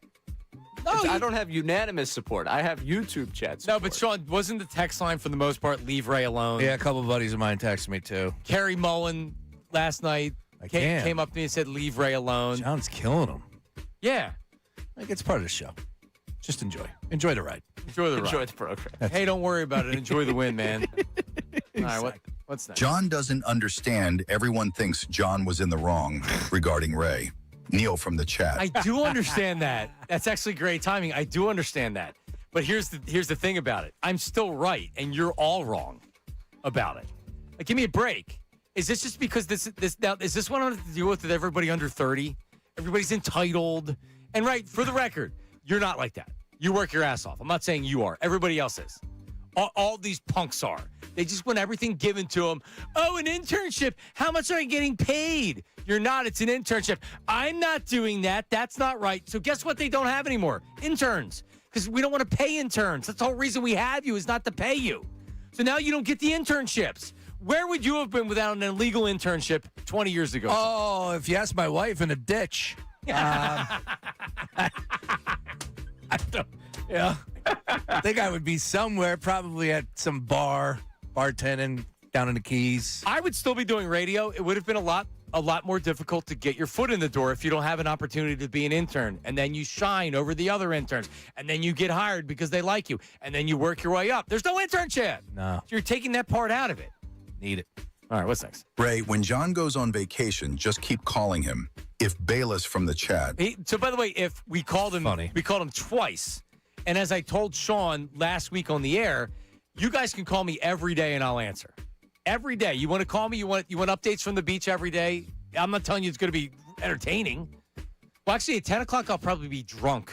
No, I don't have unanimous support. I have YouTube chat support. No, but Sean, wasn't the text line for the most part, leave Ray alone? Yeah, a couple of buddies of mine texted me too. Kerry Mullen last night came up to me and said, leave Ray alone. John's killing him. Yeah. Like, it's part of the show. Just enjoy. Enjoy the ride. Enjoy the ride. Enjoy the program. Hey, don't worry about it. Enjoy the win, man. All right, what's next? John doesn't understand. Everyone thinks John was in the wrong regarding Ray. Neil from the chat. I do understand that. That's actually great timing. I do understand that. But here's the thing about it. I'm still right, and you're all wrong about it. Like, give me a break. Is this just because this now? Is this what I have to deal with everybody under 30? Everybody's entitled. And right, for the record, you're not like that. You work your ass off. I'm not saying you are. Everybody else is. All these punks are. They just want everything given to them. Oh, an internship. How much am I getting paid? You're not. It's an internship. I'm not doing that. That's not right. So guess what they don't have anymore? Interns. Because we don't want to pay interns. That's the whole reason we have you, is not to pay you. So now you don't get the internships. Where would you have been without an illegal internship 20 years ago? Oh, if you ask my wife, in a ditch. Yeah. I think I would be somewhere, probably at some bar, bartending down in the Keys. I would still be doing radio. It would have been a lot more difficult to get your foot in the door if you don't have an opportunity to be an intern. And then you shine over the other interns. And then you get hired because they like you. And then you work your way up. There's no internship. No. So you're taking that part out of it. Need it. All right, what's next? Ray, when John goes on vacation, just keep calling him. If Bayless from the chat. So, by the way, if we called him, we called him twice. And as I told Sean last week on the air, you guys can call me every day and I'll answer. Every day. You want to call me? You want updates from the beach every day? I'm not telling you it's going to be entertaining. Well, actually, at 10 o'clock, I'll probably be drunk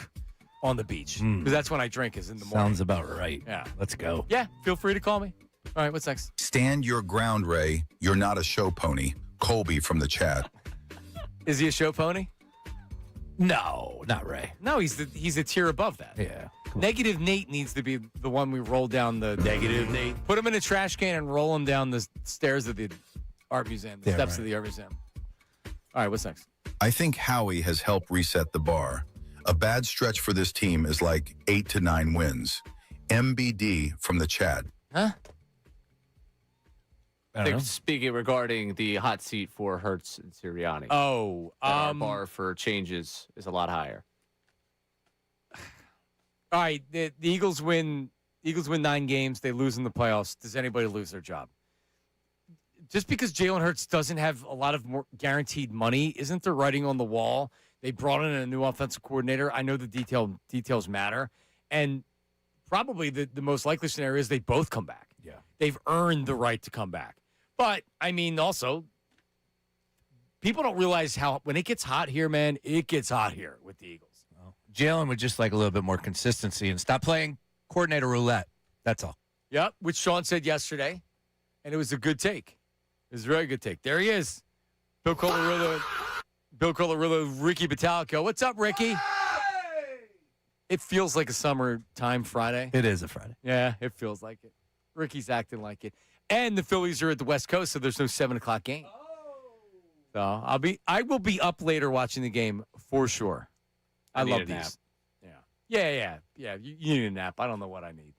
on the beach. Because that's when I drink, is in the morning. Sounds about right. Yeah. Let's go. Yeah, feel free to call me. All right, what's next? Stand your ground, Ray. You're not a show pony. Colby from the chat. Is he a show pony? No, not Ray. No, he's a tier above that. Yeah. Negative Nate needs to be the one we roll down the negative Nate. Put him in a trash can and roll him down the stairs of the art museum, the steps of the art museum. All right, what's next? I think Howie has helped reset the bar. A bad stretch for this team is like 8 to 9 wins. MBD from the chat. Huh? I think speaking regarding the hot seat for Hertz and Sirianni. Oh, our bar for changes is a lot higher. All right, the Eagles win. Eagles win 9 games. They lose in the playoffs. Does anybody lose their job? Just because Jalen Hurts doesn't have a lot of more guaranteed money, isn't there writing on the wall? They brought in a new offensive coordinator. I know the details matter, and probably the most likely scenario is they both come back. Yeah, they've earned the right to come back. But I mean, also, people don't realize how when it gets hot here, man, it gets hot here with the Eagles. Well, Jalen would just like a little bit more consistency and stop playing coordinator roulette. That's all. Yep, which Sean said yesterday, and it was a good take. It was a very good take. There he is, Bill Colarillo, Ricky Battalico. What's up, Ricky? It feels like a summertime Friday. It is a Friday. Yeah, it feels like it. Ricky's acting like it. And the Phillies are at the West Coast, so there's no 7 o'clock game. So I will be up later watching the game for sure. I love these. Yeah. You need a nap. I don't know what I need.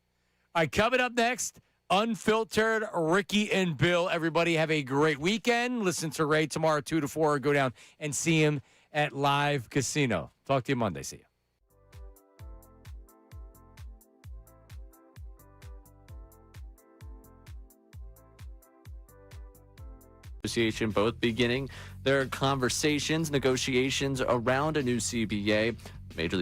All right, coming up next, Unfiltered, Ricky and Bill. Everybody have a great weekend. Listen to Ray tomorrow, 2 to 4. Go down and see him at Live Casino. Talk to you Monday. See you. Association both beginning their negotiations around a new CBA. Major League